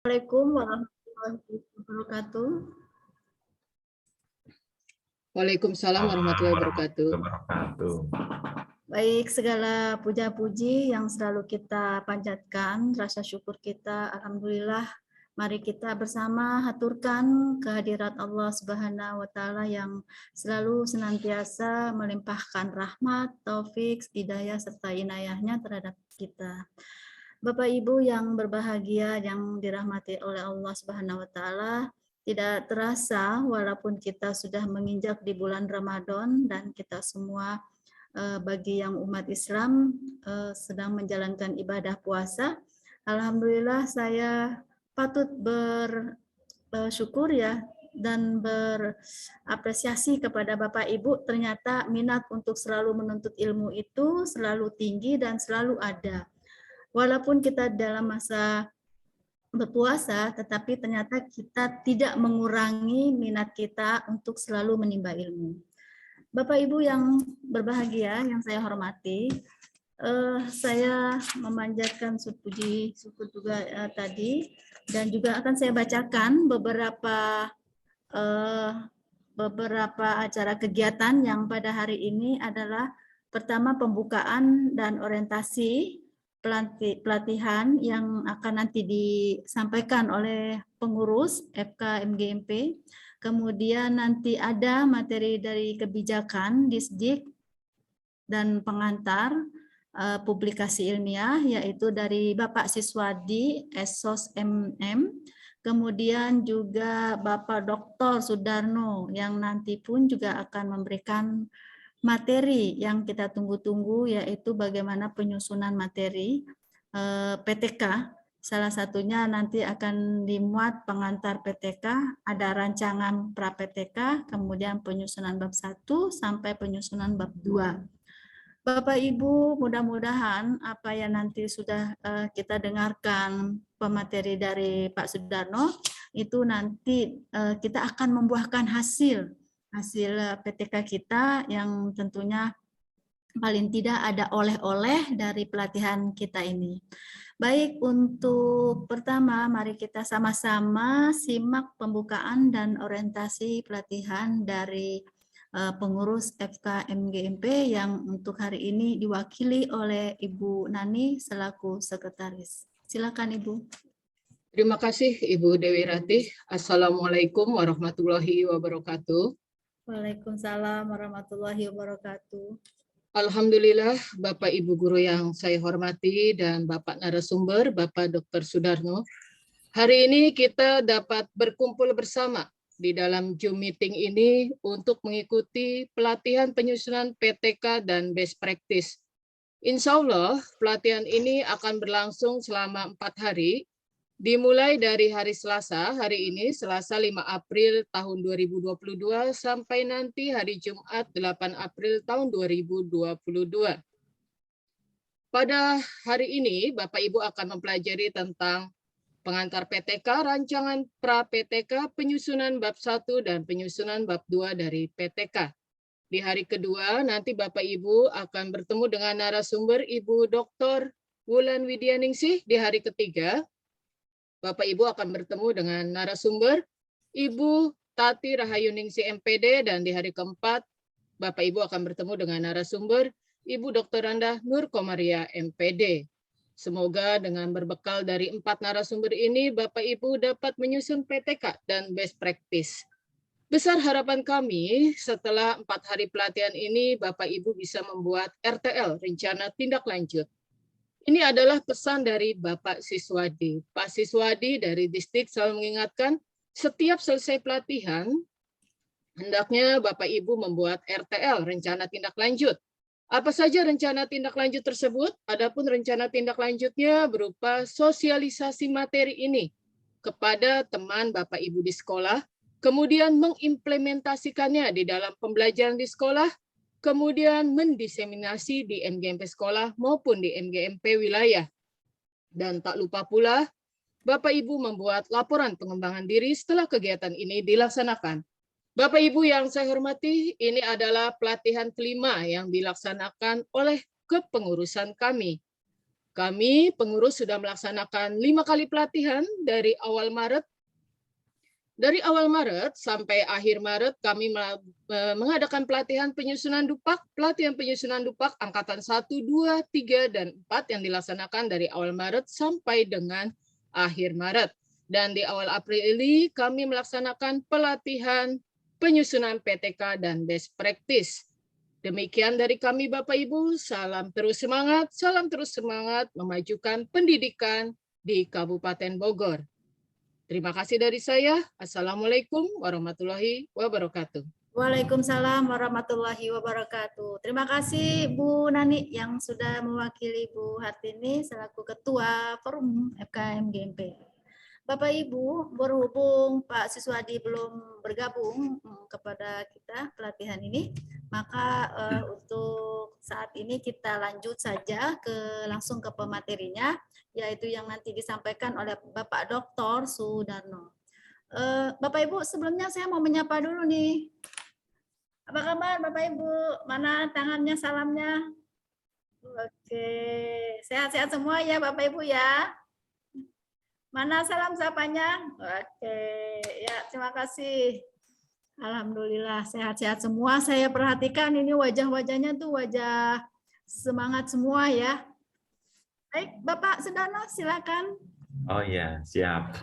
Assalamualaikum warahmatullahi wabarakatuh. Waalaikumsalam warahmatullahi wabarakatuh. Baik, segala puja-puji yang selalu kita panjatkan, rasa syukur kita, alhamdulillah, mari kita bersama haturkan kehadirat Allah Subhanahu wa taala yang selalu senantiasa melimpahkan rahmat, taufik, hidayah serta inayahnya terhadap kita. Bapak Ibu yang berbahagia yang dirahmati oleh Allah Subhanahu wa taala, tidak terasa walaupun kita sudah menginjak di bulan Ramadan dan kita semua bagi yang umat Islam sedang menjalankan ibadah puasa. Alhamdulillah saya patut bersyukur ya dan berapresiasi kepada Bapak Ibu, ternyata minat untuk selalu menuntut ilmu itu selalu tinggi dan selalu ada. Walaupun kita dalam masa berpuasa, tetapi ternyata kita tidak mengurangi minat kita untuk selalu menimba ilmu. Bapak Ibu yang berbahagia, yang saya hormati, saya memanjatkan puji syukur juga tadi, dan juga akan saya bacakan beberapa acara kegiatan yang pada hari ini adalah pertama pembukaan dan orientasi pelatihan yang akan nanti disampaikan oleh pengurus FK MGMP. Kemudian nanti ada materi dari kebijakan Disdik dan pengantar publikasi ilmiah, yaitu dari Bapak Siswadi Esos MM, kemudian juga Bapak Dr. Sudarno yang nanti pun juga akan memberikan materi yang kita tunggu-tunggu, yaitu bagaimana penyusunan materi PTK. Salah satunya nanti akan dimuat pengantar PTK, ada rancangan pra PTK, kemudian penyusunan bab 1 sampai penyusunan bab 2. Bapak Ibu, mudah-mudahan apa yang nanti sudah kita dengarkan pemateri dari Pak Sudarno, itu nanti kita akan membuahkan hasil PTK kita yang tentunya paling tidak ada oleh-oleh dari pelatihan kita ini. Baik, untuk pertama mari kita sama-sama simak pembukaan dan orientasi pelatihan dari pengurus FK MGMP yang untuk hari ini diwakili oleh Ibu Nani selaku sekretaris. Silakan Ibu. Terima kasih Ibu Dewi Ratih. Assalamualaikum warahmatullahi wabarakatuh. Waalaikumsalam warahmatullahi wabarakatuh. Alhamdulillah Bapak Ibu Guru yang saya hormati dan Bapak narasumber, Bapak Dr. Sudarno. Hari ini kita dapat berkumpul bersama di dalam Zoom meeting ini untuk mengikuti pelatihan penyusunan PTK dan best practice. Insya Allah pelatihan ini akan berlangsung selama 4 hari, dimulai dari hari Selasa, hari ini Selasa 5 April tahun 2022 sampai nanti hari Jumat 8 April tahun 2022. Pada hari ini Bapak Ibu akan mempelajari tentang pengantar PTK, rancangan pra PTK, penyusunan bab 1 dan penyusunan bab 2 dari PTK. Di hari kedua nanti Bapak Ibu akan bertemu dengan narasumber Ibu Dr. Wulan Widyaningsih. Di hari ketiga Bapak Ibu akan bertemu dengan narasumber Ibu Tati Rahayuningsih MPD, dan di hari keempat Bapak Ibu akan bertemu dengan narasumber Ibu Dr. Randa Nur Komaria MPD. Semoga dengan berbekal dari 4 narasumber ini Bapak Ibu dapat menyusun PTK dan best practice. Besar harapan kami setelah 4 hari pelatihan ini Bapak Ibu bisa membuat RTL, rencana tindak lanjut. Ini adalah pesan dari Bapak Siswadi. Pak Siswadi dari Disdik selalu mengingatkan, setiap selesai pelatihan, hendaknya Bapak Ibu membuat RTL, rencana tindak lanjut. Apa saja rencana tindak lanjut tersebut? Adapun rencana tindak lanjutnya berupa sosialisasi materi ini kepada teman Bapak Ibu di sekolah, kemudian mengimplementasikannya di dalam pembelajaran di sekolah, kemudian mendiseminasi di MGMP sekolah maupun di MGMP wilayah. Dan tak lupa pula, Bapak Ibu membuat laporan pengembangan diri setelah kegiatan ini dilaksanakan. Bapak Ibu yang saya hormati, ini adalah pelatihan kelima yang dilaksanakan oleh kepengurusan kami. Kami pengurus sudah melaksanakan 5 kali pelatihan dari awal Maret. Dari awal Maret sampai akhir Maret kami mengadakan pelatihan penyusunan DUPAK, angkatan 1, 2, 3, dan 4 yang dilaksanakan dari awal Maret sampai dengan akhir Maret. Dan di awal April ini kami melaksanakan pelatihan penyusunan PTK dan best practice. Demikian dari kami Bapak Ibu, salam terus semangat memajukan pendidikan di Kabupaten Bogor. Terima kasih dari saya. Assalamualaikum warahmatullahi wabarakatuh. Waalaikumsalam warahmatullahi wabarakatuh. Terima kasih Bu Nani yang sudah mewakili Bu Hartini selaku Ketua Forum FKM GMP. Bapak Ibu, berhubung Pak Siswadi belum bergabung kepada kita pelatihan ini, maka untuk saat ini kita lanjut saja langsung ke pematerinya, yaitu yang nanti disampaikan oleh Bapak Dr. Sudarno. Bapak Ibu, sebelumnya saya mau menyapa dulu nih. Apa kabar Bapak Ibu? Mana tangannya, salamnya? Oke, sehat-sehat semua ya Bapak Ibu ya. Mana salam sapanya? Oke, ya terima kasih. Alhamdulillah sehat-sehat semua. Saya perhatikan ini wajah-wajahnya tuh wajah semangat semua ya. Baik, Bapak Sudarno silakan. Oh ya, siap.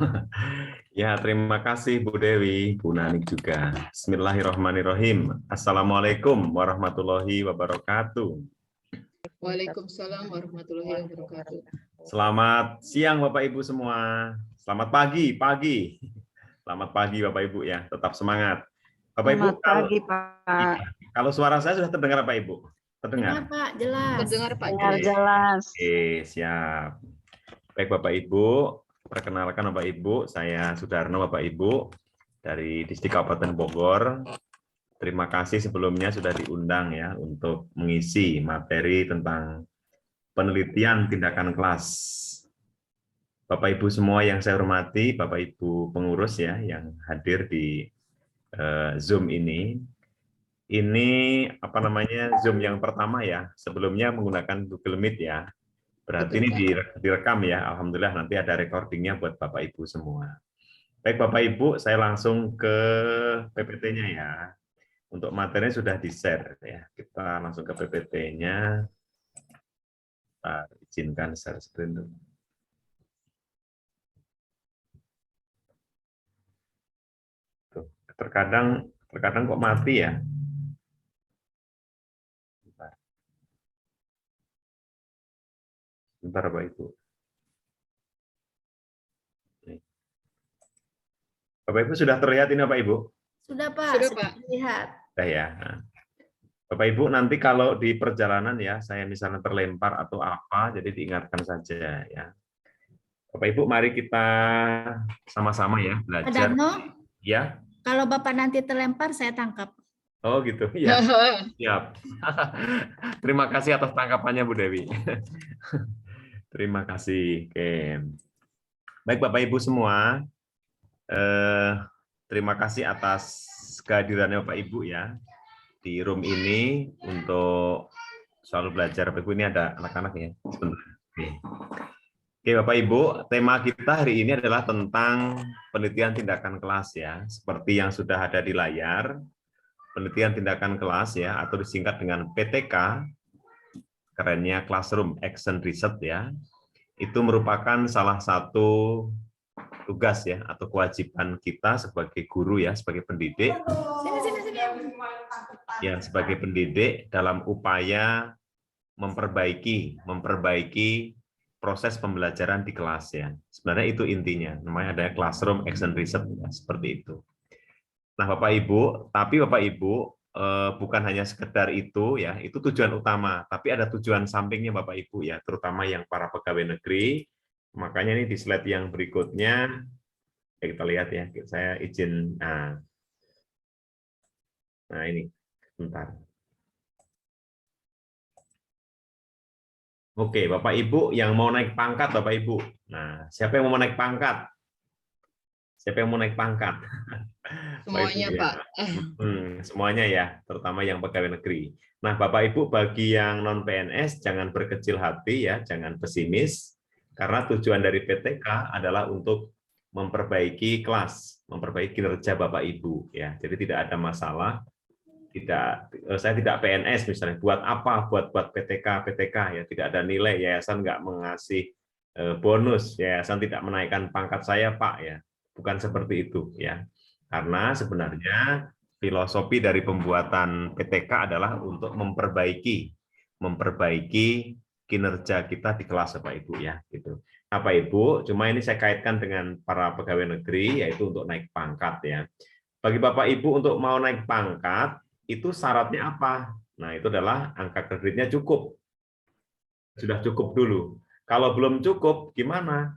Ya, terima kasih Bu Dewi, Bu Nanik juga. Bismillahirrahmanirrahim. Assalamualaikum warahmatullahi wabarakatuh. Waalaikumsalam warahmatullahi wabarakatuh. Selamat siang Bapak Ibu semua. Selamat pagi. Selamat pagi Bapak Ibu ya, tetap semangat. Bapak Ibu, pagi, Pak. kalau suara saya sudah terdengar Pak Ibu? Terdengar? Terdengar Pak, jelas. Terdengar Pak. Dengar jelas. Oke, siap. Baik Bapak Ibu, perkenalkan Bapak Ibu, saya Sudarno Bapak Ibu dari Distrik Kabupaten Bogor. Terima kasih sebelumnya sudah diundang ya untuk mengisi materi tentang penelitian tindakan kelas. Bapak Ibu semua yang saya hormati, Bapak Ibu pengurus ya yang hadir di Zoom ini. Ini apa namanya Zoom yang pertama ya. Sebelumnya menggunakan Google Meet ya. Berarti ini direkam ya. Alhamdulillah nanti ada recordingnya buat Bapak Ibu semua. Baik Bapak Ibu, saya langsung ke PPT-nya ya. Untuk materinya sudah di-share ya. Kita langsung ke PPT-nya. Izinkan share screen dulu. Tuh, terkadang kok mati ya. Bentar Bapak Ibu. Bapak Ibu sudah terlihat ini Bapak Ibu? Sudah Pak, Sudah, sudah Pak. lihat. Sudah ya. Bapak Ibu nanti kalau di perjalanan ya, saya misalnya terlempar atau apa, jadi diingatkan saja ya. Bapak Ibu mari kita sama-sama ya Pak belajar. Darno, Ya. kalau Bapak nanti terlempar saya tangkap. Oh gitu. Ya. Siap. Terima kasih atas tangkapannya Bu Dewi. Terima kasih. Oke. Baik Bapak Ibu semua, terima kasih atas kehadirannya Bapak Ibu ya di room ini untuk selalu belajar. Bapak Ibu ini ada anak-anak ya. Sebentar. Oke Bapak Ibu, tema kita hari ini adalah tentang penelitian tindakan kelas ya. Seperti yang sudah ada di layar, penelitian tindakan kelas ya atau disingkat dengan PTK, kerennya Classroom Action Research ya. Itu merupakan salah satu tugas ya atau kewajiban kita sebagai guru ya, sebagai pendidik. Ya, sebagai pendidik dalam upaya memperbaiki proses pembelajaran di kelas ya. Sebenarnya itu intinya. Namanya ada Classroom Action Research ya, seperti itu. Nah, Bapak Ibu, tapi Bapak Ibu bukan hanya sekedar itu ya, itu tujuan utama, tapi ada tujuan sampingnya Bapak Ibu ya, terutama yang para pegawai negeri. Makanya ini di slide yang berikutnya kita lihat ya, saya izin nah ini bentar. Oke, Bapak Ibu yang mau naik pangkat Bapak Ibu. Nah, siapa yang mau naik pangkat? Siapa yang mau naik pangkat? Bapak Ibu Semuanya, ya. Pak. Semuanya ya, terutama yang pegawai negeri. Nah, Bapak Ibu bagi yang non PNS jangan berkecil hati ya, jangan pesimis karena tujuan dari PTK adalah untuk memperbaiki kelas, memperbaiki kinerja Bapak Ibu ya. Jadi tidak ada masalah. Saya tidak PNS misalnya, buat apa? Buat PTK ya, tidak ada nilai, yayasan nggak mengasih bonus, yayasan tidak menaikkan pangkat saya Pak ya. Bukan seperti itu ya. Karena sebenarnya filosofi dari pembuatan PTK adalah untuk memperbaiki kinerja kita di kelas Bapak Ibu ya gitu. Bapak Ibu, cuma ini saya kaitkan dengan para pegawai negeri yaitu untuk naik pangkat ya. Bagi Bapak Ibu untuk mau naik pangkat itu syaratnya apa? Nah, itu adalah angka kreditnya cukup. Sudah cukup dulu. Kalau belum cukup gimana?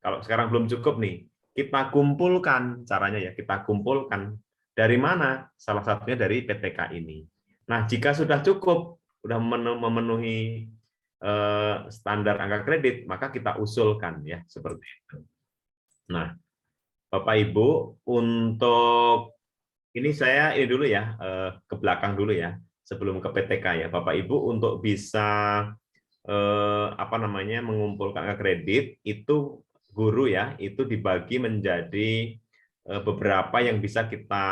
Kalau sekarang belum cukup nih, kita kumpulkan caranya ya, kita kumpulkan dari mana? Salah satunya dari PTK ini. Nah, jika sudah cukup, sudah memenuhi standar angka kredit, maka kita usulkan ya seperti itu. Nah, Bapak Ibu, untuk ini saya ini dulu ya, ke belakang dulu ya, sebelum ke PTK ya, Bapak Ibu untuk bisa mengumpulkan angka kredit itu guru ya, itu dibagi menjadi beberapa yang bisa kita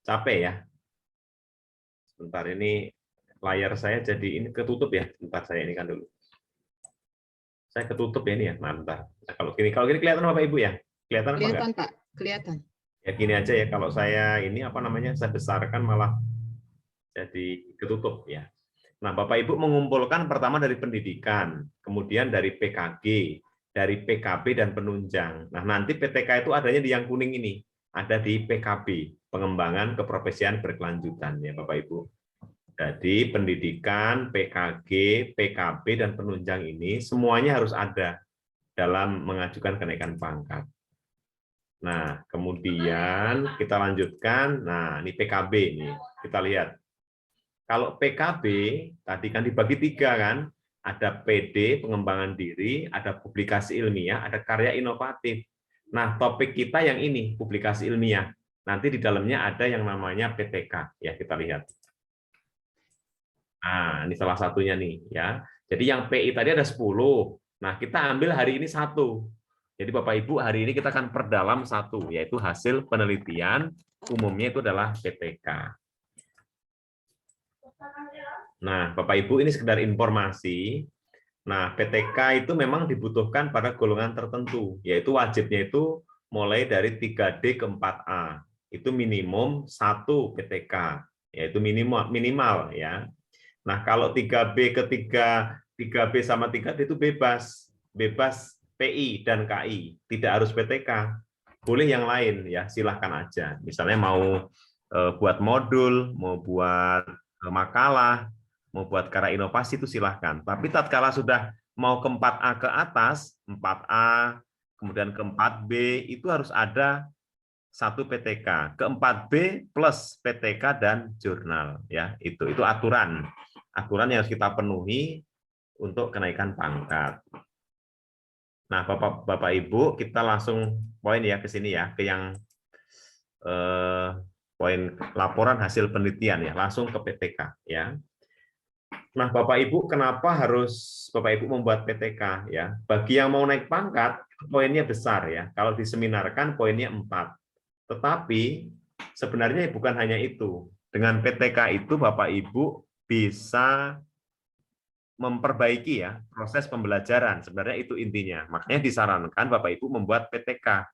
capai ya. Sebentar ini layar saya jadi ini ketutup ya, sebentar saya ini kan dulu. Saya ketutup ya ini ya, mantap. Nah, kalau gini kelihatan Bapak Ibu ya? Kelihatan apa enggak? Kelihatan, Pak. Kelihatan. Ya gini aja ya, kalau saya ini saya besarkan malah jadi ketutup ya. Nah, Bapak Ibu mengumpulkan pertama dari pendidikan, kemudian dari PKG, dari PKB dan penunjang. Nah, nanti PTK itu adanya di yang kuning ini, ada di PKB, pengembangan keprofesian berkelanjutan ya Bapak Ibu. Jadi pendidikan, PKG, PKB dan penunjang ini semuanya harus ada dalam mengajukan kenaikan pangkat. Nah, kemudian kita lanjutkan. Nah, ini PKB ini. Kita lihat. Kalau PKB tadi kan dibagi 3 kan, ada PD pengembangan diri, ada publikasi ilmiah, ada karya inovatif. Nah, topik kita yang ini publikasi ilmiah. Nanti di dalamnya ada yang namanya PTK ya, kita lihat. Nah, ini salah satunya nih ya. Jadi yang PI tadi ada 10. Nah, kita ambil hari ini 1. Jadi Bapak Ibu hari ini kita akan perdalam 1, yaitu hasil penelitian umumnya itu adalah PTK. Nah, Bapak Ibu ini sekedar informasi. Nah, PTK itu memang dibutuhkan pada golongan tertentu, yaitu wajibnya itu mulai dari 3D ke 4A. Itu minimum 1 PTK, yaitu minimal ya. Nah, kalau 3B ke 3B sama 3D itu bebas PI dan KI, tidak harus PTK. Boleh yang lain ya, silahkan aja. Misalnya mau buat modul, mau buat makalah, mau buat karya inovasi itu silahkan. Tapi tatkala sudah mau ke 4A ke atas, 4A, kemudian ke 4B, itu harus ada 1 PTK. Ke 4B plus PTK dan jurnal. Ya, itu aturan. Aturan yang harus kita penuhi untuk kenaikan pangkat. Nah, Bapak Ibu, kita langsung poin ya ke sini ya, ke yang poin laporan hasil penelitian ya, langsung ke PTK ya. Nah, Bapak Ibu, kenapa harus Bapak Ibu membuat PTK ya? Bagi yang mau naik pangkat, poinnya besar ya. Kalau diseminarkan poinnya 4. Tetapi sebenarnya bukan hanya itu. Dengan PTK itu Bapak Ibu bisa memperbaiki ya proses pembelajaran. Sebenarnya itu intinya. Makanya disarankan Bapak Ibu membuat PTK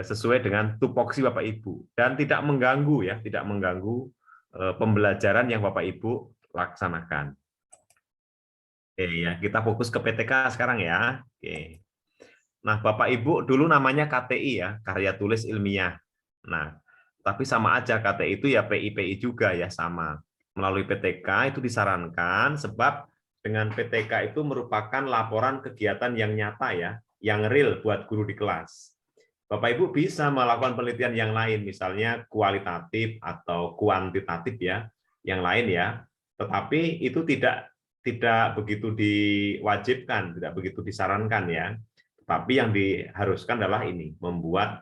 sesuai dengan tupoksi Bapak Ibu dan tidak mengganggu ya, tidak mengganggu pembelajaran yang Bapak Ibu laksanakan. Oke ya, kita fokus ke PTK sekarang ya. Oke. Nah, Bapak Ibu dulu namanya KTI ya, karya tulis ilmiah. Nah, tapi sama aja KTI itu ya PI juga ya sama. Melalui PTK itu disarankan sebab dengan PTK itu merupakan laporan kegiatan yang nyata ya, yang real buat guru di kelas. Bapak Ibu bisa melakukan penelitian yang lain, misalnya kualitatif atau kuantitatif ya, yang lain ya. Tetapi itu tidak begitu diwajibkan, tidak begitu disarankan ya. Tapi yang diharuskan adalah ini, membuat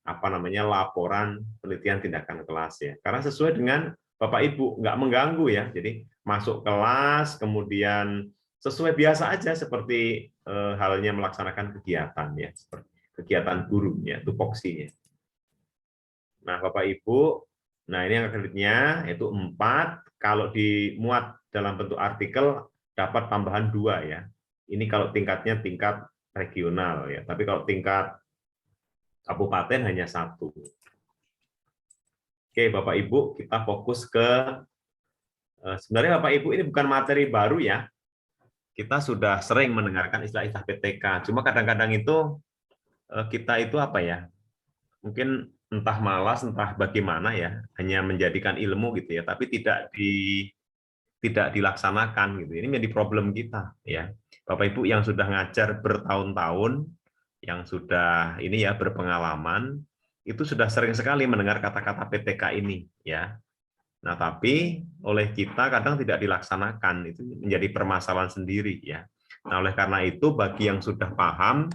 laporan penelitian tindakan kelas ya. Karena sesuai dengan Bapak Ibu, nggak mengganggu ya. Jadi masuk kelas, kemudian sesuai biasa aja seperti halnya melaksanakan kegiatan ya, seperti kegiatan guru ya, tupoksinya. Nah, Bapak Ibu, nah ini yang kreditnya yaitu 4. Kalau dimuat dalam bentuk artikel dapat tambahan 2 ya. Ini kalau tingkatnya tingkat regional ya. Tapi kalau tingkat kabupaten hanya 1. Oke, Bapak Ibu, kita fokus ke sebenarnya Bapak Ibu ini bukan materi baru ya. Kita sudah sering mendengarkan istilah-istilah PTK. Cuma kadang-kadang itu kita itu apa ya? Mungkin entah malas, entah bagaimana ya, hanya menjadikan ilmu gitu ya, tapi tidak dilaksanakan gitu. Ini menjadi problem kita ya. Bapak Ibu yang sudah ngajar bertahun-tahun, yang sudah ini ya berpengalaman, itu sudah sering sekali mendengar kata-kata PTK ini ya. Nah, tapi oleh kita kadang tidak dilaksanakan, itu menjadi permasalahan sendiri ya. Nah, oleh karena itu bagi yang sudah paham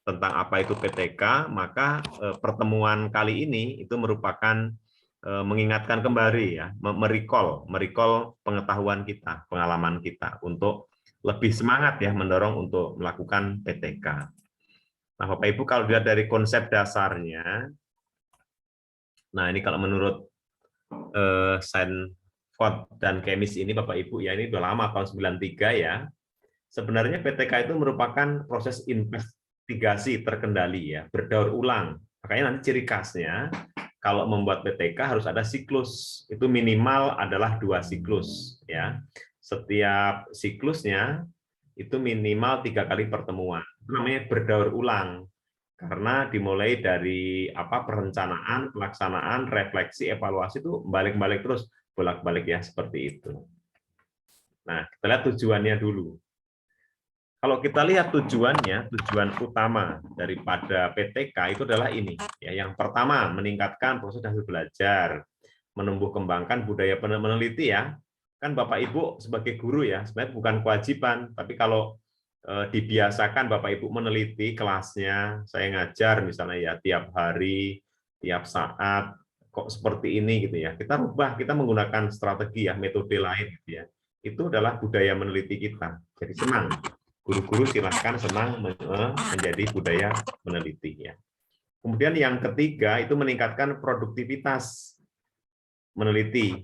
tentang apa itu PTK, maka pertemuan kali ini itu merupakan mengingatkan kembali ya, merecall pengetahuan kita, pengalaman kita untuk lebih semangat ya mendorong untuk melakukan PTK. Nah, Bapak Ibu kalau dilihat dari konsep dasarnya, nah ini kalau menurut Sainz dan Kemis ini Bapak Ibu ya, ini udah lama tahun 93 ya. Sebenarnya PTK itu merupakan proses investigasi terkendali ya, berdaur ulang. Makanya nanti ciri khasnya kalau membuat PTK harus ada siklus. Itu minimal adalah 2 siklus ya. Setiap siklusnya itu minimal 3 kali pertemuan. Itu namanya berdaur ulang. Karena dimulai dari perencanaan, pelaksanaan, refleksi, evaluasi itu balik-balik terus, bolak-balik ya seperti itu. Nah, kita lihat tujuannya dulu. Kalau kita lihat tujuannya, tujuan utama daripada PTK itu adalah ini. Ya, yang pertama, meningkatkan proses hasil belajar, menumbuh kembangkan budaya meneliti ya. Kan Bapak Ibu sebagai guru ya, sebenarnya bukan kewajiban, tapi kalau dibiasakan Bapak Ibu meneliti kelasnya, saya ngajar misalnya ya tiap hari, tiap saat, kok seperti ini gitu ya. Kita rubah, kita menggunakan strategi ya, metode lain gitu ya. Itu adalah budaya meneliti kita. Jadi senang. Guru-guru silahkan senang menjadi budaya meneliti ya. Kemudian yang ketiga itu meningkatkan produktivitas meneliti.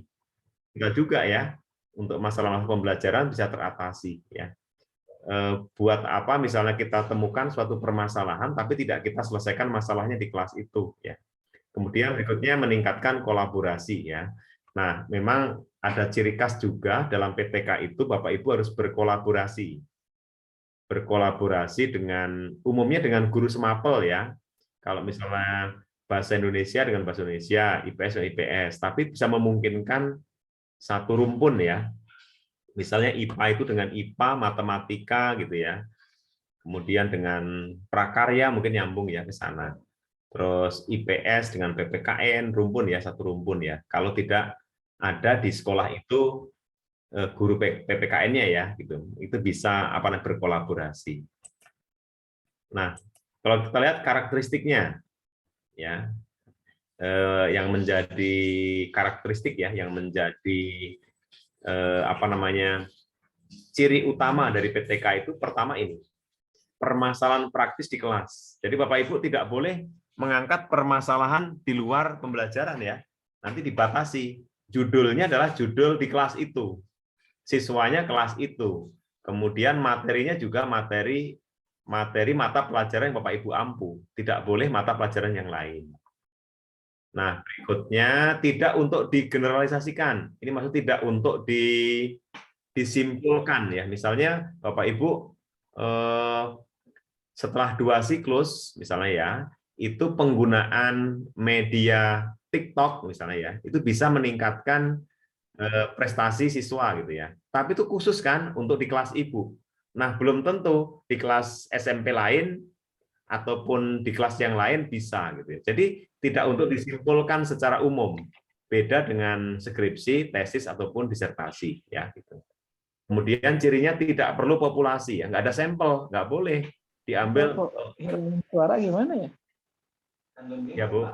Enggak juga ya, untuk masalah-masalah pembelajaran bisa teratasi ya. Buat apa misalnya kita temukan suatu permasalahan tapi tidak kita selesaikan masalahnya di kelas itu ya. Kemudian berikutnya meningkatkan kolaborasi ya. Nah, memang ada ciri khas juga dalam PTK itu Bapak Ibu harus berkolaborasi. Berkolaborasi dengan umumnya dengan guru semapel ya. Kalau misalnya bahasa Indonesia dengan bahasa Indonesia, IPS dengan IPS, tapi bisa memungkinkan satu rumpun ya. Misalnya IPA itu dengan IPA, matematika gitu ya. Kemudian dengan prakarya mungkin nyambung ya ke sana. Terus IPS dengan PPKN, rumpun ya, satu rumpun ya. Kalau tidak ada di sekolah itu guru PPKN-nya ya gitu. Itu bisa berkolaborasi. Nah, kalau kita lihat karakteristiknya ya. Yang menjadi karakteristik ya, yang menjadi ciri utama dari PTK itu pertama ini permasalahan praktis di kelas. Jadi Bapak Ibu tidak boleh mengangkat permasalahan di luar pembelajaran ya. Nanti dibatasi. Judulnya adalah judul di kelas itu. Siswanya kelas itu. Kemudian materinya juga materi mata pelajaran yang Bapak Ibu ampu. Tidak boleh mata pelajaran yang lain. Nah, berikutnya tidak untuk digeneralisasikan. Ini maksud tidak untuk disimpulkan ya. Misalnya Bapak Ibu setelah 2 siklus misalnya ya, itu penggunaan media TikTok misalnya ya, itu bisa meningkatkan prestasi siswa gitu ya. Tapi itu khusus kan untuk di kelas Ibu. Nah, belum tentu di kelas SMP lain ataupun di kelas yang lain bisa gitu ya. Jadi tidak untuk disimpulkan secara umum. Beda dengan skripsi, tesis ataupun disertasi ya gitu. Kemudian cirinya tidak perlu populasi ya, nggak ada sampel, nggak boleh diambil. Suara gimana ya? Ya, Bu.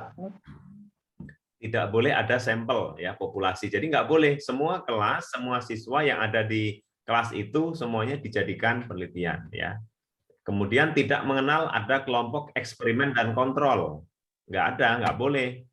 Tidak boleh ada sampel ya populasi. Jadi nggak boleh semua kelas, semua siswa yang ada di kelas itu semuanya dijadikan penelitian ya. Kemudian tidak mengenal ada kelompok eksperimen dan kontrol. Nggak ada, nggak boleh.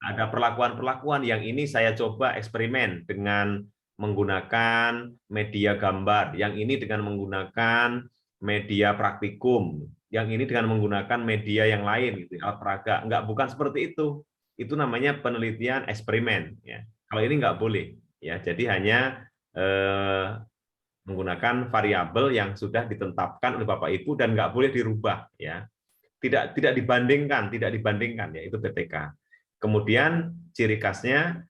Ada perlakuan-perlakuan yang ini saya coba eksperimen dengan menggunakan media gambar, yang ini dengan menggunakan media praktikum, yang ini dengan menggunakan media yang lain, gitu, alat peraga. Nggak, bukan seperti itu. Itu namanya penelitian eksperimen. Ya. Kalau ini nggak boleh. Ya, jadi hanya menggunakan variabel yang sudah ditetapkan oleh Bapak Ibu dan nggak boleh dirubah. Ya. Tidak dibandingkan ya itu PTK. Kemudian ciri khasnya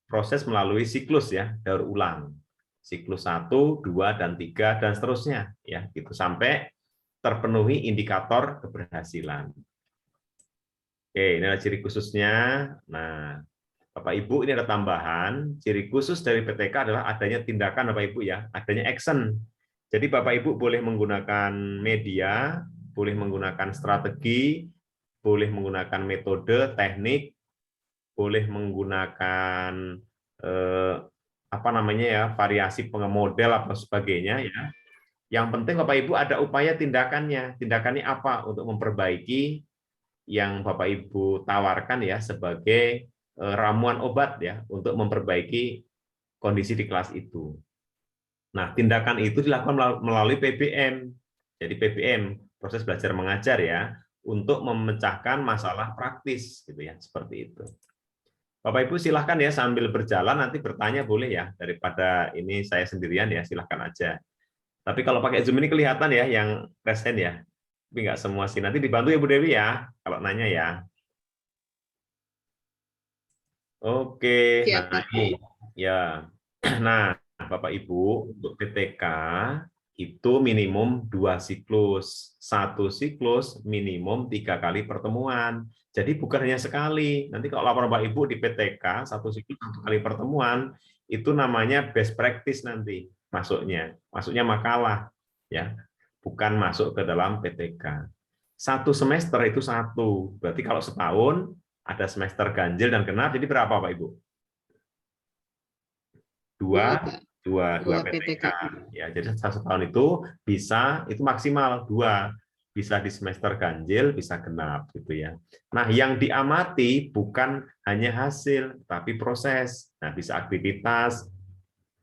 proses melalui siklus ya, daur ulang. Siklus 1, 2 dan 3 dan seterusnya ya, gitu sampai terpenuhi indikator keberhasilan. Oke, ini adalah ciri khususnya. Nah, Bapak Ibu ini ada tambahan, ciri khusus dari PTK adalah adanya tindakan Bapak Ibu ya, adanya action. Jadi Bapak Ibu boleh menggunakan media, boleh menggunakan strategi, boleh menggunakan metode, teknik, boleh menggunakan apa namanya ya, variasi pengemodel atau sebagainya ya. Yang penting Bapak Ibu ada upaya tindakannya. Tindakannya apa? Untuk memperbaiki yang Bapak Ibu tawarkan ya sebagai ramuan obat ya untuk memperbaiki kondisi di kelas itu. Nah, tindakan itu dilakukan melalui PBM. Jadi PBM, proses belajar mengajar ya, untuk memecahkan masalah praktis gitu ya, seperti itu. Bapak Ibu silahkan ya sambil berjalan nanti bertanya boleh ya, daripada ini saya sendirian ya, silahkan aja. Tapi kalau pakai Zoom ini kelihatan ya yang present ya. Tapi nggak semua sih. Nanti dibantu ya Bu Dewi ya, kalau nanya ya. Oke, Siap, nah ini ya. Nah, Bapak Ibu, untuk PTK itu minimum 2 siklus. 1 siklus minimum 3 kali pertemuan. Jadi bukan hanya sekali. Nanti kalau laporan Bapak Ibu di PTK 1 siklus 1 kali pertemuan, itu namanya best practice nanti masuknya. Masuknya makalah ya. Bukan masuk ke dalam PTK. 1 semester itu 1. Berarti kalau setahun ada semester ganjil dan genap, jadi berapa Pak Ibu? 2 PTK. Ya, jadi 1 tahun itu bisa, itu maksimal 2. Bisa di semester ganjil, bisa genap gitu ya. Nah, yang diamati bukan hanya hasil, tapi proses. Nah, bisa aktivitas,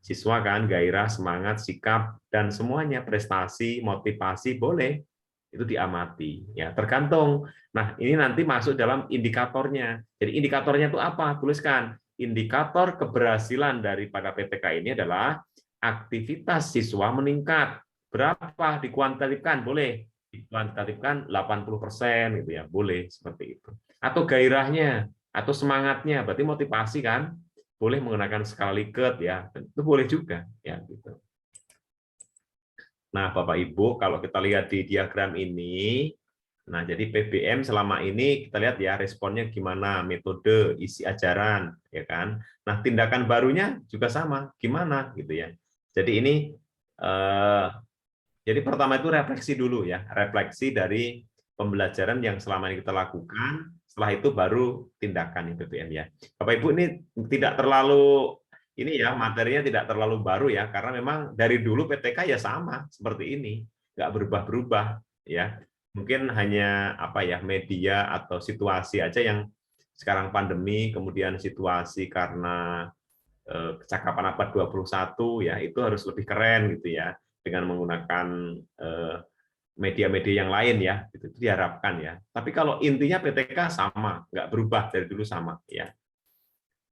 siswa kan, gairah, semangat, sikap, dan semuanya, prestasi, motivasi, boleh. Itu diamati ya, tergantung. Nah, ini nanti masuk dalam indikatornya. Jadi indikatornya itu apa? Tuliskan indikator keberhasilan daripada PTK ini adalah aktivitas siswa meningkat. Berapa dikuantitatifkan? Boleh dikuantitatifkan 80% gitu ya, boleh seperti itu. Atau gairahnya atau semangatnya, berarti motivasi kan? Boleh menggunakan skala Likert ya, itu boleh juga ya gitu. Nah, Bapak Ibu, kalau kita lihat di diagram ini, nah jadi PBM selama ini kita lihat ya responnya gimana, metode, isi ajaran, ya kan. Nah, tindakan barunya juga sama, gimana gitu ya. Jadi ini jadi pertama itu refleksi dulu ya, refleksi dari pembelajaran yang selama ini kita lakukan. Setelah itu baru tindakan PBM ya. Bapak Ibu ini tidak terlalu ini ya, materinya tidak terlalu baru ya, karena memang dari dulu PTK ya sama seperti ini, nggak berubah-berubah ya. Mungkin hanya apa ya, media atau situasi aja yang sekarang pandemi, kemudian situasi karena kecakapan abad 21 ya, itu harus lebih keren gitu ya, dengan menggunakan media-media yang lain ya, itu diharapkan ya. Tapi kalau intinya PTK sama, nggak berubah dari dulu sama ya.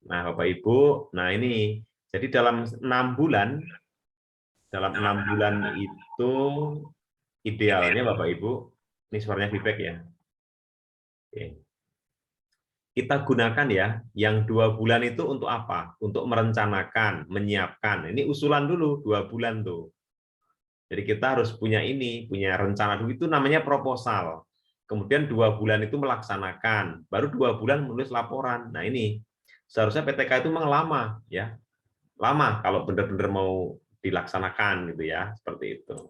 Nah, Bapak Ibu, nah ini jadi dalam 6 bulan itu idealnya Bapak Ibu, ini suaranya feedback ya. Oke. Kita gunakan ya, yang 2 bulan itu untuk apa? Untuk merencanakan, menyiapkan. Ini usulan dulu 2 bulan tuh. Jadi kita harus punya ini, punya rencana dulu, itu namanya proposal. Kemudian 2 bulan itu melaksanakan, baru 2 bulan menulis laporan. Nah ini seharusnya PTK itu memang lama ya, lama kalau benar-benar mau dilaksanakan gitu ya, seperti itu.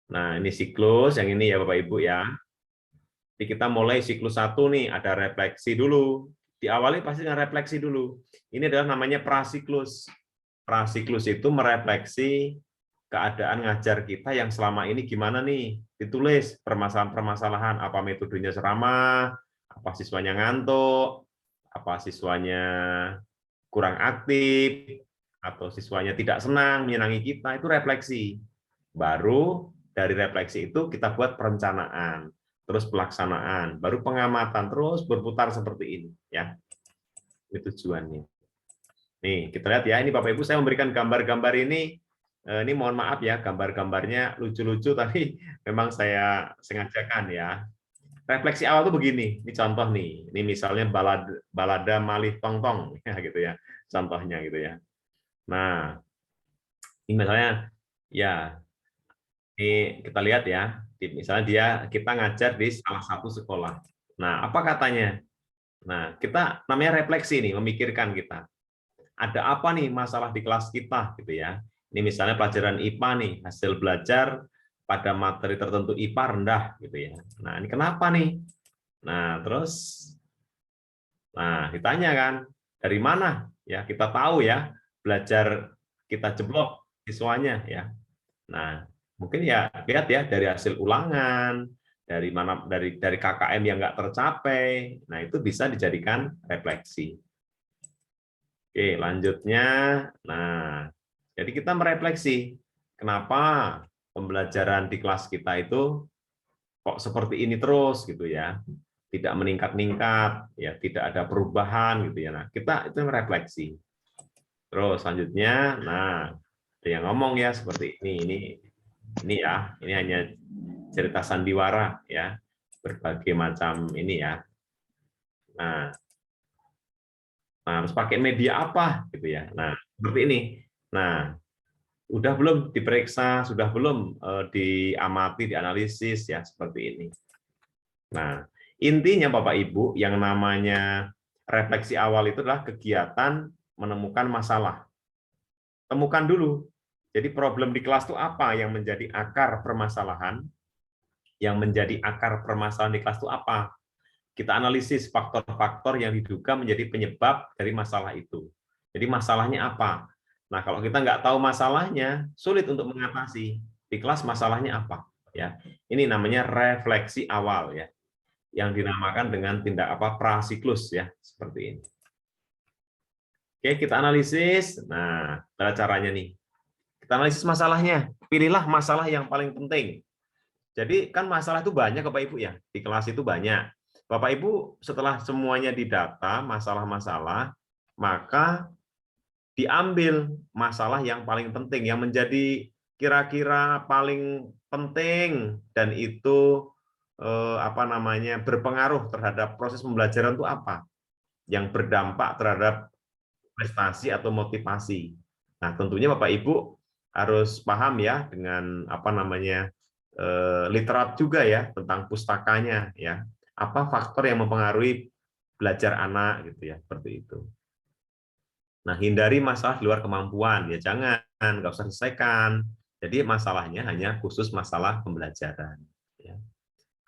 Nah ini siklus, yang ini ya Bapak Ibu ya. Jadi kita mulai siklus 1 nih, ada refleksi dulu. Diawali pasti dengan refleksi dulu. Ini adalah namanya prasiklus. Prasiklus itu merefleksi keadaan ngajar kita yang selama ini gimana nih. Ditulis permasalahan-permasalahan, apa metodenya ceramah, apa siswanya ngantuk, apa siswanya kurang aktif, atau siswanya tidak senang menyenangi kita, itu refleksi. Baru dari refleksi itu kita buat perencanaan, terus pelaksanaan, baru pengamatan, terus berputar seperti ini, ya. Ini tujuannya. Nih, kita lihat ya, ini Bapak Ibu saya memberikan gambar-gambar ini mohon maaf ya, gambar-gambarnya lucu-lucu, tapi memang saya sengajakan ya. Refleksi awal tuh begini, ini contoh nih, ini misalnya balada Malih Tongtong, ya gitu ya, contohnya gitu ya. Nah, ini misalnya, ya, ini kita lihat ya, misalnya kita ngajar di salah satu sekolah. Nah, apa katanya? Nah, kita namanya refleksi nih, memikirkan kita. Ada apa nih masalah di kelas kita gitu ya. Ini misalnya pelajaran IPA nih, hasil belajar pada materi tertentu IPA rendah gitu ya. Nah, ini kenapa nih? Nah, terus ditanya kan, dari mana? Ya, kita tahu ya, belajar kita jeblok siswanya ya. Nah, mungkin ya lihat ya dari hasil ulangan, dari mana dari KKM yang nggak tercapai. Nah, itu bisa dijadikan refleksi. Oke, lanjutnya. Nah, jadi kita merefleksi kenapa pembelajaran di kelas kita itu kok seperti ini terus gitu ya. Tidak meningkat-ningkat, ya tidak ada perubahan gitu ya. Nah, kita itu merefleksi. Terus selanjutnya, nah, ada yang ngomong ya seperti ini ya, ini hanya cerita sandiwara ya, berbagai macam ini ya. Nah, harus pakai media apa gitu ya. Nah, seperti ini. Nah, udah belum diperiksa, sudah belum diamati, dianalisis ya seperti ini. Nah, intinya Bapak Ibu, yang namanya refleksi awal itu adalah kegiatan menemukan masalah. Temukan dulu. Jadi problem di kelas itu apa yang menjadi akar permasalahan? Yang menjadi akar permasalahan di kelas itu apa? Kita analisis faktor-faktor yang diduga menjadi penyebab dari masalah itu. Jadi masalahnya apa? Nah, kalau kita nggak tahu masalahnya, sulit untuk mengatasi. Di kelas masalahnya apa? Ya, ini namanya refleksi awal ya, yang dinamakan dengan tindak prasiklus ya, seperti ini. Oke, kita analisis. Nah, cara caranya nih. Kita analisis masalahnya. Pilihlah masalah yang paling penting. Jadi kan masalah itu banyak Bapak Ibu ya. Di kelas itu banyak. Bapak Ibu setelah semuanya didata, masalah-masalah, maka diambil masalah yang paling penting, yang menjadi kira-kira paling penting dan itu berpengaruh terhadap proses pembelajaran itu apa? Yang berdampak terhadap prestasi atau motivasi. Nah, tentunya Bapak Ibu harus paham ya dengan literat juga ya tentang pustakanya ya. Apa faktor yang mempengaruhi belajar anak gitu ya, seperti itu. Nah, hindari masalah di luar kemampuan ya, jangan, nggak usah selesaikan. Jadi masalahnya hanya khusus masalah pembelajaran. Ya.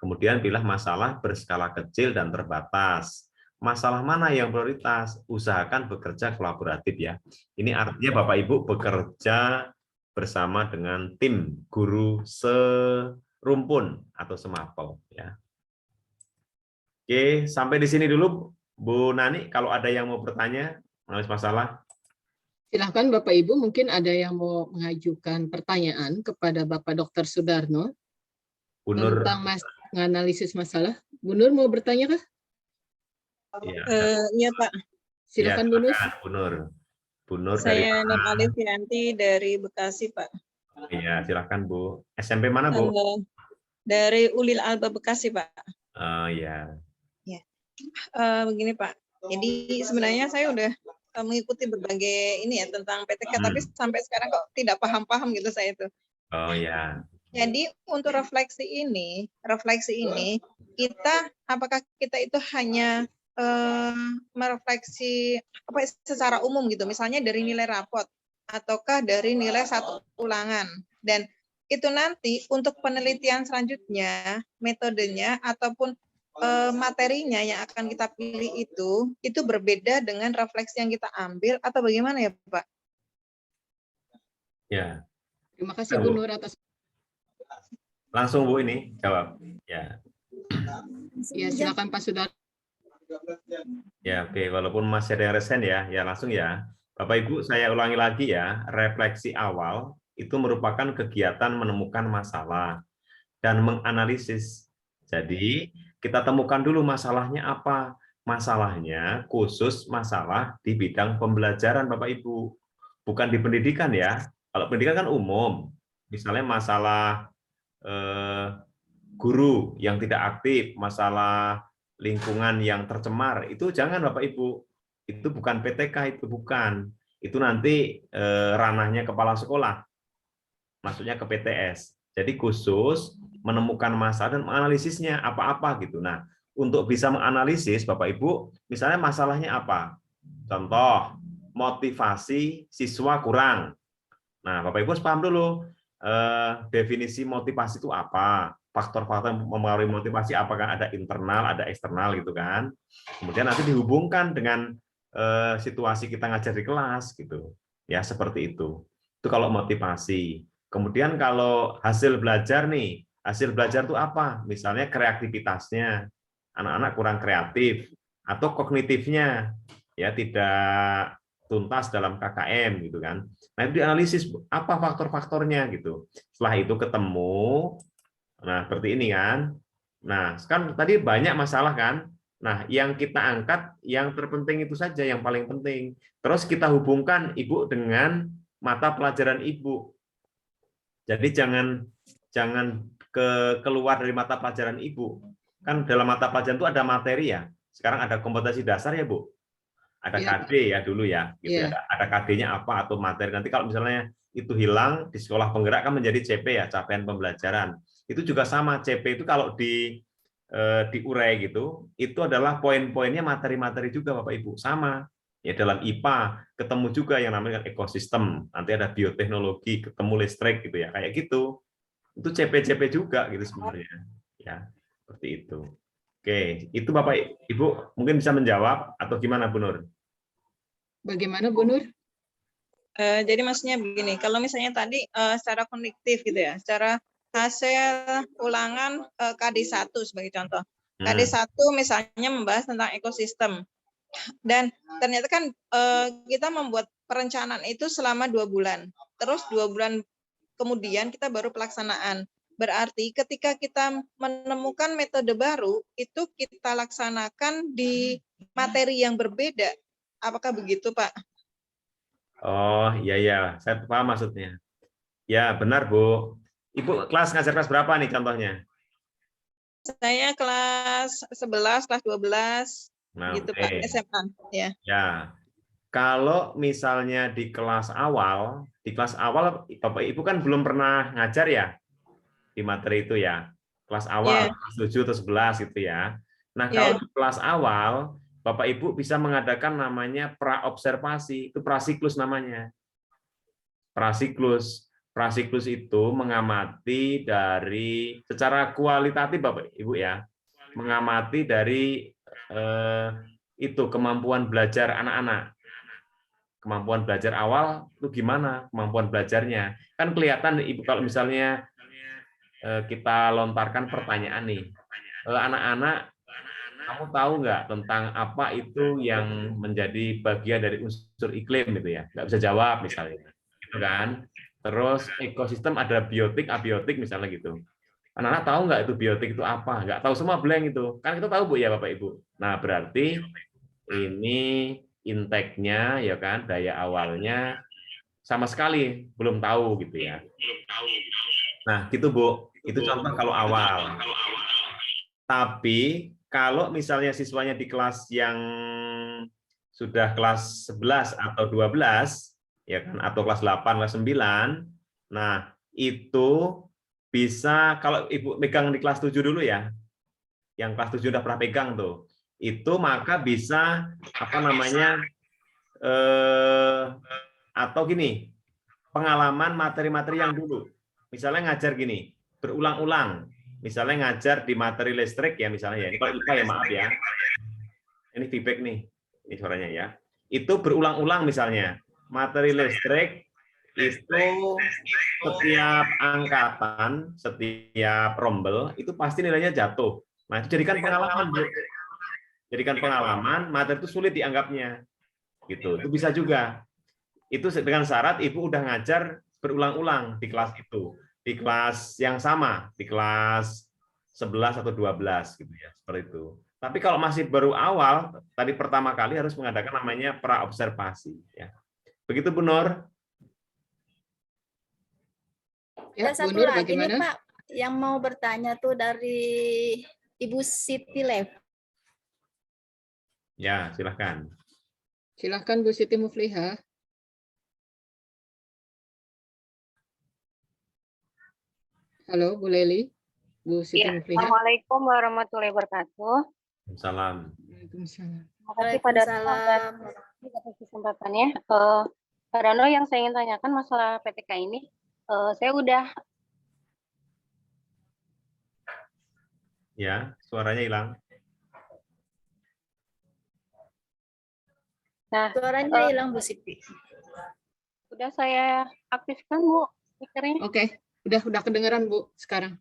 Kemudian pilih masalah berskala kecil dan terbatas. Masalah mana yang prioritas? Usahakan bekerja kolaboratif ya. Ini artinya Bapak Ibu bekerja bersama dengan tim guru serumpun atau semapel ya. Oke, sampai di sini dulu Bu Nani. Kalau ada yang mau bertanya mengenai masalah, Silahkan Bapak Ibu, mungkin ada yang mau mengajukan pertanyaan kepada Bapak Dr. Sudarno Bu Nur. tentang menganalisis masalah. Bu Nur mau bertanya kah? Iya Pak. Silakan ya, Bu Nur. Bu Nur Saya dari Nur Alifianti dari Bekasi Pak. Iya, silakan Bu. SMP mana Bu? Dari Ulil Alba Bekasi Pak. Oh ya. Begini Pak. Jadi sebenarnya saya udah mengikuti berbagai ini ya tentang PTK, tapi sampai sekarang kok tidak paham-paham gitu saya itu. Oh ya. Jadi untuk refleksi ini apakah kita itu hanya merefleksi secara umum gitu, misalnya dari nilai rapot ataukah dari nilai satu ulangan, dan itu nanti untuk penelitian selanjutnya metodenya ataupun materinya yang akan kita pilih itu berbeda dengan refleksi yang kita ambil atau bagaimana ya Pak? Ya, Terima kasih Bu. Bu Nur atas. Langsung Bu ini jawab. Ya. Ya, silakan Pak Sudarno. Ya, oke. Walaupun masih ada yang resen ya langsung ya. Bapak Ibu, saya ulangi lagi ya. Refleksi awal itu merupakan kegiatan menemukan masalah dan menganalisis. Jadi, kita temukan dulu masalahnya apa. Masalahnya khusus masalah di bidang pembelajaran Bapak Ibu. Bukan di pendidikan ya. Kalau pendidikan kan umum. Misalnya masalah guru yang tidak aktif, masalah lingkungan yang tercemar, itu jangan Bapak Ibu. Itu bukan PTK, itu bukan. Itu nanti ranahnya kepala sekolah. Masuknya ke PTS. Jadi khusus menemukan masalah dan menganalisisnya apa-apa gitu. Nah, untuk bisa menganalisis Bapak Ibu, misalnya masalahnya apa? Contoh, motivasi siswa kurang. Nah, Bapak Ibu harus paham dulu definisi motivasi itu apa, faktor-faktor yang mempengaruhi motivasi, apakah ada internal, ada eksternal gitu kan. Kemudian nanti dihubungkan dengan situasi kita ngajar di kelas gitu. Ya, seperti itu. Itu kalau motivasi. Kemudian kalau hasil belajar nih, hasil belajar itu apa? Misalnya kreativitasnya, anak-anak kurang kreatif atau kognitifnya ya tidak tuntas dalam KKM gitu kan. Nah, itu dianalisis apa faktor-faktornya gitu. Setelah itu ketemu, nah seperti ini kan. Nah, sekarang tadi banyak masalah kan. Nah, yang kita angkat yang terpenting itu saja yang paling penting. Terus kita hubungkan Ibu dengan mata pelajaran Ibu. Jadi jangan keluar dari mata pelajaran Ibu. Kan dalam mata pelajaran itu ada materi ya. Sekarang ada kompetensi dasar ya, Bu. Ada Ya, KD ya dulu ya, gitu ya. ya. Ada KD-nya apa atau materi. Nanti kalau misalnya itu hilang di sekolah penggerak kan menjadi CP ya, capaian pembelajaran. Itu juga sama, CP itu kalau diurai gitu, itu adalah poin-poinnya materi-materi juga Bapak Ibu, sama. Ya dalam IPA ketemu juga yang namanya ekosistem. Nanti ada bioteknologi, ketemu listrik gitu ya, kayak gitu. Itu CP-CP juga gitu sebenarnya. Ya, seperti itu. Oke, itu Bapak Ibu mungkin bisa menjawab atau gimana Bu Nur? Bagaimana Bu Nur? Jadi maksudnya begini, kalau misalnya tadi secara kognitif gitu ya, secara hasil ulangan KD1 sebagai contoh. KD1 misalnya membahas tentang ekosistem. Dan ternyata kan kita membuat perencanaan itu selama 2 bulan. Terus 2 bulan kemudian kita baru pelaksanaan. Berarti ketika kita menemukan metode baru, itu kita laksanakan di materi yang berbeda. Apakah begitu, Pak? Oh, iya, saya paham maksudnya. Ya, benar, Bu. Ibu ngajar kelas berapa nih contohnya? Saya kelas 11, kelas 12, Nah, gitu oke. Pak, SMA. Ya. Ya, kalau misalnya di kelas awal Bapak Ibu kan belum pernah ngajar ya di materi itu ya. Kelas awal, kelas 7 atau 11 gitu ya. Nah, kalau di kelas awal, Bapak Ibu bisa mengadakan namanya praobservasi, itu prasiklus namanya. Prasiklus. Prasiklus itu mengamati dari secara kualitatif Bapak Ibu ya. Mengamati dari itu kemampuan belajar anak-anak. Kemampuan belajar awal itu gimana kemampuan belajarnya. Kan kelihatan Ibu kalau misalnya kita lontarkan pertanyaan nih. Anak-anak, kamu tahu nggak tentang apa itu yang menjadi bagian dari unsur iklim gitu ya? Nggak bisa jawab misalnya. Gitu kan? Terus ekosistem ada biotik, abiotik misalnya gitu. Anak-anak tahu nggak itu biotik itu apa? Nggak tahu semua blank itu. Kan kita tahu Bu ya Bapak Ibu. Nah, berarti ini intake-nya ya kan, daya awalnya sama sekali belum tahu gitu ya. Nah, gitu Bu. Itu contoh kalau awal. Tapi kalau misalnya siswanya di kelas yang sudah kelas 11 atau 12 ya kan atau kelas 8, kelas 9, nah itu bisa kalau Ibu pegang di kelas 7 dulu ya. Yang kelas 7 udah pernah pegang tuh. Itu maka bisa apa namanya atau gini, pengalaman materi-materi yang dulu. Misalnya ngajar gini, berulang-ulang. misalnya ngajar di materi listrik ya misalnya ya. Ini kalau IPA ya maaf ya. Ini feedback nih. Ini suaranya ya. Itu berulang-ulang misalnya. Materi listrik itu setiap angkatan, setiap rombel itu pasti nilainya jatuh. Nah, itu jadikan pengalaman, Bu. Jadikan pengalaman, materi itu sulit dianggapnya. Gitu. Itu bisa juga. Itu dengan syarat Ibu udah ngajar berulang-ulang di kelas itu. Di kelas yang sama, di kelas 11 atau 12 gitu ya, seperti itu. Tapi kalau masih baru awal, tadi pertama kali harus mengadakan namanya praobservasi ya. Begitu Bu Nur? Ya, Ada satu Bu Nur lagi nih bagaimana? Pak, yang mau bertanya tuh dari Ibu Siti Lev. Ya, silahkan. Silahkan Bu Siti Mufliha. Halo Bu Leli, Bu Siti Ya, Mufliha. Assalamualaikum warahmatullahi wabarakatuh. Salam. Waalaikumsalam. Terima kasih pada Waalaikumsalam. atas kesempatannya. Pak Dano, yang saya ingin tanyakan masalah PTK ini, saya udah Ya, suaranya hilang. Suaranya hilang Bu Siti. udah saya aktifkan Bu speakernya. Oke, udah kedengeran Bu sekarang.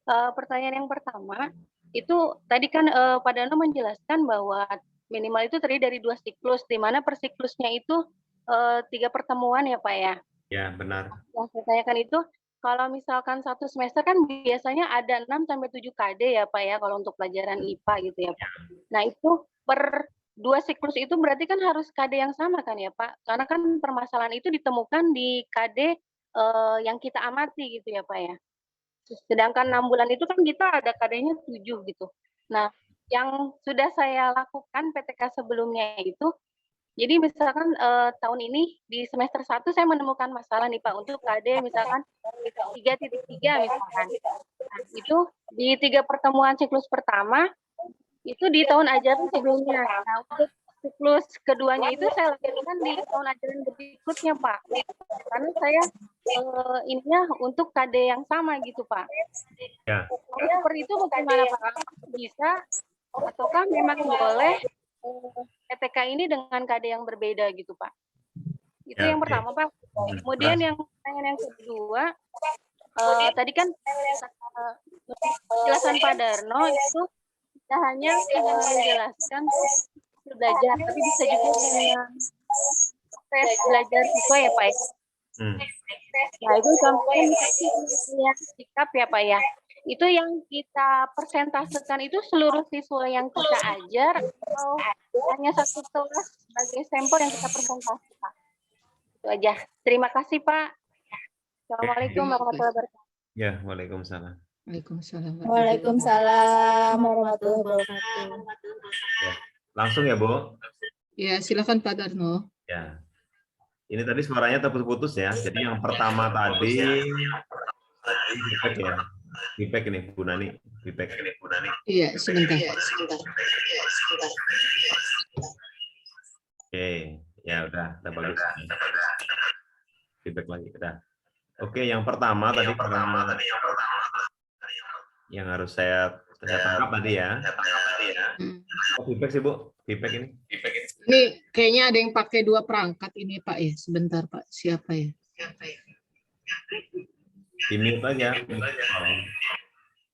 Pertanyaan yang pertama itu tadi kan Pak Dano menjelaskan bahwa minimal itu terdiri dari 2 siklus, di mana per siklusnya itu 3 pertemuan ya Pak ya. Ya, benar. Yang saya tanyakan itu kalau misalkan satu semester kan biasanya ada 6 sampai 7 KD ya Pak ya kalau untuk pelajaran IPA gitu ya Pak. Nah, itu per 2 siklus itu berarti kan harus KD yang sama kan ya Pak? Karena kan permasalahan itu ditemukan di KD yang kita amati gitu ya Pak ya. Sedangkan 6 bulan itu kan kita ada KD-nya 7 gitu. Nah, yang sudah saya lakukan PTK sebelumnya itu, jadi misalkan tahun ini di semester 1 saya menemukan masalah nih Pak untuk KD misalkan 3.3 misalkan. Nah, itu di 3 pertemuan siklus pertama itu di tahun ajaran sebelumnya. Nah, untuk siklus keduanya itu saya lakukan di tahun ajaran berikutnya Pak. Karena saya ininya untuk KD yang sama gitu Pak. Ya. Kalau seperti itu bagaimana Pak? Bisa ataukah memang boleh PTK ini dengan KD yang berbeda gitu Pak? Itu Ya, yang oke. pertama Pak. Kemudian yang pertanyaan yang kedua, tadi kan penjelasan Pak Darno itu tidak hanya menjelaskan belajar, tapi bisa juga dengan tes belajar siswa ya Pak. Nah itu contohnya misalnya sikap ya Pak ya. Itu yang kita persentasekan itu seluruh siswa yang kita ajar atau hanya satu kelas sebagai sampel yang kita persentase Pak. Itu aja. Terima kasih Pak. Assalamualaikum warahmatullahi wabarakatuh. Ya, waalaikumsalam. Waalaikumsalam. Waalaikumsalam warahmatullahi wabarakatuh. Ya. Langsung ya, Bu? Ya, silakan Pak Darno. Ya. Ini tadi suaranya terputus-putus ya. Jadi yang pertama tadi feedback ya. Feedback ini Bu Nani. Feedback ini Bu Nani. Iya, sebentar. Oke, ya udah bagus. Feedback lagi udah. Oke, yang pertama tadi yang harus saya tangkap tadi ya. Oh, feedback sih Bu, feedback ini. Ini kayaknya ada yang pakai 2 perangkat ini Pak ya. Sebentar Pak, siapa ya? Di mute aja.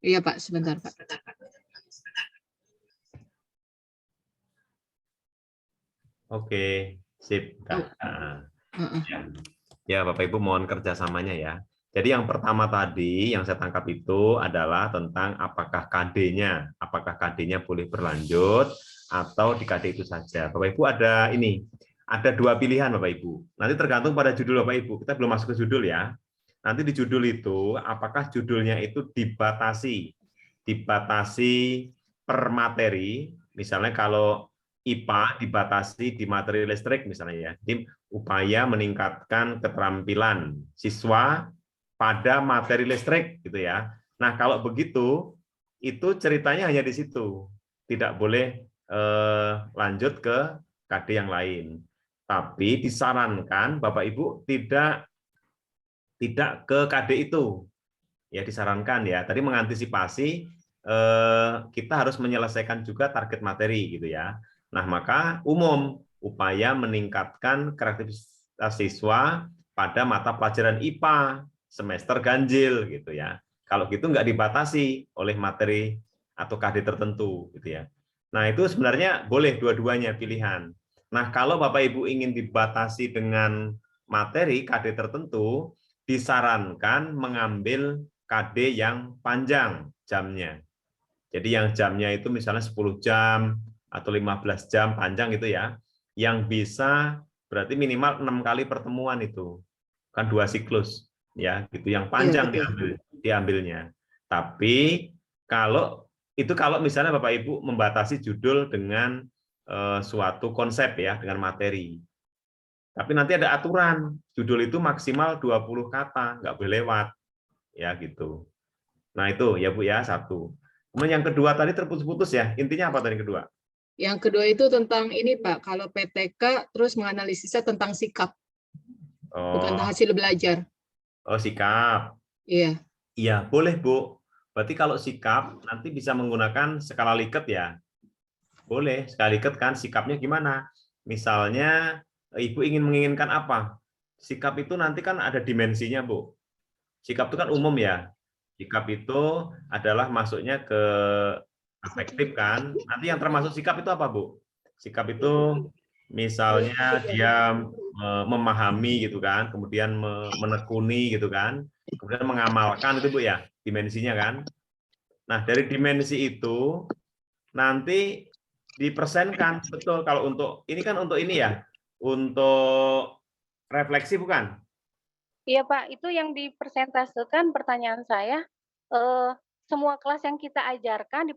Iya Pak, sebentar Pak. Oke, sip. Heeh. Ya, Bapak Ibu mohon kerjasamanya ya. Jadi yang pertama tadi yang saya tangkap itu adalah tentang apakah KD-nya boleh berlanjut atau di KD itu saja. Bapak Ibu ada 2 pilihan Bapak Ibu. Nanti tergantung pada judul Bapak Ibu. Kita belum masuk ke judul ya. Nanti di judul itu apakah judulnya itu dibatasi per materi. Misalnya kalau IPA dibatasi di materi listrik misalnya ya. Jadi upaya meningkatkan keterampilan siswa pada materi listrik gitu ya. Nah, kalau begitu itu ceritanya hanya di situ. Tidak boleh lanjut ke KD yang lain. Tapi disarankan Bapak Ibu tidak ke KD itu. ya disarankan ya. Tadi mengantisipasi kita harus menyelesaikan juga target materi gitu ya. Nah, maka umum upaya meningkatkan kreativitas siswa pada mata pelajaran IPA semester ganjil gitu ya. Kalau gitu nggak dibatasi oleh materi atau KD tertentu gitu ya. Nah, itu sebenarnya boleh dua-duanya pilihan. Nah, kalau Bapak Ibu ingin dibatasi dengan materi KD tertentu, disarankan mengambil KD yang panjang jamnya. Jadi yang jamnya itu misalnya 10 jam atau 15 jam panjang gitu ya, yang bisa berarti minimal 6 kali pertemuan itu. Kan 2 siklus ya, gitu yang panjang diambilnya. Tapi kalau misalnya Bapak Ibu membatasi judul dengan suatu konsep ya, dengan materi. Tapi nanti ada aturan, judul itu maksimal 20 kata, nggak boleh lewat. Ya gitu. Nah itu ya Bu ya, satu. Kemudian yang kedua tadi terputus-putus ya, intinya apa tadi kedua? Yang kedua itu tentang ini Pak, kalau PTK terus menganalisisnya tentang sikap, bukan hasil belajar. Oh sikap. Iya. Iya boleh Bu. Berarti kalau sikap nanti bisa menggunakan skala Likert ya. Boleh, skala Likert kan sikapnya gimana? Misalnya Ibu menginginkan apa? Sikap itu nanti kan ada dimensinya Bu. Sikap itu kan umum ya. Sikap itu adalah masuknya ke afektif kan. Nanti yang termasuk sikap itu apa Bu? Sikap itu misalnya dia memahami gitu kan, kemudian menekuni gitu kan, kemudian mengamalkan itu Bu ya, dimensinya kan. Nah dari dimensi itu nanti dipersenkan betul. Kalau untuk ini kan untuk ini ya, untuk refleksi bukan? Iya Pak, itu yang dipersentasekan pertanyaan saya, semua kelas yang kita ajarkan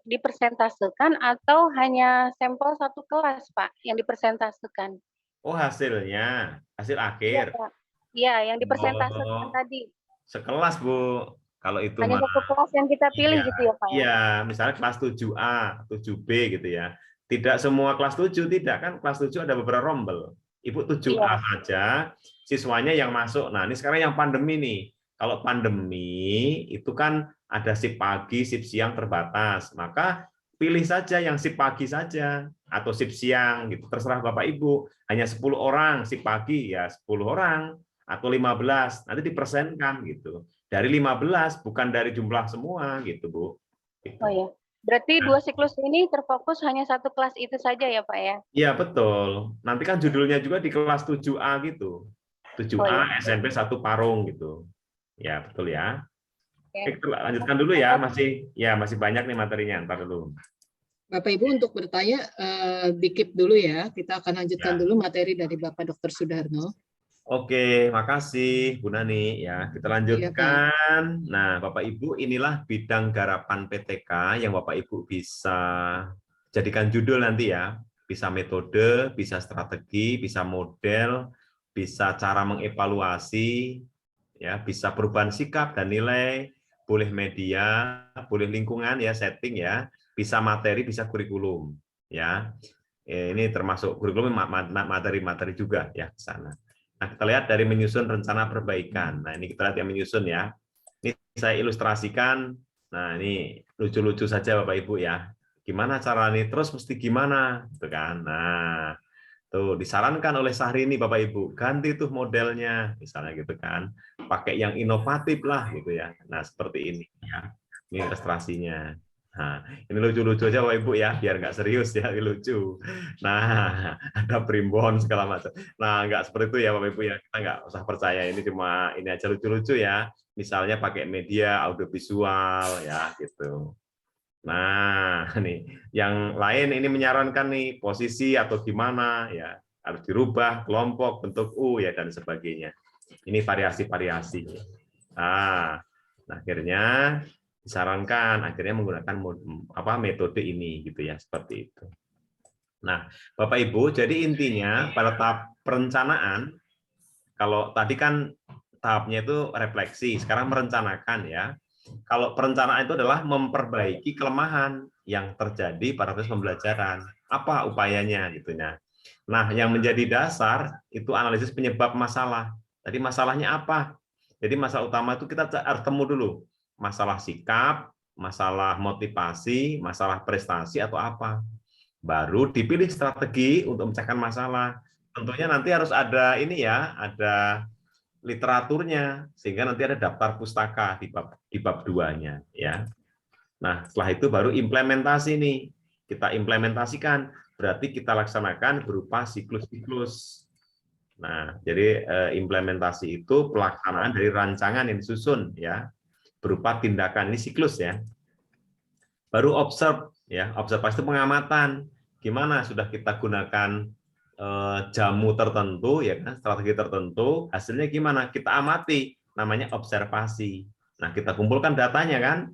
dipersentasekan atau hanya sampel satu kelas Pak yang dipersentasekan? Oh hasilnya, hasil Iya akhir. Pak. Iya, yang dipersentasekan tadi. Sekelas Bu, kalau itu Hanya satu kelas yang kita pilih iya, gitu ya Pak? Iya, misalnya kelas 7A, 7B gitu ya. Tidak semua kelas 7, tidak kan kelas 7 ada beberapa rombel. Ibu 7A saja, siswanya yang masuk. Nah ini sekarang yang pandemi nih. Kalau pandemi itu kan ada shift pagi, shift siang terbatas. Maka pilih saja yang shift pagi saja atau shift siang gitu. Terserah Bapak Ibu. Hanya 10 orang shift pagi ya 10 orang atau 15. Nanti dipersenkan gitu. Dari 15 bukan dari jumlah semua gitu Bu. Gitu. Oh ya. Berarti 2 siklus ini terfokus hanya satu kelas itu saja ya Pak ya? Iya betul. Nanti kan judulnya juga di kelas 7A gitu. 7A Oh, iya. SMP 1 Parung gitu. Ya betul ya. Oke. Oke, lanjutkan dulu ya, masih banyak nih materinya, ntar dulu. Bapak Ibu untuk bertanya di-keep dulu ya. Kita akan lanjutkan dulu materi dari Bapak Dr. Sudarno. Oke, makasih Bu Nani ya. Kita lanjutkan. Nah, Bapak Ibu inilah bidang garapan PTK yang Bapak Ibu bisa jadikan judul nanti ya. Bisa metode, bisa strategi, bisa model, bisa cara mengevaluasi, ya, bisa perubahan sikap dan nilai, boleh media, boleh lingkungan ya, setting ya, bisa materi, bisa kurikulum ya. Ini termasuk kurikulum materi-materi juga ya ke sana. Nah, kita lihat dari menyusun rencana perbaikan. Nah, ini kita lihat yang menyusun ya. Ini saya ilustrasikan. Nah, ini lucu-lucu saja Bapak Ibu ya. Gimana cara nih? Terus mesti gimana? Gitu kan. Nah, tuh disarankan oleh Syahrini Bapak Ibu, ganti tuh modelnya, misalnya gitu kan. Pakai yang inovatif lah gitu ya. Nah, seperti ini ya. Ini ilustrasinya. Nah, ini lucu-lucu aja Bapak Ibu ya, biar nggak serius ya, lucu. Nah, ada primbon segala macam. Nah, nggak seperti itu ya Bapak Ibu ya, kita nggak usah percaya, ini cuma ini aja lucu-lucu ya. Misalnya pakai media audiovisual ya gitu. Nah, nih yang lain ini menyarankan nih posisi atau gimana ya, harus dirubah kelompok bentuk U ya dan sebagainya. Ini variasi-variasi. Nah, akhirnya disarankan akhirnya menggunakan metode ini gitu ya, seperti itu. Nah, Bapak Ibu, jadi intinya pada tahap perencanaan, kalau tadi kan tahapnya itu refleksi, sekarang merencanakan ya. Kalau perencanaan itu adalah memperbaiki kelemahan yang terjadi pada proses pembelajaran. Apa upayanya gitu ya. Nah, yang menjadi dasar itu analisis penyebab masalah. Tadi masalahnya apa? Jadi masalah utama itu kita harus temu dulu. Masalah sikap, masalah motivasi, masalah prestasi atau apa. Baru dipilih strategi untuk memecahkan masalah. Tentunya nanti harus ada ini ya, ada literaturnya sehingga nanti ada daftar pustaka di bab 2-nya ya. Nah, setelah itu baru implementasi nih. Kita implementasikan, berarti kita laksanakan berupa siklus-siklus. Nah, jadi implementasi itu pelaksanaan dari rancangan yang disusun ya, berupa tindakan, ini siklus ya. Baru observe ya, observasi itu pengamatan. Gimana sudah kita gunakan jamu tertentu ya kan, strategi tertentu, hasilnya gimana? Kita amati, namanya observasi. Nah, kita kumpulkan datanya kan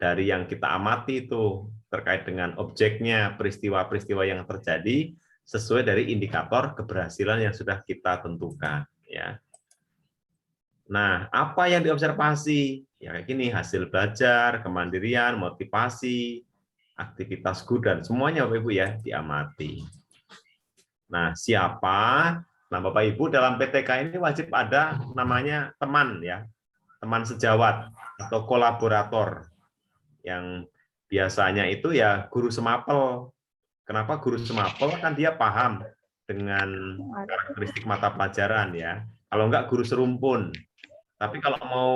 dari yang kita amati itu terkait dengan objeknya, peristiwa-peristiwa yang terjadi sesuai dari indikator keberhasilan yang sudah kita tentukan ya. Nah, apa yang diobservasi? Ya kayak gini, hasil belajar, kemandirian, motivasi, aktivitas dan semuanya Bapak Ibu ya diamati. Nah, siapa? Nah, Bapak Ibu dalam PTK ini wajib ada namanya teman ya, teman sejawat atau kolaborator yang biasanya itu ya guru semapel. Kenapa guru semapel? Kan dia paham dengan karakteristik mata pelajaran ya. Kalau enggak guru serumpun. Tapi kalau mau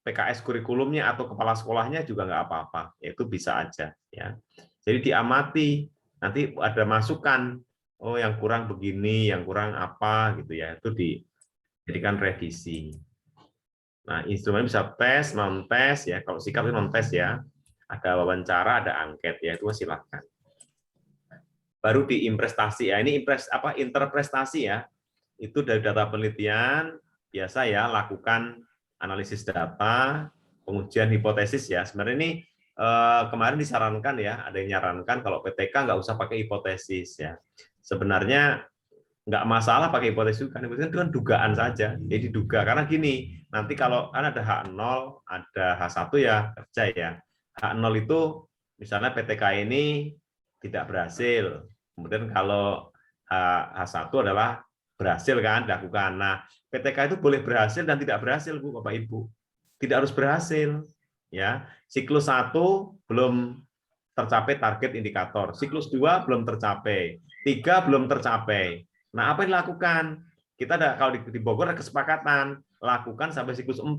PKS kurikulumnya atau kepala sekolahnya juga enggak apa-apa, itu bisa aja ya. Jadi diamati, nanti ada masukan. Oh, yang kurang begini, yang kurang apa gitu ya. Itu dijadikan revisi. Nah, instrumen bisa tes, non tes ya. Kalau sikap itu non tes ya. Ada wawancara, ada angket ya, itu silakan. Baru di imprestasi ya. Ini interprestasi ya. Itu dari data penelitian biasa ya, lakukan analisis data, pengujian hipotesis ya. Sebenarnya ini kemarin disarankan ya, ada yang nyarankan kalau PTK nggak usah pakai hipotesis ya. Sebenarnya nggak masalah pakai hipotesis kan, itu kan dugaan saja. Jadi diduga karena gini, nanti kalau kan ada H0, ada H1 ya kerja ya. H0 itu misalnya PTK ini tidak berhasil. Kemudian kalau H1 adalah berhasil kan dilakukan. Nah, PTK itu boleh berhasil dan tidak berhasil Bu, Bapak Ibu. Tidak harus berhasil ya. Siklus 1 belum tercapai target indikator. Siklus 2 belum tercapai. 3 belum tercapai. Nah, apa yang dilakukan? Kita ada kalau di Bogor ada kesepakatan, lakukan sampai siklus 4.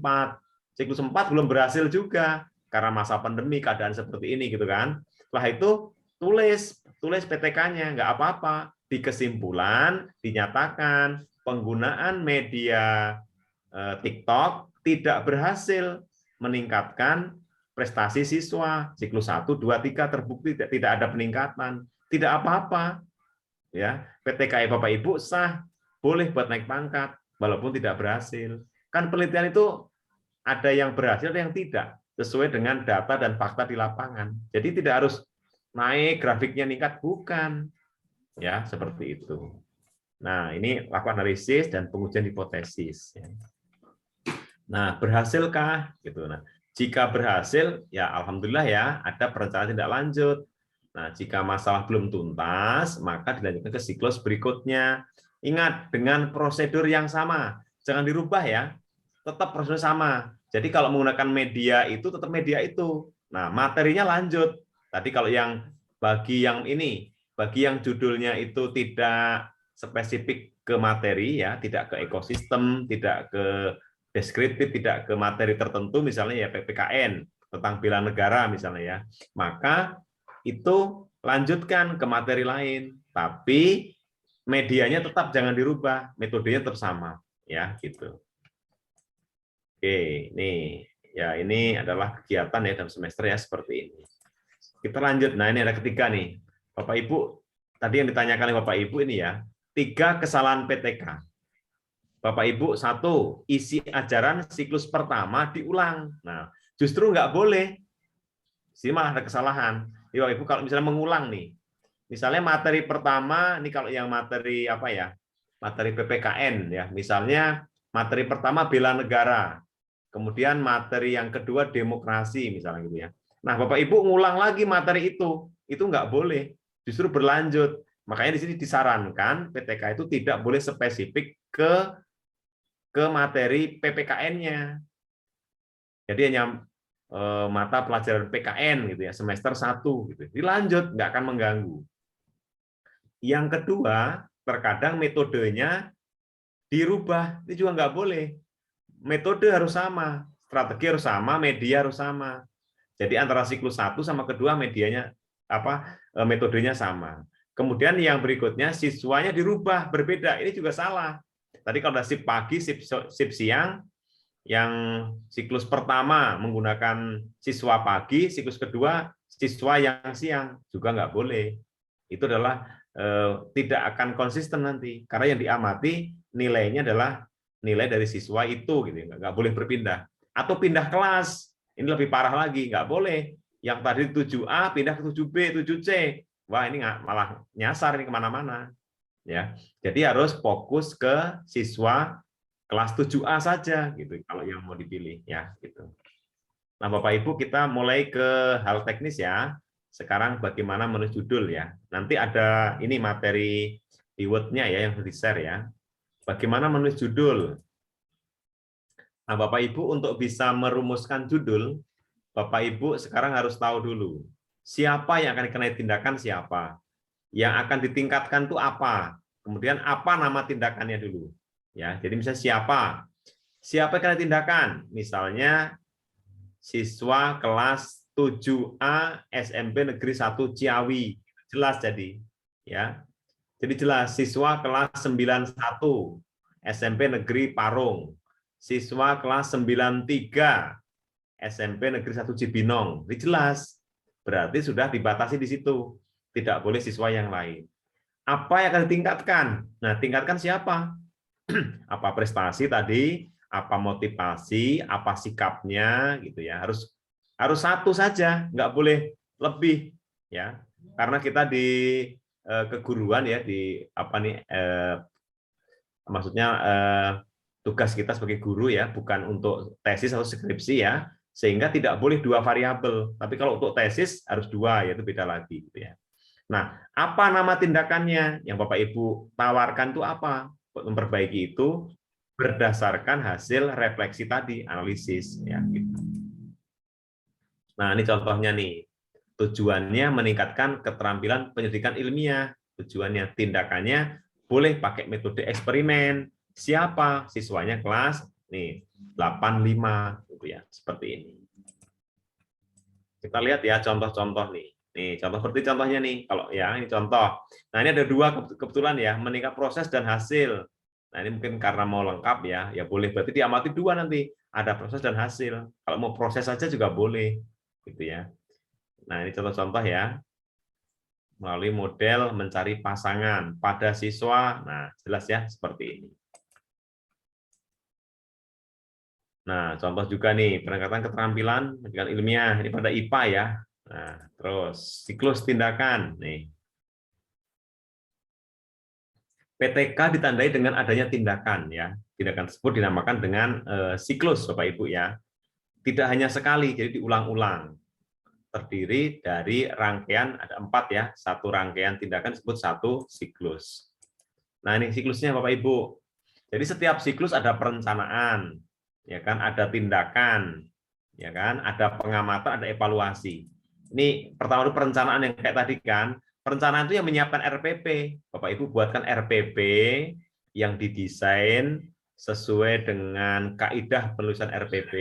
Siklus 4 belum berhasil juga karena masa pandemi, keadaan seperti ini gitu kan. Setelah itu tulis PTK-nya, nggak apa-apa. Di kesimpulan dinyatakan penggunaan media TikTok tidak berhasil meningkatkan prestasi siswa. Siklus 1, 2, 3 terbukti tidak ada peningkatan. Tidak apa-apa. Ya, PTK Bapak Ibu sah, boleh buat naik pangkat walaupun tidak berhasil. Kan penelitian itu ada yang berhasil, ada yang tidak, sesuai dengan data dan fakta di lapangan. Jadi tidak harus naik grafiknya meningkat, bukan. Ya, seperti itu. Nah, ini lakukan analisis dan pengujian hipotesis. Nah, berhasilkah? Gitu. Nah, jika berhasil, ya alhamdulillah ya, ada perencanaan tindak lanjut. Nah, jika masalah belum tuntas, maka dilanjutkan ke siklus berikutnya. Ingat, dengan prosedur yang sama. Jangan dirubah ya. Tetap prosedur sama. Jadi kalau menggunakan media itu, tetap media itu. Nah, materinya lanjut. Tadi kalau bagi yang judulnya itu tidak spesifik ke materi, ya, tidak ke ekosistem, tidak ke deskriptif, tidak ke materi tertentu, misalnya ya PPKN, tentang bela negara misalnya ya. Maka itu lanjutkan ke materi lain, tapi medianya tetap jangan dirubah, metodenya tetap sama, ya gitu. Oke, ini adalah kegiatan ya dalam semester ya seperti ini. Kita lanjut. Nah, ini ada ketiga nih, Bapak Ibu. Tadi yang ditanyakan oleh Bapak Ibu ini ya, 3 kesalahan PTK. Bapak Ibu, 1, isi ajaran siklus pertama diulang. Nah, justru nggak boleh. Sini malah ada kesalahan. Bapak Ibu kalau misalnya mengulang nih, misalnya materi pertama, ini kalau yang materi apa ya, materi PPKN ya, misalnya materi pertama bela negara, kemudian materi yang kedua demokrasi misalnya gitu ya. Nah, Bapak Ibu ngulang lagi materi itu nggak boleh, justru berlanjut. Makanya di sini disarankan PTK itu tidak boleh spesifik ke ke materi PPKN-nya. Jadi hanya mata pelajaran PKN gitu ya, semester 1 gitu. Dilanjut, nggak akan mengganggu. Yang kedua, terkadang metodenya dirubah, itu juga nggak boleh. Metode harus sama, strategi harus sama, media harus sama. Jadi antara siklus 1 sama kedua medianya metodenya sama. Kemudian yang berikutnya siswanya dirubah, berbeda. Ini juga salah. Tadi kalau ada shift pagi, shift siang, yang siklus pertama menggunakan siswa pagi, siklus kedua siswa yang siang, juga nggak boleh. Itu adalah tidak akan konsisten nanti, karena yang diamati nilainya adalah nilai dari siswa itu, gitu. Nggak boleh berpindah. Atau pindah kelas, ini lebih parah lagi, nggak boleh. Yang tadi 7A pindah ke 7B, 7C, wah ini malah nyasar ini kemana-mana. Ya, jadi harus fokus ke siswa kelas 7A saja gitu kalau yang mau dipilih ya gitu. Nah, Bapak Ibu, kita mulai ke hal teknis ya. Sekarang bagaimana menulis judul ya. Nanti ada ini materi di Word-nya ya yang di-share ya. Bagaimana menulis judul. Nah, Bapak Ibu, untuk bisa merumuskan judul, Bapak Ibu sekarang harus tahu dulu siapa yang akan dikenai tindakan siapa. Yang akan ditingkatkan itu apa? Kemudian apa nama tindakannya dulu. Ya, jadi misalnya siapa yang kena tindakan, misalnya siswa kelas 7A SMP Negeri 1 Ciawi, jelas jadi, ya. Jadi jelas siswa kelas 91 SMP Negeri Parung, siswa kelas 93 SMP Negeri 1 Cibinong, ini jelas. Berarti sudah dibatasi di situ, tidak boleh siswa yang lain. Apa yang akan ditingkatkan? Nah, tingkatkan siapa? Apa prestasi tadi, apa motivasi, apa sikapnya gitu ya. Harus satu saja, nggak boleh lebih ya. Karena kita di keguruan ya, di maksudnya tugas kita sebagai guru ya, bukan untuk tesis atau skripsi ya, sehingga tidak boleh 2 variabel. Tapi kalau untuk tesis harus 2, yaitu beda lagi gitu ya. Nah, apa nama tindakannya yang Bapak Ibu tawarkan itu apa? Memperbaiki itu berdasarkan hasil refleksi tadi, analisis ya gitu. Nah, ini contohnya nih. Tujuannya meningkatkan keterampilan penyelidikan ilmiah. Tujuannya, tindakannya boleh pakai metode eksperimen. Siapa? Siswanya kelas nih 85 gitu ya, seperti ini. Kita lihat ya contoh-contoh nih. Nih, contoh seperti contohnya nih. Kalau ya ini contoh. Nah, ini ada 2 kebetulan ya, meningkat proses dan hasil. Nah, ini mungkin karena mau lengkap ya boleh. Berarti diamati 2 nanti. Ada proses dan hasil. Kalau mau proses saja juga boleh, gitu ya. Nah, ini contoh-contoh ya. Melalui model mencari pasangan pada siswa. Nah, jelas ya seperti ini. Nah, contoh juga nih, peningkatan keterampilan pendidikan ilmiah. Ini pada IPA ya. Nah, terus siklus tindakan nih. PTK ditandai dengan adanya tindakan ya. Tindakan tersebut dinamakan dengan siklus Bapak Ibu ya. Tidak hanya sekali, jadi diulang-ulang. Terdiri dari rangkaian ada 4 ya. Satu rangkaian tindakan disebut satu siklus. Nah, ini siklusnya Bapak Ibu. Jadi setiap siklus ada perencanaan, ya kan, ada tindakan, ya kan, ada pengamatan, ada evaluasi. Ini pertama itu perencanaan yang kayak tadi kan, perencanaan itu yang menyiapkan RPP. Bapak Ibu buatkan RPP yang didesain sesuai dengan kaidah penulisan RPP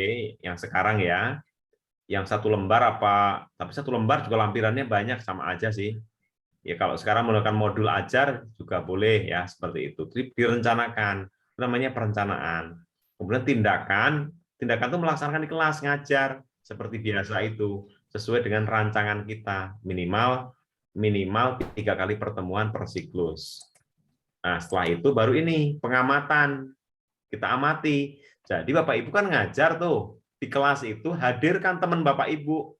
yang sekarang ya. Yang 1 lembar apa, tapi 1 lembar juga lampirannya banyak, sama aja sih. Ya kalau sekarang menggunakan modul ajar juga boleh ya, seperti itu. Jadi direncanakan, namanya perencanaan. Kemudian tindakan itu melaksanakan di kelas ngajar seperti biasa itu, sesuai dengan rancangan kita, minimal 3 kali pertemuan per siklus. Nah, setelah itu baru ini pengamatan. Kita amati. Jadi Bapak Ibu kan ngajar tuh di kelas itu, hadirkan teman Bapak Ibu.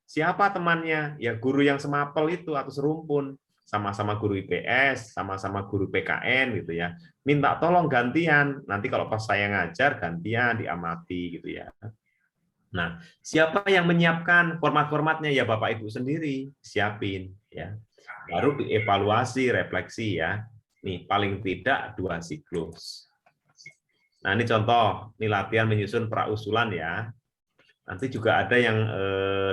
Siapa temannya? Ya guru yang semapel itu atau serumpun. Sama-sama guru IPS, sama-sama guru PKN gitu ya. Minta tolong gantian. Nanti kalau pas saya ngajar gantian diamati gitu ya. Nah, siapa yang menyiapkan format-formatnya? Ya Bapak Ibu sendiri siapin ya. Baru dievaluasi, refleksi ya. Nih paling tidak 2 siklus. Nah, ini contoh, ini latihan menyusun prausulan ya. Nanti juga ada yang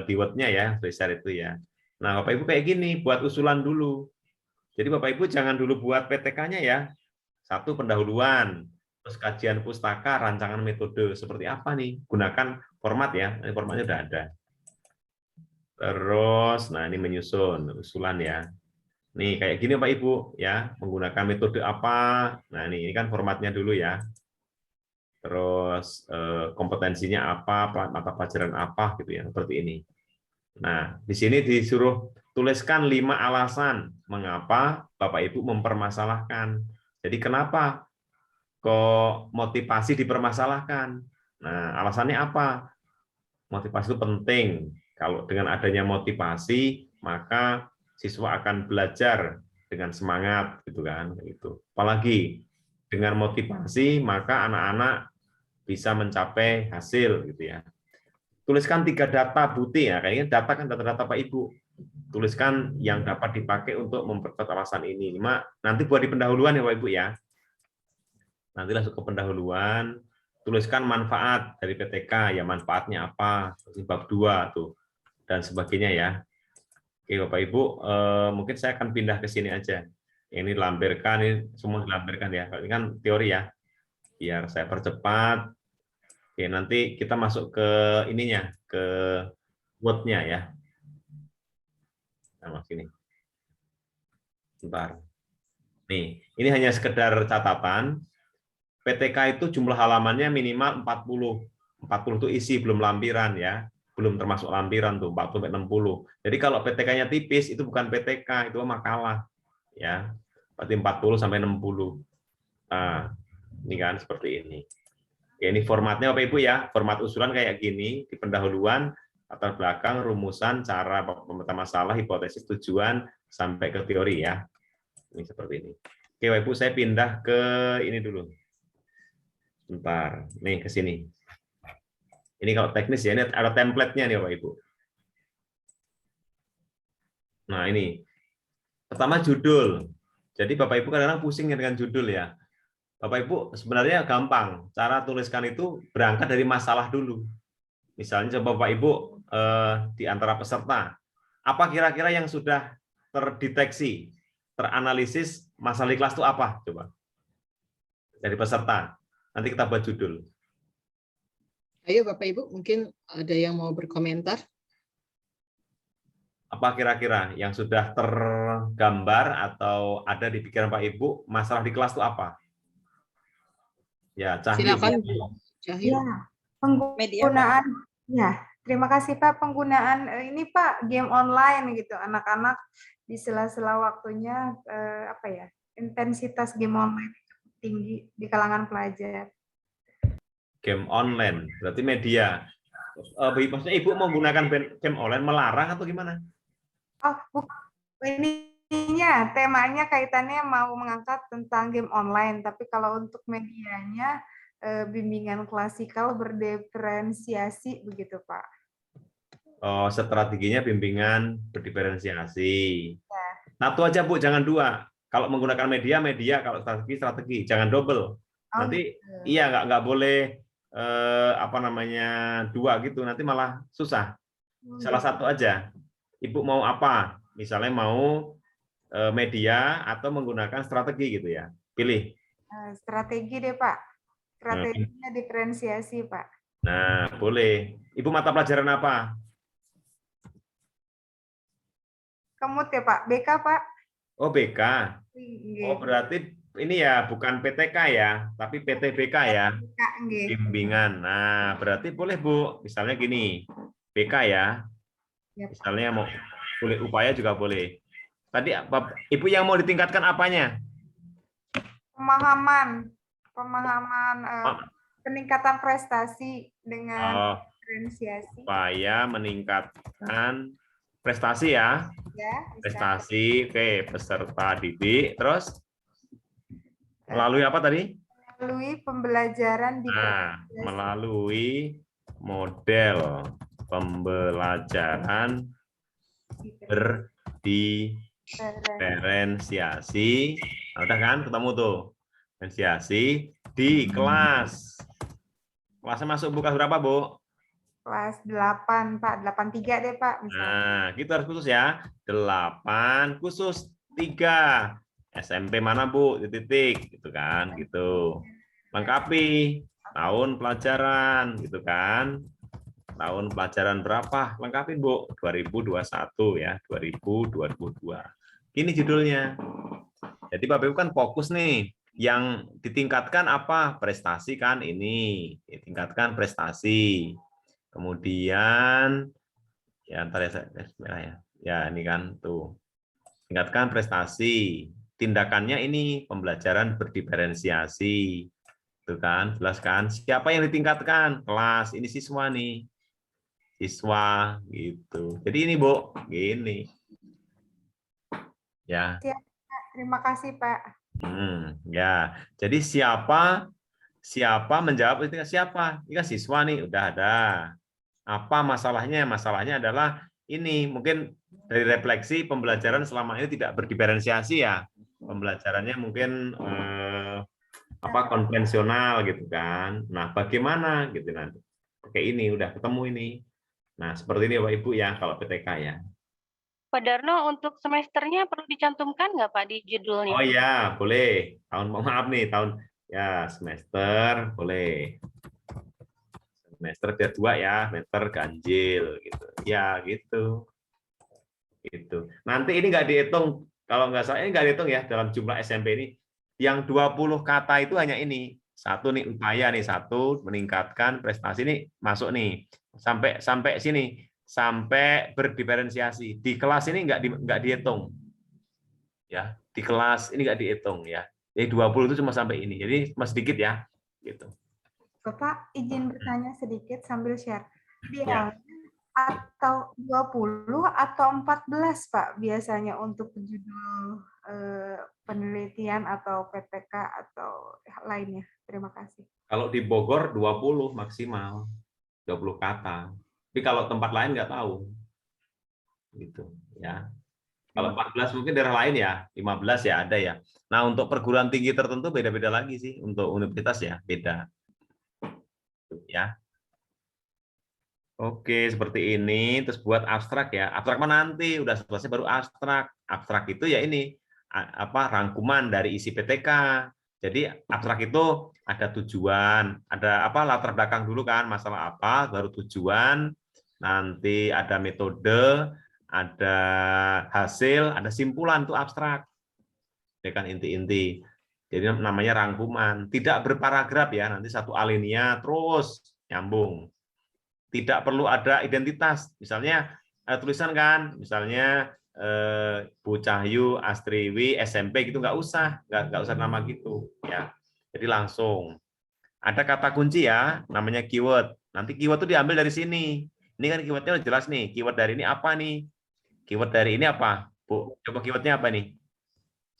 di Word-nya ya, besar itu ya. Nah, Bapak Ibu kayak gini, buat usulan dulu. Jadi Bapak Ibu jangan dulu buat PTK-nya ya. Satu, pendahuluan, terus kajian pustaka, rancangan metode, seperti apa nih? Gunakan format ya, ini formatnya udah ada. Terus, nah ini menyusun usulan ya. Nih kayak gini Pak Ibu ya, menggunakan metode apa? Nah ini kan formatnya dulu ya. Terus kompetensinya apa, mata pelajaran apa gitu ya, seperti ini. Nah, di sini disuruh tuliskan 5 alasan mengapa Bapak Ibu mempermasalahkan. Jadi kenapa kok motivasi dipermasalahkan? Nah, alasannya apa? Motivasi itu penting. Kalau dengan adanya motivasi, maka siswa akan belajar dengan semangat gitu kan, gitu. Apalagi dengan motivasi, maka anak-anak bisa mencapai hasil gitu ya. Tuliskan 3 data bukti ya, kayaknya data kan data-data Pak Ibu. Tuliskan yang dapat dipakai untuk memperkuat alasan ini. Nanti buat di pendahuluan ya Pak Ibu ya. Nanti langsung ke pendahuluan, tuliskan manfaat dari PTK, ya manfaatnya apa, bab 2 tuh, dan sebagainya ya. Oke Bapak Ibu, mungkin saya akan pindah ke sini aja. Ini dilampirkan, ini semua dilampirkan ya. Ini kan teori ya. Biar saya percepat. Oke, nanti kita masuk ke ininya, ke Word-nya ya. Nah, sini. Bentar. Nih, ini hanya sekedar catatan. PTK itu jumlah halamannya minimal 40. 40 itu isi belum lampiran ya. Belum termasuk lampiran tuh 40-60. Jadi kalau PTK-nya tipis itu bukan PTK, itu makalah ya. Berarti 40 sampai 60. Nah, ini kan seperti ini. Ya, ini formatnya Bapak Ibu ya. Format usulan kayak gini, di pendahuluan, latar belakang, rumusan, cara pemetaan masalah, hipotesis, tujuan sampai ke teori ya. Ini seperti ini. Oke, Bapak Ibu, saya pindah ke ini dulu. Bentar, nih ke sini. Ini kalau teknis ya, ini ada template-nya nih Bapak Ibu. Nah ini, pertama judul. Jadi Bapak Ibu kadang-kadang pusing dengan judul ya. Bapak Ibu sebenarnya gampang. Cara tuliskan itu berangkat dari masalah dulu. Misalnya coba Bapak Ibu di antara peserta, apa kira-kira yang sudah terdeteksi, teranalisis masalah di kelas itu apa? Coba dari peserta. Nanti kita buat judul. Ayo Bapak Ibu, mungkin ada yang mau berkomentar? Apa kira-kira yang sudah tergambar atau ada di pikiran Pak Ibu masalah di kelas itu apa? Ya, Cahyo. Silakan, Cahyo. Ya, penggunaan ya, terima kasih Pak. Penggunaan ini Pak, game online gitu. Anak-anak di sela-sela waktunya apa ya? Intensitas game online cukup tinggi di kalangan pelajar. Game online, berarti media. Maksudnya Ibu menggunakan game online melarang atau gimana? Oh, ininya temanya kaitannya mau mengangkat tentang game online, tapi kalau untuk medianya bimbingan klasikal berdiferensiasi begitu Pak. Oh, strateginya bimbingan berdiferensiasi. Ya. Satu aja Bu, jangan 2. Kalau menggunakan media, kalau strategi, jangan double. Nanti gitu. iya nggak boleh apa namanya 2 gitu, nanti malah susah. Salah satu aja. Ibu mau apa? Misalnya mau media atau menggunakan strategi gitu ya. Pilih. Strategi deh Pak. Strateginya diferensiasi Pak. Nah, boleh. Ibu mata pelajaran apa? Kemut ya Pak. BK Pak. Oh, BK. Oh, berarti ini ya bukan PTK ya, tapi PTBK ya. Bimbingan. Nah, berarti boleh Bu. Misalnya gini, BK ya. Misalnya mau kulit upaya juga boleh. Tadi Ibu yang mau ditingkatkan apanya? Pemahaman peningkatan prestasi dengan diferensiasi. Upaya meningkatkan prestasi ya. Prestasi, oke, peserta didik. Terus melalui apa tadi? Melalui pembelajaran melalui model pembelajaran berdiferensiasi. Udah kan ketemu tuh. Diferensiasi di kelas. Kelasnya masuk buka berapa, Bu? Kelas 8, Pak. 83 deh, Pak. Misalnya. Nah, kita harus khusus ya. 8 khusus 3. SMP mana, Bu? Titik, gitu kan, gitu. Lengkapi tahun pelajaran, gitu kan. Tahun pelajaran berapa? Lengkapi, Bu. 2021 ya, 2022. Ini judulnya. Jadi Bapak Ibu kan fokus nih. Yang ditingkatkan apa? Prestasi kan ini. Ditingkatkan prestasi. Kemudian ya ntar ya, ya. Ya, ini kan tuh. Tingkatkan prestasi. Tindakannya ini pembelajaran berdiferensiasi. Tuh kan, jelas kan? Siapa yang ditingkatkan? Kelas, ini siswa nih. Siswa gitu. Jadi ini, Bu, gini. Ya. Terima kasih, Pak. Ya. Jadi siapa menjawab itu siapa? Ini kan siswa nih, udah ada. Apa masalahnya? Masalahnya adalah ini mungkin dari refleksi pembelajaran selama ini tidak berdiferensiasi ya. Pembelajarannya mungkin konvensional gitu kan. Nah, bagaimana gitu nanti? Oke, ini udah ketemu ini. Nah, seperti ini Bapak Ibu ya kalau PTK ya. Pak Darno, untuk semesternya perlu dicantumkan nggak Pak di judulnya? Oh ya, boleh. Maaf nih, tahun ya semester boleh. Semester biar 2 ya, semester ganjil gitu. Ya, gitu. Gitu. Nanti ini nggak dihitung, kalau nggak salah ini nggak dihitung ya dalam jumlah SMP ini. Yang 20 kata itu hanya ini. Satu nih upaya nih, satu meningkatkan prestasi ini masuk nih. Sampai sini, sampai berdiferensiasi. Di kelas ini nggak dihitung. Ya, di kelas ini nggak dihitung ya. Jadi 20 itu cuma sampai ini. Jadi masih sedikit ya, gitu. Bapak izin bertanya sedikit sambil share. Ya. Atau 20 atau 14, Pak, biasanya untuk judul penelitian atau PTK atau lainnya. Terima kasih. Kalau di Bogor 20 maksimal. 20 kata. Tapi kalau tempat lain nggak tahu. Gitu, ya. Kalau 14 mungkin daerah lain ya, 15 ya ada ya. Nah, untuk perguruan tinggi tertentu beda-beda lagi sih, untuk universitas ya, beda. Ya. Oke, seperti ini. Terus buat abstrak ya. Abstrak mana nanti? Udah selesai baru abstrak. Abstrak itu ya ini rangkuman dari isi PTK. Jadi abstrak itu ada tujuan, ada latar belakang dulu kan, masalah apa, baru tujuan, nanti ada metode, ada hasil, ada simpulan itu abstrak. Ya kan inti-inti. Jadi namanya rangkuman. Tidak berparagraf ya, nanti satu alinea terus nyambung. Tidak perlu ada identitas, misalnya tulisan kan, misalnya Bu Cahyu, Astriwi, SMP gitu nggak usah nama gitu ya. Jadi langsung ada kata kunci ya, namanya keyword. Nanti keyword itu diambil dari sini. Ini kan keywordnya udah jelas nih. Keyword dari ini apa nih? Keyword dari ini apa, Bu? Coba keywordnya apa nih?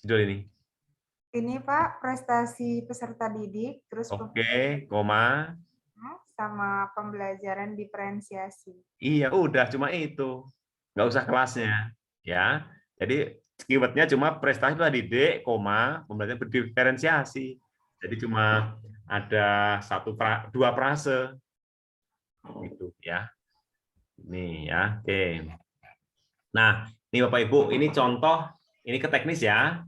Judul ini. Ini Pak, prestasi peserta didik, terus Oke, koma. Sama pembelajaran diferensiasi. Iya, udah cuma itu. Nggak usah kelasnya. Ya, jadi keywordnya cuma prestasi peserta didik, koma, pembelajaran berdiferensiasi. Jadi cuma ada dua frase. Gitu ya. Ini ya, oke. Nah, ini Bapak Ibu, ini contoh, ini ke teknis ya.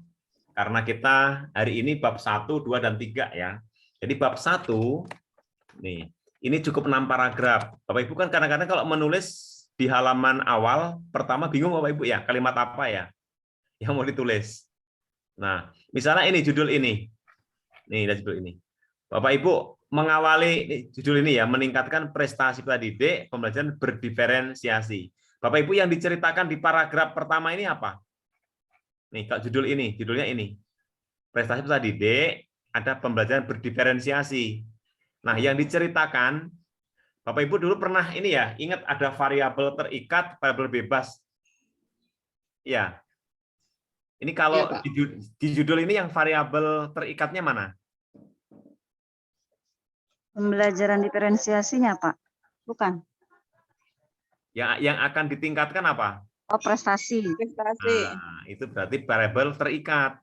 Karena kita hari ini bab 1, 2, dan 3 ya. Jadi bab 1, nih, ini cukup 6 paragraf. Bapak Ibu kan kadang-kadang kalau menulis di halaman awal, pertama bingung Bapak Ibu ya, kalimat apa ya yang mau ditulis. Nah, misalnya ini judul ini. Nih, judul ini. Bapak Ibu mengawali judul ini ya, meningkatkan prestasi peserta didik, pembelajaran berdiferensiasi. Bapak Ibu yang diceritakan di paragraf pertama ini apa? Nih, kalau judul ini, judulnya ini. Prestasi peserta didik, ada pembelajaran berdiferensiasi. Nah, yang diceritakan, Bapak Ibu dulu pernah ini ya, ingat ada variabel terikat, variabel bebas. Ya. Ini kalau ya, di judul ini yang variabel terikatnya mana? Pembelajaran diferensiasinya, Pak. Bukan. Yang akan ditingkatkan apa? Oh, prestasi. Prestasi. Nah, itu berarti variabel terikat.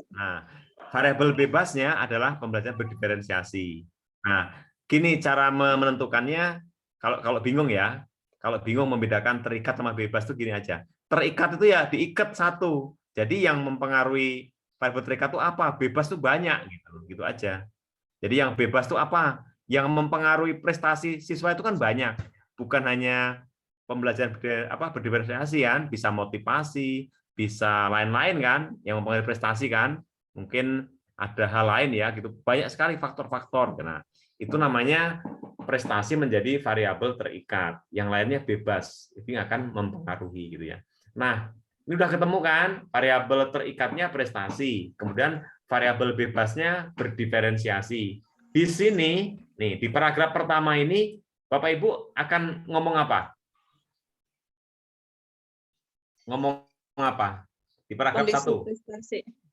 Nah, variabel bebasnya adalah pembelajaran berdiferensiasi. Nah, gini cara menentukannya. Kalau bingung ya, kalau bingung membedakan terikat sama bebas itu gini aja. Terikat itu ya diikat satu. Jadi yang mempengaruhi variabel terikat itu apa? Bebas itu banyak gitu aja. Jadi yang bebas itu apa? Yang mempengaruhi prestasi siswa itu kan banyak. Bukan hanya pembelajaran berdiferensiasi kan, bisa motivasi, bisa lain-lain kan, yang mempengaruhi prestasi kan. Mungkin ada hal lain ya gitu. Banyak sekali faktor-faktor. Nah, itu namanya prestasi menjadi variabel terikat, yang lainnya bebas, itu yang akan mempengaruhi gitu ya. Nah, ini udah ketemu kan variabel terikatnya prestasi, kemudian variabel bebasnya berdiferensiasi. Di sini nih di paragraf pertama ini Bapak Ibu akan ngomong apa? Ngomong apa? Di paragraf 1.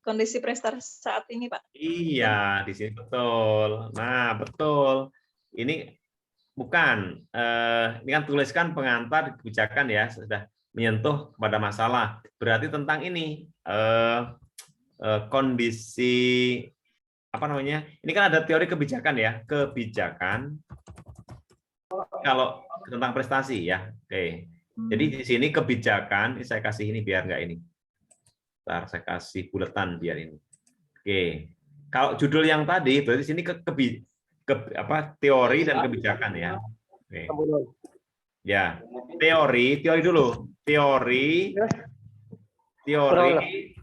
Kondisi prestasi saat ini, Pak. Iya, di sini betul. Nah, betul. Ini bukan, ini kan tuliskan pengantar kebijakan ya, sudah menyentuh kepada masalah. Berarti tentang ini, kondisi, apa namanya, ini kan ada teori kebijakan ya, kebijakan, kalau tentang prestasi ya. Oke, jadi di sini kebijakan, ini saya kasih ini biar nggak ini. Ntar saya kasih buletan biar ini. Oke, kalau judul yang tadi, berarti sini teori dan kebijakan ya. Oke. Ya, teori dulu. Teori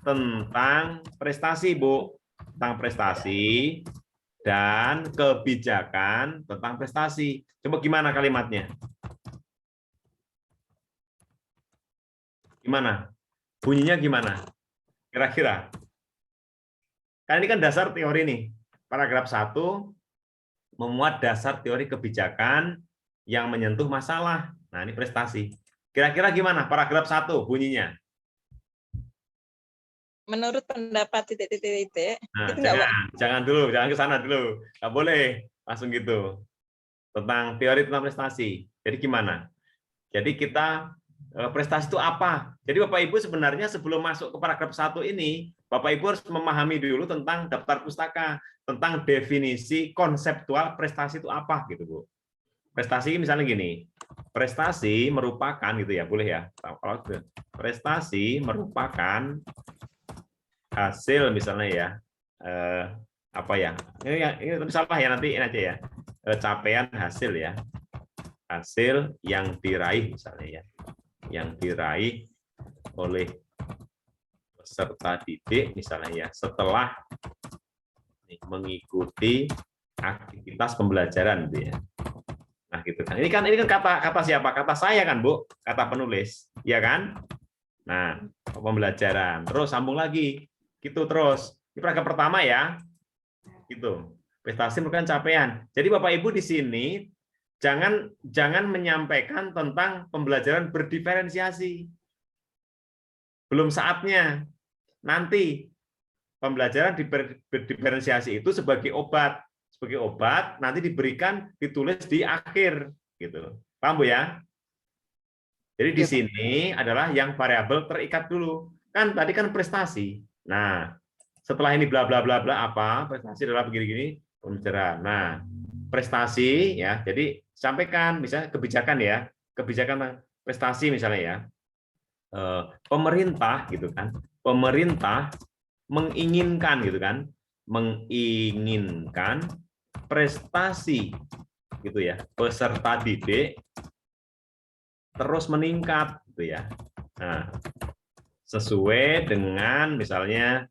tentang prestasi, Bu. Tentang prestasi dan kebijakan tentang prestasi. Coba gimana kalimatnya? Gimana? Bunyinya gimana? Kira-kira? Kan ini kan dasar teori nih. Paragraf 1 memuat dasar teori kebijakan yang menyentuh masalah. Nah, ini prestasi. Kira-kira gimana paragraf 1 bunyinya? Menurut pendapat titik-titik. Nah, Itu jangan dulu, jangan ke sana dulu. Nggak boleh langsung gitu. Tentang teori tentang prestasi. Jadi gimana? Jadi kita prestasi itu apa? Jadi Bapak Ibu sebenarnya sebelum masuk ke paragraf 1 ini, Bapak Ibu harus memahami dulu tentang daftar pustaka, tentang definisi konseptual prestasi itu apa gitu, Bu. Prestasi misalnya gini, prestasi merupakan gitu ya, boleh ya. Prestasi merupakan hasil misalnya ya, apa ya? Ini salah ya, nanti ini aja ya. Capaian hasil ya. Hasil yang diraih misalnya ya. Yang diraih oleh peserta didik misalnya ya, setelah mengikuti aktivitas pembelajaran gitu ya. Nah, gitu kan. Ini kan kata siapa? Kata saya kan, Bu? Kata penulis, ya kan? Nah, pembelajaran. Terus sambung lagi. Gitu terus. Ini paragraf pertama ya. Gitu. Prestasi merupakan capaian. Jadi Bapak Ibu di sini jangan menyampaikan tentang pembelajaran berdiferensiasi. Belum saatnya. Nanti pembelajaran berdiferensiasi itu sebagai obat. Sebagai obat nanti ditulis di akhir gitu. Paham Bu ya? Jadi di sini adalah yang variabel terikat dulu. Kan tadi kan prestasi. Nah, setelah ini bla bla bla bla apa? Prestasi adalah begini-gini pembelajaran. Nah, prestasi ya. Jadi sampaikan misalnya kebijakan ya. Kebijakan prestasi misalnya ya. Pemerintah gitu kan. Pemerintah menginginkan gitu kan. Menginginkan prestasi gitu ya peserta didik terus meningkat gitu ya. Nah, sesuai dengan misalnya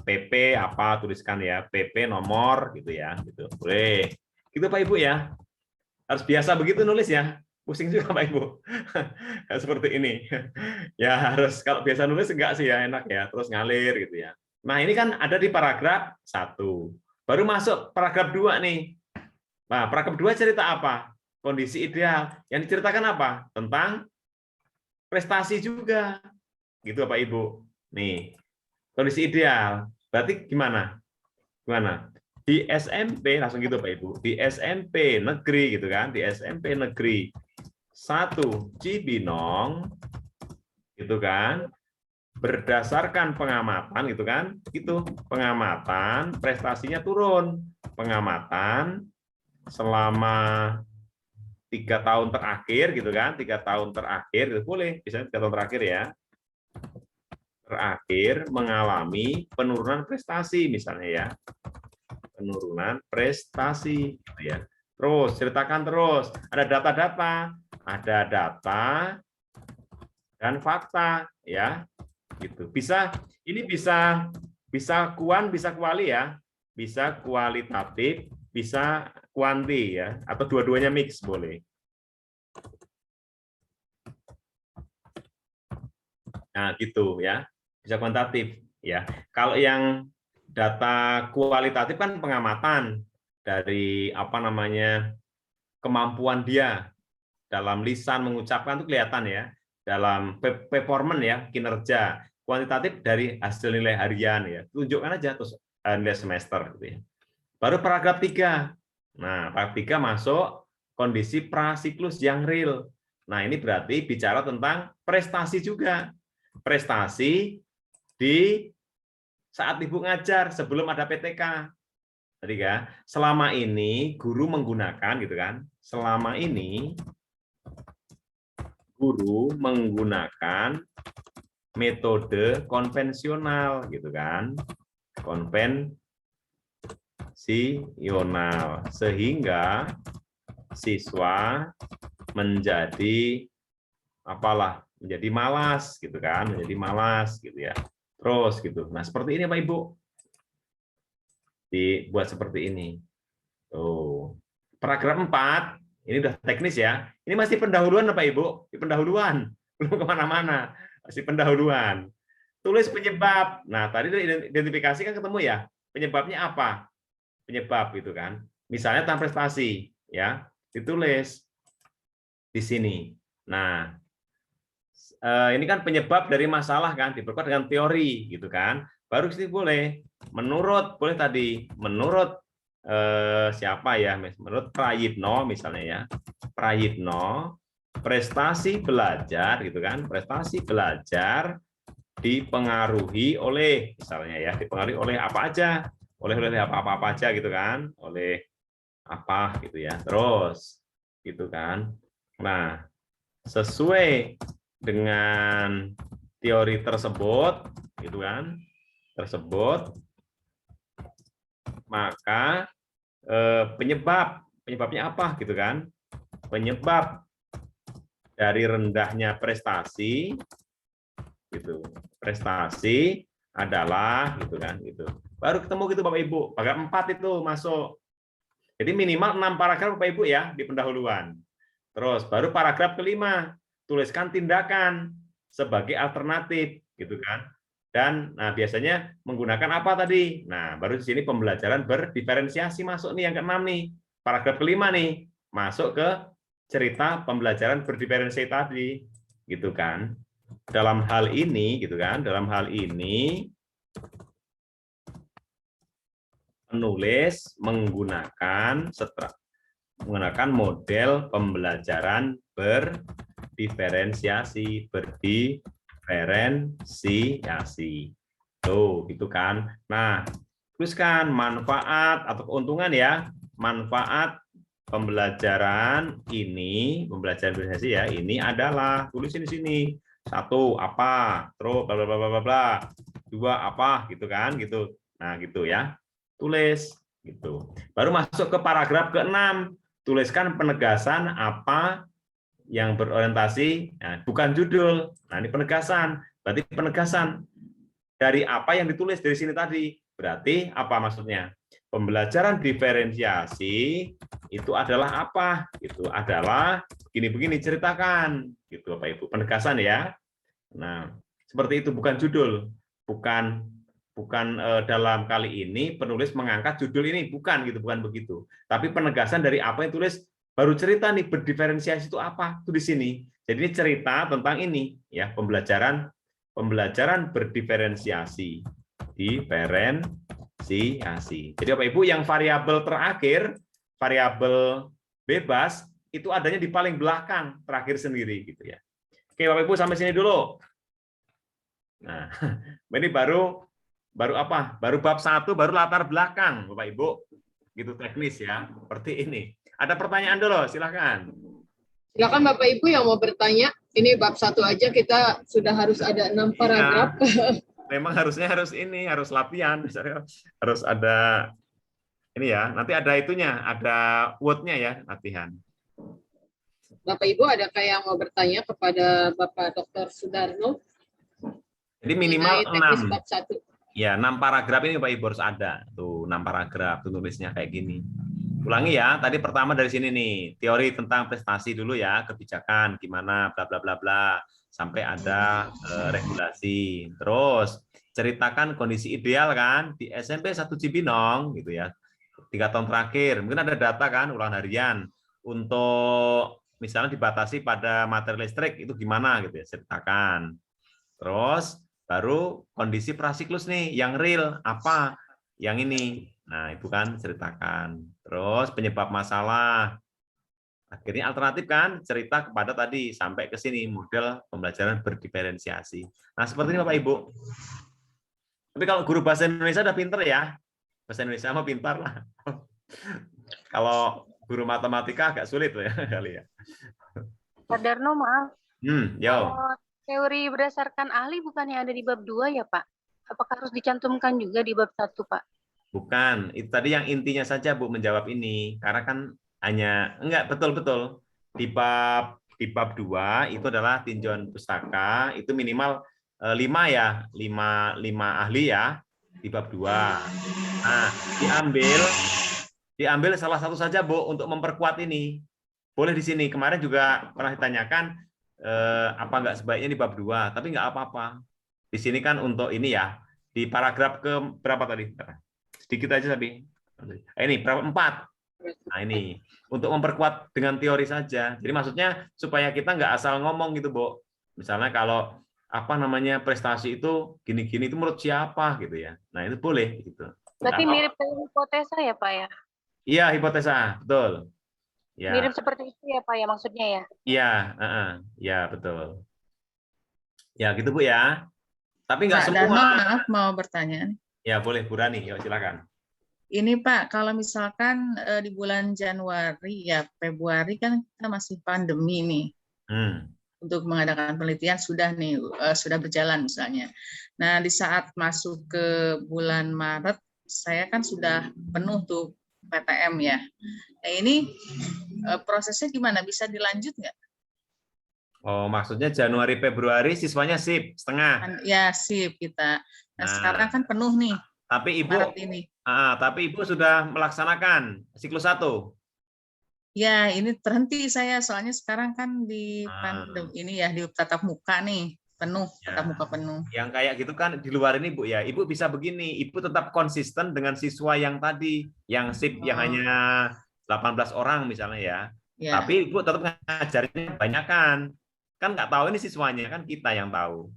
PP apa tuliskan ya, PP nomor gitu ya, gitu. Boleh. Gitu Pak Ibu ya. Harus biasa begitu nulis ya. Pusing juga Pak Ibu. Seperti ini. Ya harus kalau biasa nulis enggak sih ya, enak ya, terus ngalir gitu ya. Nah, ini kan ada di paragraf 1. Baru masuk paragraf 2 nih. Nah, paragraf 2 cerita apa? Kondisi ideal. Yang diceritakan apa? Tentang prestasi juga. Gitu Bapak Ibu. Nih, kondisi ideal. Berarti gimana? Gimana? Di SMP, langsung gitu Pak Ibu. Di SMP negeri gitu kan. Di SMP negeri 1 Cibinong. Gitu kan. berdasarkan pengamatan gitu kan, itu pengamatan prestasinya turun, pengamatan selama 3 tahun terakhir gitu kan, 3 tahun terakhir itu boleh, bisa 3 tahun terakhir ya, terakhir mengalami penurunan prestasi misalnya ya, penurunan prestasi gitu ya. Terus ceritakan terus, ada data dan fakta ya. Gitu. Bisa ini bisa kuan, bisa kuali ya. Bisa kualitatif, bisa kuanti ya, atau dua-duanya mix boleh. Nah, gitu ya. Bisa kuantitatif ya. Kalau yang data kualitatif kan pengamatan dari apa namanya kemampuan dia dalam lisan mengucapkan itu kelihatan ya, dalam performance ya, kinerja. Kuantitatif dari hasil nilai harian ya, tunjukkan aja terus nilai semester gitu ya. Baru paragraf 3. Nah, paragraf 3 masuk kondisi prasiklus yang real. Nah, ini berarti bicara tentang prestasi juga. Prestasi di saat Ibu ngajar sebelum ada PTK. Tadi kan, selama ini guru menggunakan gitu kan. Selama ini guru menggunakan metode konvensional gitu kan. Konvensional sehingga siswa menjadi menjadi malas gitu kan, menjadi malas gitu ya. Terus gitu. Nah, seperti ini Pak Ibu. Dibuat seperti ini. Tuh. Paragraf 4 ini udah teknis ya. Ini masih pendahuluan Pak Ibu, di pendahuluan. Belum kemana-mana. Masih pendahuluan. Tulis penyebab. Nah, tadi identifikasi kan ketemu ya. Penyebabnya apa? Penyebab itu kan. Misalnya tentang prestasi, ya. Ditulis di sini. Nah, ini kan penyebab dari masalah kan, diperkuat dengan teori gitu kan. Baru sini boleh. Menurut boleh tadi. Menurut siapa ya? Menurut Prayitno misalnya ya. Prayitno, prestasi belajar gitu kan. Prestasi belajar dipengaruhi oleh misalnya ya, dipengaruhi oleh apa aja, oleh apa aja gitu kan, oleh apa gitu ya, terus gitu kan. Nah, sesuai dengan teori tersebut gitu kan, maka penyebabnya apa gitu kan, penyebab dari rendahnya prestasi gitu. Prestasi adalah gitu kan gitu. Baru ketemu gitu Bapak Ibu. Paragraf 4 itu masuk. Jadi minimal 6 paragraf Bapak Ibu ya di pendahuluan. Terus baru paragraf kelima, tuliskan tindakan sebagai alternatif gitu kan. Dan nah biasanya menggunakan apa tadi? Nah, baru di sini pembelajaran berdiferensiasi masuk nih yang ke-6 nih. Paragraf kelima nih, masuk ke cerita pembelajaran berdiferensiasi tadi gitu kan. Dalam hal ini gitu kan, dalam hal ini penulis menggunakan model pembelajaran berdiferensiasi. Tuh, gitu kan. Nah, tuliskan manfaat atau keuntungan ya. Manfaat pembelajaran ini, pembelajaran berdiferensiasi ya, ini adalah tulisin di sini. 1 apa, terus bla bla bla bla bla. 2 apa gitu kan, gitu. Nah, gitu ya. Tulis gitu. Baru masuk ke paragraf ke-6. Tuliskan penegasan apa yang berorientasi, nah, bukan judul. Nah, ini penegasan. Berarti penegasan dari apa yang ditulis dari sini tadi. Berarti apa maksudnya? Pembelajaran diferensiasi itu adalah apa? Itu adalah begini-begini, ceritakan gitu Bapak Ibu. Penegasan ya. Nah, seperti itu, bukan judul. Bukan dalam kali ini penulis mengangkat judul ini, bukan gitu, bukan begitu. Tapi penegasan dari apa yang tulis, baru cerita nih berdiferensiasi itu apa? Itu di sini. Jadi ini cerita tentang ini ya, pembelajaran berdiferensiasi. Jadi Bapak Ibu yang variabel terakhir, variabel bebas itu adanya di paling belakang terakhir sendiri gitu ya. Oke Bapak Ibu sampai sini dulu. Nah, ini baru apa? Baru bab 1, baru latar belakang, Bapak Ibu. Gitu teknis ya, seperti ini. Ada pertanyaan dulu, silakan. Silakan Bapak Ibu yang mau bertanya. Ini bab 1 aja kita sudah harus ada 6 paragraf. Memang harus latihan, misalnya harus ada ini ya. Nanti ada itunya, ada word-nya ya, latihan. Bapak Ibu adakah yang mau bertanya kepada Bapak Dr. Sudarno? Jadi minimal teknis 6. bab 1. Ya, 6 paragraf ini Bapak Ibu harus ada. Tuh, 6 paragraf tuh tulisnya kayak gini. Ulangi ya, tadi pertama dari sini nih, teori tentang prestasi dulu ya, kebijakan gimana bla bla bla bla sampai ada regulasi. Terus ceritakan kondisi ideal kan di SMP 1 Cibinong gitu ya. 3 tahun terakhir, mungkin ada data kan ulangan harian untuk misalnya dibatasi pada materi listrik itu gimana gitu ya, ceritakan. Terus baru kondisi prasiklus nih yang real apa? Yang ini. Nah, itu kan ceritakan. Terus penyebab masalah. Akhirnya alternatif kan cerita kepada tadi sampai ke sini model pembelajaran berdiferensiasi. Nah, seperti ini Bapak Ibu. Tapi kalau guru bahasa Indonesia udah pinter ya. Bahasa Indonesia mah pintar lah. Kalau guru matematika agak sulit ya kali ya. Pak Darno, maaf. Yo. Teori berdasarkan ahli bukan yang ada di bab 2 ya, Pak? Apakah harus dicantumkan juga di bab 1, Pak? Bukan, itu tadi yang intinya saja Bu menjawab ini. Karena kan hanya enggak betul-betul di bab 2 itu adalah tinjauan pustaka itu minimal 5 ya, 5 ahli ya di bab 2. Nah, diambil salah satu saja Bu untuk memperkuat ini. Boleh di sini. Kemarin juga pernah ditanyakan apa enggak sebaiknya di bab 2, tapi enggak apa-apa. Di sini kan untuk ini ya, di paragraf ke berapa tadi? Sedikit aja tapi. Ini berapa? 4. Nah ini untuk memperkuat dengan teori saja. Jadi maksudnya supaya kita nggak asal ngomong gitu, Bu. Misalnya kalau apa namanya prestasi itu gini-gini itu menurut siapa gitu ya. Nah itu boleh gitu. Berarti mirip dengan hipotesa ya, Pak ya? Iya hipotesa, betul. Ya. Mirip seperti itu ya, Pak ya maksudnya ya? Iya, ya betul. Ya gitu Bu ya. Tapi nggak semua. Maaf mau bertanya. Ya boleh Bu Rani, yuk silakan. Ini Pak, kalau misalkan di bulan Januari ya Februari kan kita masih pandemi nih. Untuk mengadakan penelitian sudah berjalan misalnya. Nah, di saat masuk ke bulan Maret saya kan sudah penuh tuh PTM ya. Nah, ini prosesnya gimana? Bisa dilanjut nggak? Oh, maksudnya Januari Februari siswanya sip setengah. Ya, sip kita. Nah, sekarang kan penuh nih. Tapi Ibu Maret ini. Tapi Ibu sudah melaksanakan siklus 1. Ya, ini terhenti saya soalnya sekarang kan di pandemi ini ya di tatap muka nih, penuh, tatap muka penuh. Yang kayak gitu kan di luar ini Bu ya. Ibu bisa begini, Ibu tetap konsisten dengan siswa yang tadi, yang sip yang hanya 18 orang misalnya ya. Tapi Ibu tetap ngajarin banyak kan. Kan nggak tahu ini siswanya, kan kita yang tahu.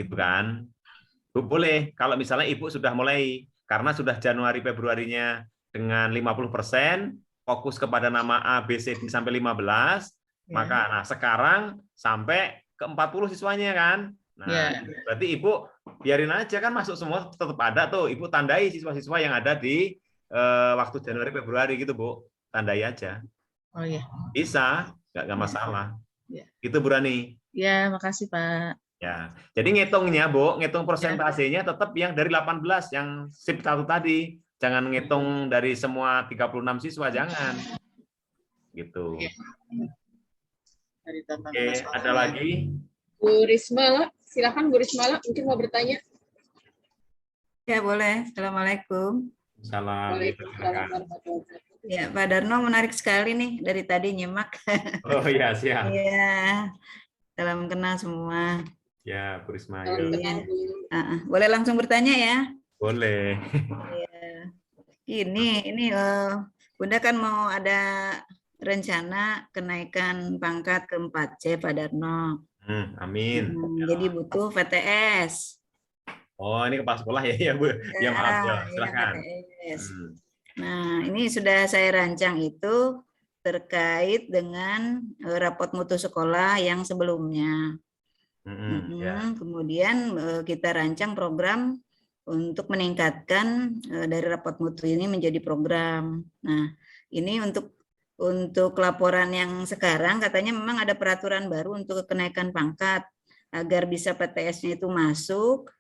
Gitu kan. Bu, boleh kalau misalnya Ibu sudah mulai karena sudah Januari Februarinya dengan 50%, fokus kepada nama A, B, C, D sampai 15, maka sekarang sampai ke 40 siswanya kan. Nah, berarti Ibu biarin aja kan masuk semua tetap ada tuh. Ibu tandai siswa-siswa yang ada di waktu Januari Februari gitu, Bu. Tandai aja. Oh iya. Bisa, nggak masalah. Itu Bu Rani. Ya, makasih Pak. Ya, jadi ngitungnya, Bu, ngitung persentasenya tetap yang dari 18 yang sip 1 tadi. Jangan ngitung dari semua 36 siswa, jangan. Gitu. Oke, ada lagi? Bu Risma, silakan Bu Risma, mungkin mau bertanya. Ya, boleh. Assalamualaikum. Assalamualaikum. Ya, Pak Darno menarik sekali nih dari tadi nyimak. Oh iya, siap. Iya. Salam kenal semua. Ya, Bu Risma. Iya. Boleh langsung bertanya ya? Boleh. Ya. Ini Bunda kan mau ada rencana kenaikan pangkat ke 4C Pak Darno. Amin. Jadi butuh VTS. Oh, ini kepala sekolah ya, Bu. Ya, maaf ya, silakan. Nah, ini sudah saya rancang itu terkait dengan rapot mutu sekolah yang sebelumnya. Kemudian kita rancang program untuk meningkatkan dari rapot mutu ini menjadi program. Nah, ini untuk laporan yang sekarang katanya memang ada peraturan baru untuk kenaikan pangkat agar bisa PTS-nya itu masuk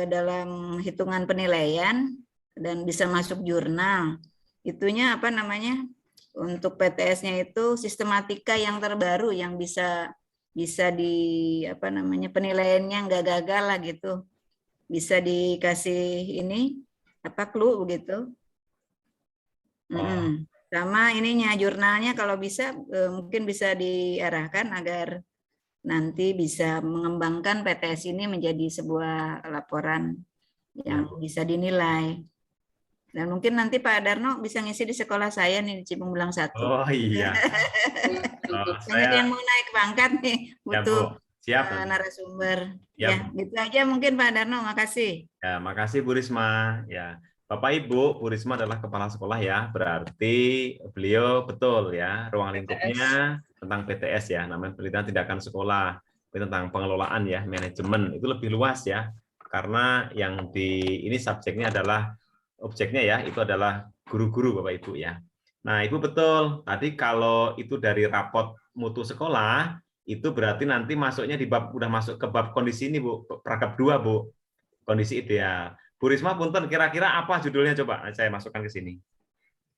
dalam hitungan penilaian dan bisa masuk jurnal. Itunya apa namanya? Untuk PTS-nya itu sistematika yang terbaru yang bisa di apa namanya penilaiannya nggak gagal lah gitu, bisa dikasih ini apa clue begitu. Sama ininya jurnalnya kalau bisa mungkin bisa diarahkan agar nanti bisa mengembangkan PTS ini menjadi sebuah laporan yang bisa dinilai. Dan mungkin nanti Pak Darno bisa ngisi di sekolah saya nih di Cipung Belang 1. Oh iya. Banyak yang mau naik pangkat nih, butuh siap narasumber. Ya, gitu aja mungkin Pak Darno, makasih. Ya, makasih Bu Risma. Ya, Bapak Ibu, Bu Risma adalah kepala sekolah ya, berarti beliau betul ya, ruang lingkupnya tentang PTS ya, namanya penelitian tindakan sekolah, tentang pengelolaan ya, manajemen, itu lebih luas ya, karena yang ini subjeknya adalah objeknya ya, itu adalah guru-guru Bapak Ibu ya. Nah, Ibu betul. Tadi kalau itu dari rapot mutu sekolah, itu berarti nanti masuknya di bab udah masuk ke bab kondisi ini Bu, peragap 2 Bu. Kondisi ideal. Bu Risma punten, kira-kira apa judulnya coba? Saya masukkan ke sini.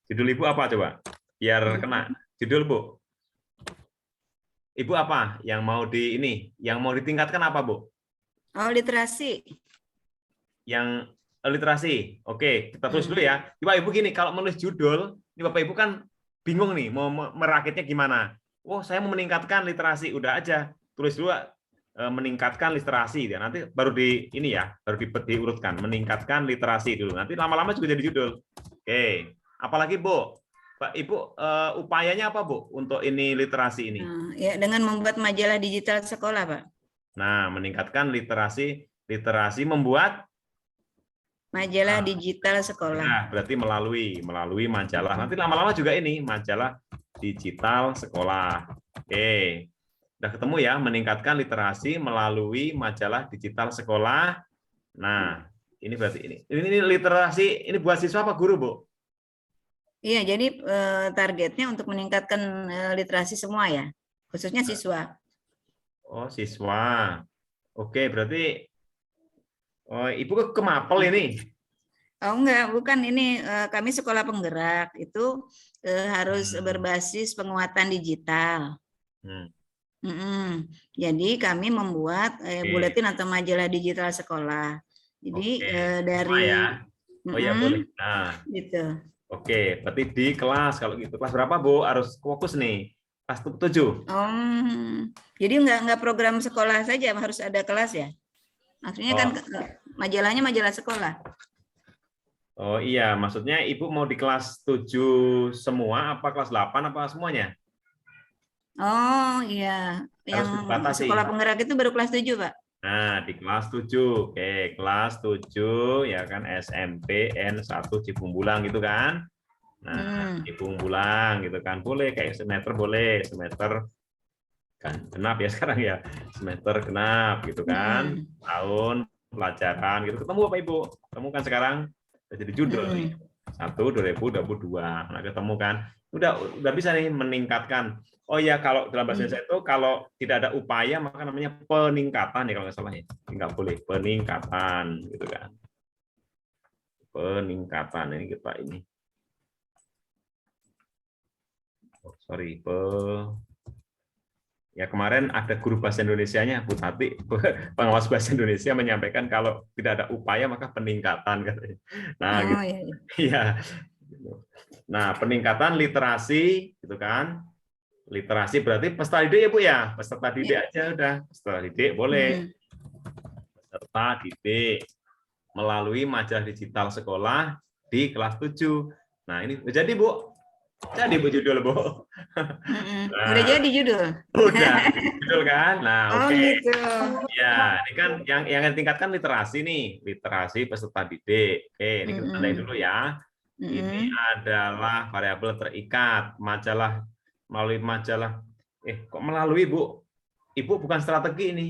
Judul Ibu apa coba? Biar kena. Judul Bu. Ibu apa yang mau yang mau ditingkatkan apa Bu? Oh, literasi. Yang literasi. Oke, kita tulis dulu ya. Bapak Ibu gini, kalau menulis judul, ini Bapak Ibu kan bingung nih mau merakitnya gimana. Oh, saya mau meningkatkan literasi, udah aja tulis dulu meningkatkan literasi ya. Nanti baru baru diurutkan, meningkatkan literasi dulu. Nanti lama-lama juga jadi judul. Oke. Apalagi Bu? Pak Ibu upayanya apa Bu untuk ini literasi ini? Ya, dengan membuat majalah digital sekolah, Pak. Nah, meningkatkan literasi membuat majalah digital sekolah. Nah, berarti melalui majalah. Nanti lama-lama juga ini majalah digital sekolah. Oke. Udah ketemu ya, meningkatkan literasi melalui majalah digital sekolah. Nah, ini berarti ini literasi ini buat siswa apa guru, Bu? Iya, jadi targetnya untuk meningkatkan literasi semua ya, khususnya siswa. Oh, siswa. Oke, berarti Ibu ke Mapel ini? Oh enggak, bukan ini kami sekolah penggerak itu harus berbasis penguatan digital. Jadi kami membuat buletin atau majalah digital sekolah. Jadi dari boleh. Nah, gitu. Oke, berarti di kelas kalau gitu kelas berapa Bu? Harus fokus nih. Kelas 7. Jadi enggak program sekolah saja, harus ada kelas ya. Maksudnya kan majalahnya majalah sekolah. Oh iya, maksudnya Ibu mau di kelas 7 semua apa kelas 8 apa semuanya? Oh iya, yang sekolah penggerak itu baru kelas 7, Pak. Nah, di kelas 7. Oke, kelas 7 ya kan SMP N1 Cipung Bulang gitu kan. Nah, Cipung Bulang gitu kan. Boleh kayak semester boleh, semester kan genap ya sekarang ya, semester genap gitu kan, tahun pelajaran gitu. Ketemu Bapak Ibu, ketemu kan sekarang jadi judul nih 2022. Nah, ketemu kan udah bisa nih meningkatkan. Oh ya, kalau dalam bahasa Indonesia itu kalau tidak ada upaya maka namanya peningkatan ya kalau nggak salah ya, nggak boleh peningkatan gitu kan, peningkatan ini kita ini. Oh, sorry, ya kemarin ada guru bahasa Indonesianya, Bu Tati, pengawas bahasa Indonesia menyampaikan kalau tidak ada upaya maka peningkatan katanya. Nah, gitu. Iya. Nah, peningkatan literasi gitu kan. Literasi berarti peserta didik ya Bu ya. Peserta didik aja udah. Peserta didik boleh. Peserta didik melalui majalah digital sekolah di kelas 7. Nah, ini jadi Bu. Jadi Bu judul Bu. Nah, udah jadi judul. Udah judul kan. Nah, oke. Gitu. Ya, ini kan yang ditingkatkan literasi nih, literasi peserta didik. Oke, ini kita tandain dulu ya. Ini adalah variabel terikat, majalah melalui majalah. Kok melalui Bu? Ibu bukan strategi ini.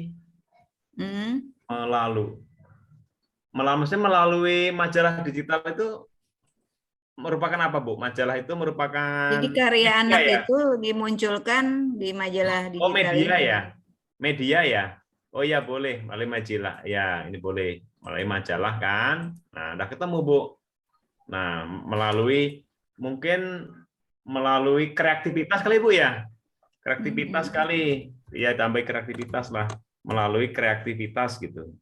Melalui majalah digital itu merupakan apa, Bu? Majalah itu merupakan Jadi karya media anak ya? itu dimunculkan di majalah Oh, digital media ini. ya? Media ya? Oh iya, boleh melalui majalah. Ya, ini boleh melalui majalah kan. Nah, udah ketemu, Bu. Nah, mungkin melalui kreativitas kali, Bu ya? Kreativitas kali. Ya, tambah kreativitas lah. Melalui kreativitas gitu.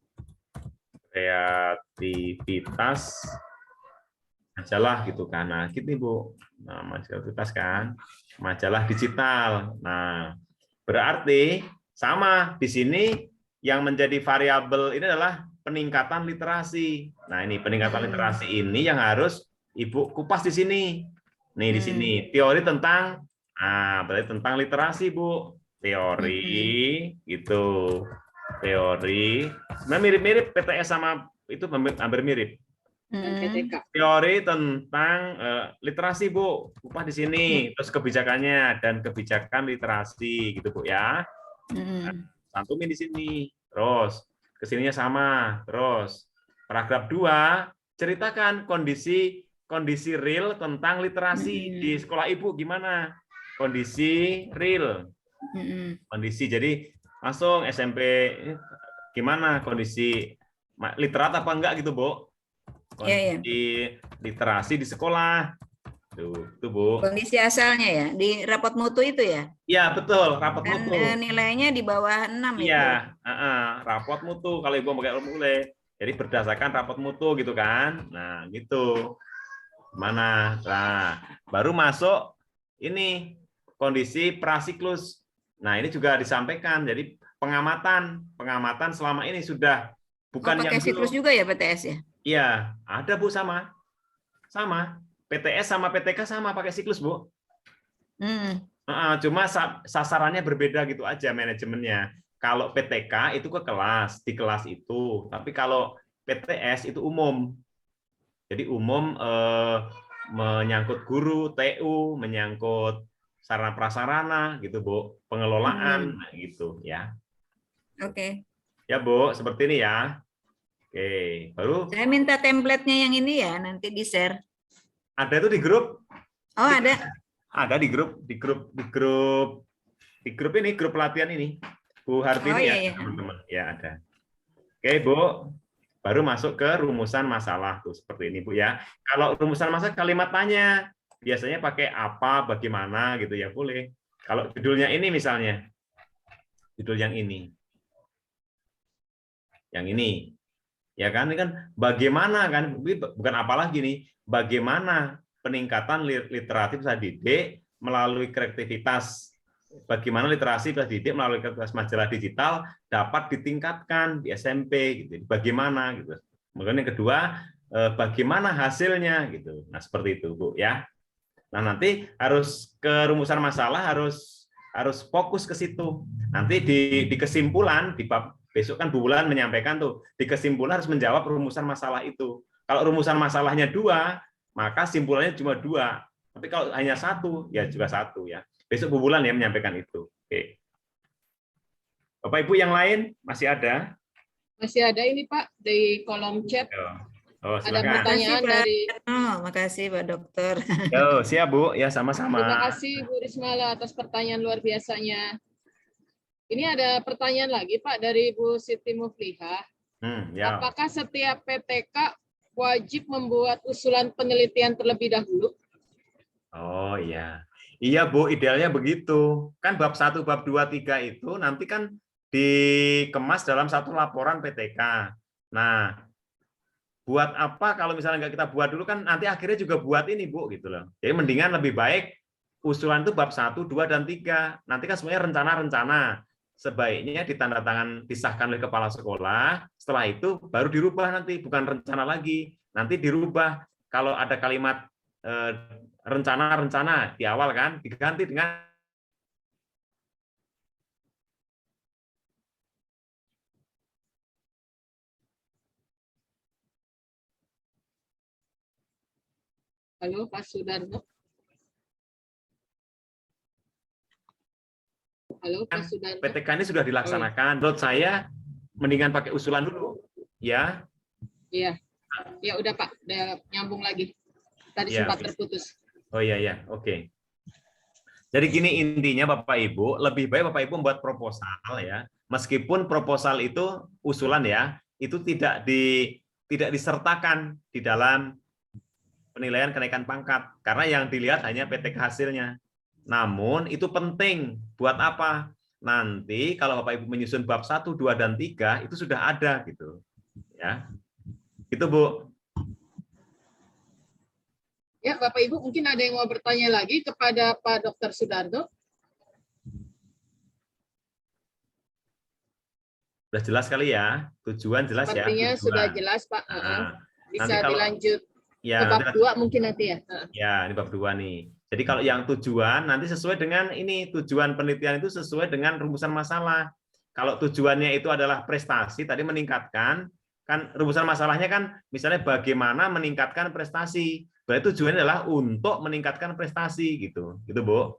Kreativitas majalah gitu kan. Nah, gitu Bu. Nah, kreativitas kan. Majalah digital. Nah, berarti sama di sini yang menjadi variabel ini adalah peningkatan literasi. Nah, ini peningkatan literasi ini yang harus Ibu kupas di sini. Nih di sini teori tentang berarti tentang literasi, Bu. Teori gitu. Teori. Sebenarnya mirip-mirip PTS sama itu hampir mirip. Teori tentang literasi, Bu. Kupas di sini. Terus kebijakannya dan kebijakan literasi gitu, Bu ya. Cantumin di sini. Terus kesininya sama. Terus paragraf 2 ceritakan kondisi real tentang literasi di sekolah Ibu gimana? Kondisi real. Kondisi jadi langsung SMP gimana kondisi literat apa enggak gitu, Bu? Kondisi literasi di sekolah. Tuh, Bu. Kondisi asalnya ya, di rapot mutu itu ya? Iya, betul, rapot mutu. Nilainya di bawah 6 itu. Iya, rapot mutu kalau Ibu pakai mulai. Jadi berdasarkan rapot mutu gitu kan. Nah, gitu. Mana? Nah, baru masuk ini kondisi prasiklus. Nah, ini juga disampaikan. Jadi pengamatan selama ini sudah bukan yang pakai siklus juga ya PTS ya? Iya, ada Bu sama. PTS sama PTK sama pakai siklus, Bu. Cuma sasarannya berbeda gitu aja manajemennya. Kalau PTK itu ke kelas, di kelas itu. Tapi kalau PTS itu umum. Jadi umum menyangkut guru, TU, menyangkut sarana prasarana gitu, Bu. Pengelolaan gitu ya. Oke. Ya, Bu, seperti ini ya. Oke, baru saya minta template-nya yang ini ya, nanti di-share. Ada itu di grup. Oh, ada. Ada di grup ini, grup pelatihan ini. Bu Hartini ya, teman-teman. Ya, ada. Oke, Bu. Baru masuk ke rumusan masalah tuh seperti ini, Bu ya. Kalau rumusan masalah kalimat tanya biasanya pakai apa, bagaimana gitu ya, boleh. Kalau judulnya ini misalnya. Judul yang ini. Yang ini. Ya kan, ini kan bagaimana kan, bukan apalagi nih, bagaimana peningkatan literatif bisa didik melalui kreativitas, bagaimana literasi bisa didik melalui kreativitas majalah digital dapat ditingkatkan di SMP gitu. Bagaimana gitu. Kemudian yang kedua, bagaimana hasilnya gitu. Nah, seperti itu, Bu ya. Nah, nanti harus ke rumusan masalah harus fokus ke situ. Nanti di kesimpulan di bab besok kan Bu Wulan menyampaikan tuh, di kesimpulan harus menjawab rumusan masalah itu. Kalau rumusan masalahnya 2, maka simpulannya cuma 2. Tapi kalau hanya 1, ya juga 1 ya. Besok Bu Wulan ya menyampaikan itu. Oke. Bapak Ibu yang lain masih ada? Masih ada ini Pak di kolom chat. Oh, ada pertanyaan dari. Makasih Pak Dokter. Siap Bu, ya sama-sama. Terima kasih Bu Rismala atas pertanyaan luar biasanya. Ini ada pertanyaan lagi Pak dari Bu Siti Muflihah. Ya. Apakah setiap PTK wajib membuat usulan penelitian terlebih dahulu? Oh iya. Iya Bu, idealnya begitu. Kan bab 1, bab 2, 3 itu nanti kan dikemas dalam satu laporan PTK. Nah, buat apa kalau misalnya nggak kita buat dulu kan nanti akhirnya juga buat ini Bu gitu loh. Jadi mendingan lebih baik usulan itu bab 1, 2, dan 3. Nanti kan semuanya rencana-rencana. Sebaiknya ditandatangan disahkan oleh kepala sekolah, setelah itu baru dirubah nanti, bukan rencana lagi. Nanti dirubah kalau ada kalimat rencana-rencana di awal kan diganti dengan Halo Pak Sudarno. Halo Pak Sudarno. PTK ini sudah dilaksanakan. Menurut saya mendingan pakai usulan dulu, ya. Iya. Ya udah Pak, udah nyambung lagi. Tadi Ya. sempat terputus. Oh iya, oke. Jadi gini intinya Bapak Ibu, lebih baik Bapak Ibu membuat proposal ya. Meskipun proposal itu usulan ya, itu tidak disertakan di dalam penilaian kenaikan pangkat karena yang dilihat hanya PTK hasilnya. Namun itu penting buat apa? Nanti kalau Bapak Ibu menyusun bab 1, 2 dan 3 itu sudah ada gitu. Ya. Itu Bu. Ya, Bapak Ibu mungkin ada yang mau bertanya lagi kepada Pak Dr. Sudarto. Sudah jelas kali ya, tujuan jelas ya. Sepertinya tujuan. sudah jelas Pak. Bisa kalau, dilanjut ya, ke bab 2 mungkin nanti ya. Ya, ini bab 2 nih. Jadi kalau yang tujuan nanti sesuai dengan ini, tujuan penelitian itu sesuai dengan rumusan masalah. Kalau tujuannya itu adalah prestasi, tadi meningkatkan, kan rumusan masalahnya kan misalnya bagaimana meningkatkan prestasi. Berarti tujuannya adalah untuk meningkatkan prestasi gitu. Gitu, Bu.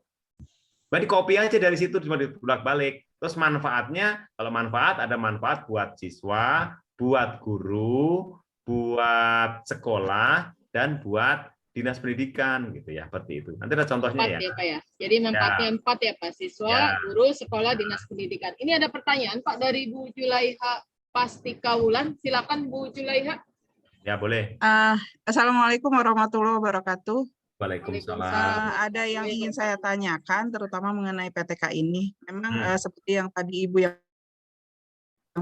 Berarti copy aja dari situ cuma dibolak-balik. Terus manfaatnya, kalau manfaat ada manfaat buat siswa, buat guru, buat sekolah, dan buat dinas pendidikan gitu ya, seperti itu. Nanti ada contohnya 4 ya. ya Pak ya. Jadi manfaatnya 4 ya Pak, siswa, guru, sekolah, dinas pendidikan. Ini ada pertanyaan Pak dari Bu Julaiha Pastika Wulan. Silakan Bu Julaiha. Ya, boleh. Assalamualaikum warahmatullahi wabarakatuh. Waalaikumsalam. Ada yang ingin saya tanyakan, terutama mengenai PTK ini. Memang seperti yang tadi Ibu yang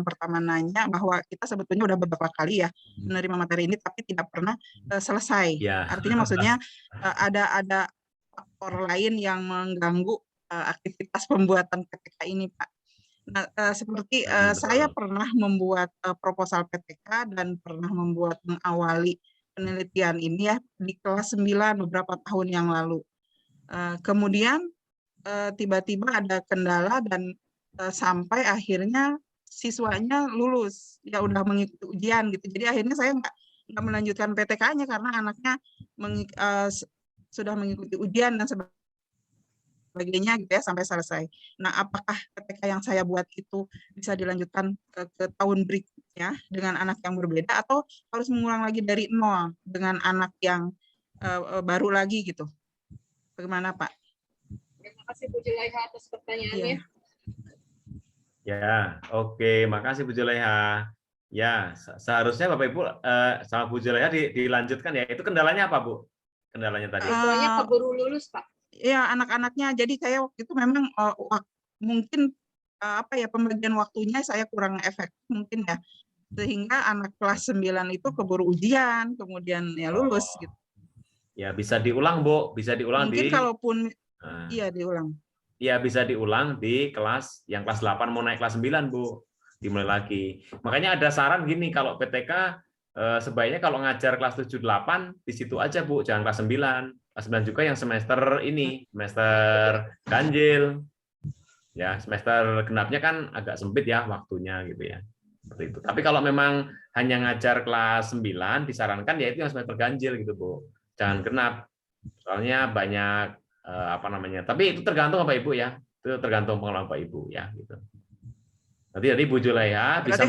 pertama nanya, bahwa kita sebetulnya udah beberapa kali ya menerima materi ini, tapi tidak pernah selesai. Ya. Artinya maksudnya ada faktor lain yang mengganggu aktivitas pembuatan PTK ini, Pak. Nah, seperti saya pernah membuat proposal PTK dan pernah mengawali penelitian ini ya di kelas 9 beberapa tahun yang lalu. Kemudian tiba-tiba ada kendala dan sampai akhirnya siswanya lulus, ya udah mengikuti ujian gitu. Jadi akhirnya saya nggak melanjutkan PTK-nya karena anaknya sudah mengikuti ujian dan sebagainya gitu ya sampai selesai. Nah, apakah PTK yang saya buat itu bisa dilanjutkan ke tahun berikutnya dengan anak yang berbeda atau harus mengulang lagi dari nol dengan anak yang baru lagi gitu? Bagaimana Pak? Terima kasih Bu Julaiha atas pertanyaannya. Ya, oke, makasih Bu Julaiha. Ya, seharusnya Bapak Ibu sama Bu Julaiha dilanjutkan ya. Itu kendalanya apa Bu? Kendalanya tadi? Siswanya keburu lulus Pak. Ya, anak-anaknya. Jadi saya waktu itu memang mungkin pembagian waktunya saya kurang efektif mungkin ya. Sehingga anak kelas 9 itu keburu ujian, kemudian ya lulus gitu. Ya, bisa diulang, Bu. Bisa diulang mungkin kalaupun iya diulang. Iya, bisa diulang di kelas yang kelas 8 mau naik kelas 9, Bu. Dimulai lagi. Makanya ada saran gini, kalau PTK sebaiknya kalau ngajar kelas 7 8 di situ aja, Bu. Jangan kelas 9. Kelas 9 juga yang semester ini, semester ganjil. Ya, semester genapnya kan agak sempit ya waktunya gitu ya. Seperti itu. Tapi kalau memang hanya ngajar kelas 9 disarankan ya itu yang semester ganjil gitu, Bu. Jangan genap. Soalnya banyak tapi itu tergantung Bapak Ibu ya. Itu tergantung pengalaman Bapak Ibu ya gitu. Nanti Bu Julaiha bisa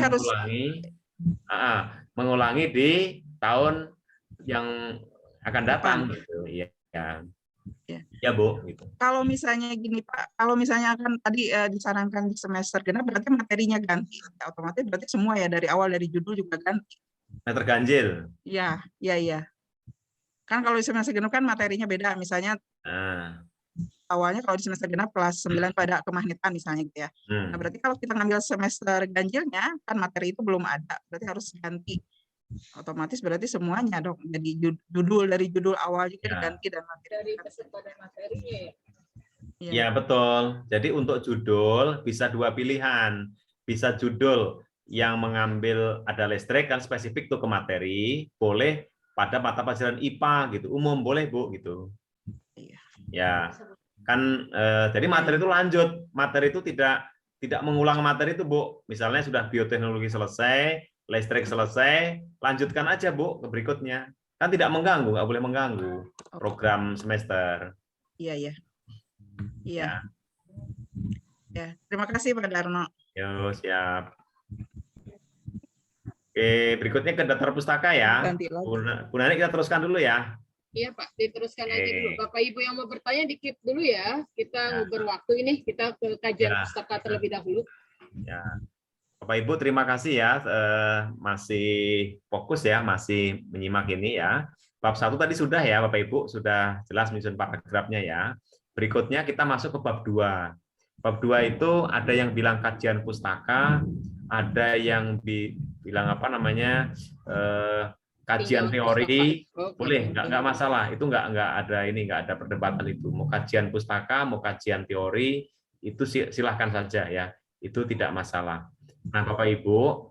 mengulangi di tahun yang akan datang gitu ya. Ya Bu gitu. Kalau misalnya gini Pak, kalau misalnya akan tadi disarankan di semester genap berarti materinya ganti. Otomatis berarti semua ya dari awal dari judul juga ganti. Semester ganjil. Iya. Kan kalau di semester genap kan materinya beda, misalnya awalnya kalau di semester genap kelas 9 pada kemahnitan misalnya gitu ya. Nah, berarti kalau kita ngambil semester ganjilnya kan materi itu belum ada, berarti harus ganti. Otomatis berarti semuanya dong, jadi dari judul awal juga diganti dan materi. Dari peserta dan materinya ya. Ya betul. Jadi untuk judul bisa dua pilihan. Bisa judul yang mengambil ada listrik kan spesifik tuh ke materi, boleh pada mata pelajaran IPA gitu, umum boleh Bu gitu. Ya kan jadi materi itu lanjut, materi itu tidak mengulang materi itu Bu. Misalnya sudah bioteknologi selesai, listrik selesai, lanjutkan aja Bu ke berikutnya. Kan tidak mengganggu, nggak boleh mengganggu program semester. Iya. Ya, terima kasih Pak Darno. Yo, siap. Oke, berikutnya ke daftar pustaka ya. Ganti lagi. Bu Nani kita teruskan dulu ya. Iya Pak, diteruskan aja dulu. Oke. Bapak Ibu yang mau bertanya di-keep dulu ya. Kita Ya. nguber waktu ini, kita ke kajian Ya. pustaka terlebih dahulu. Ya. Bapak Ibu terima kasih ya, masih fokus ya, masih menyimak ini ya. Bab 1 tadi sudah ya Bapak Ibu, sudah jelas menyusun paragrafnya ya. Berikutnya kita masuk ke bab 2. Bab 2 itu ada yang bilang kajian pustaka, ada yang bilang apa namanya, kajian teori. Boleh, nggak masalah, itu nggak ada ini, nggak ada perdebatan itu. Mau kajian pustaka, mau kajian teori, itu silahkan saja ya, itu tidak masalah. Nah, Bapak Ibu,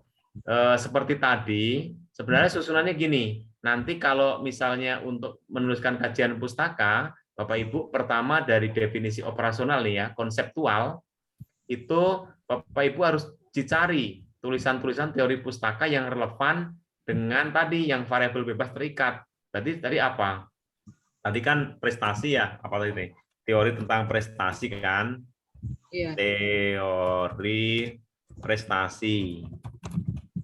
seperti tadi, sebenarnya susunannya gini, nanti kalau misalnya untuk menuliskan kajian pustaka, Bapak Ibu, pertama dari definisi operasional nih ya, konseptual, itu Bapak Ibu harus dicari tulisan-tulisan teori pustaka yang relevan dengan tadi yang variabel bebas terikat. Tadi apa? Tadi kan prestasi ya, apa tadi? Teori tentang prestasi kan? Iya. Teori prestasi.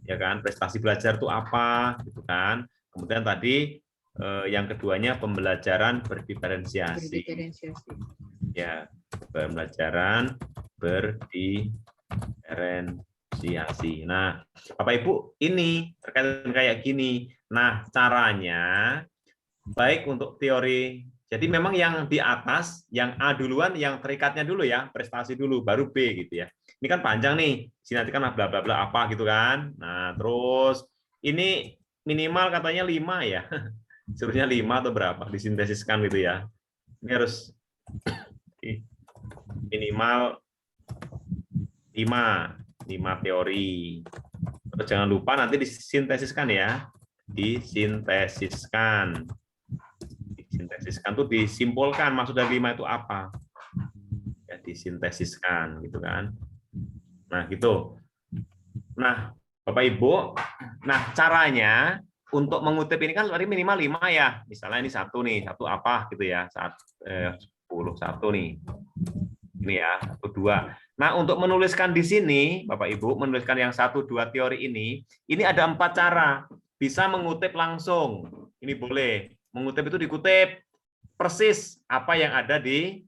Ya kan? Prestasi belajar itu apa? Gitu kan? Kemudian tadi yang keduanya pembelajaran berdiferensiasi. Ya, pembelajaran berdiferensiasi. Nah, Bapak Ibu, ini terkait kayak gini. Nah, caranya baik untuk teori. Jadi memang yang di atas, yang A duluan, yang terikatnya dulu ya, prestasi dulu, baru B gitu ya. Ini kan panjang nih, sini nanti kan bla bla bla apa gitu kan. Nah, terus ini minimal katanya 5 ya. Suruhnya 5 atau berapa disintesiskan gitu ya. Ini harus minimal 5 teori. Terus jangan lupa nanti disintesiskan ya. Disintesiskan tuh disimpulkan maksud dari 5 itu apa. Ya, disintesiskan gitu kan. Nah, gitu. Nah, Bapak Ibu, nah caranya untuk mengutip ini kan tadi minimal 5 ya. Misalnya ini satu nih, satu apa gitu ya. 10 satu nih. Ini ya, 1 2. Nah, untuk menuliskan di sini, Bapak Ibu, menuliskan yang 1 2 teori ini ada 4 cara. Bisa mengutip langsung. Ini boleh. Mengutip itu dikutip persis apa yang ada di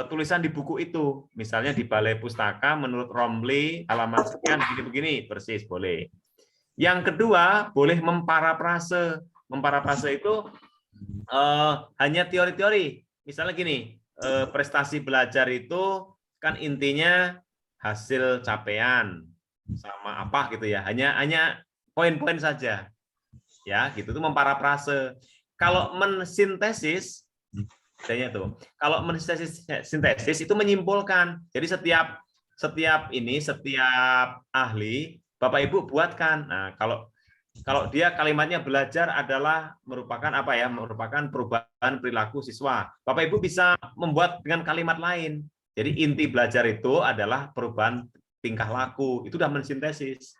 tulisan di buku itu. Misalnya di balai pustaka menurut Romli halaman sekian begini-begini, persis boleh. Yang kedua, boleh memparafrase. Memparafrase itu hanya teori-teori. Misalnya gini, prestasi belajar itu kan intinya hasil capaian sama apa gitu ya. Hanya poin-poin saja. Ya, gitu tuh memparafrase. Kalau mensintesis bedanya tuh. Kalau mensintesis itu menyimpulkan. Jadi setiap ahli Bapak Ibu buatkan. Nah, kalau dia kalimatnya belajar adalah merupakan apa ya? Merupakan perubahan perilaku siswa. Bapak Ibu bisa membuat dengan kalimat lain. Jadi inti belajar itu adalah perubahan tingkah laku. Itu sudah mensintesis.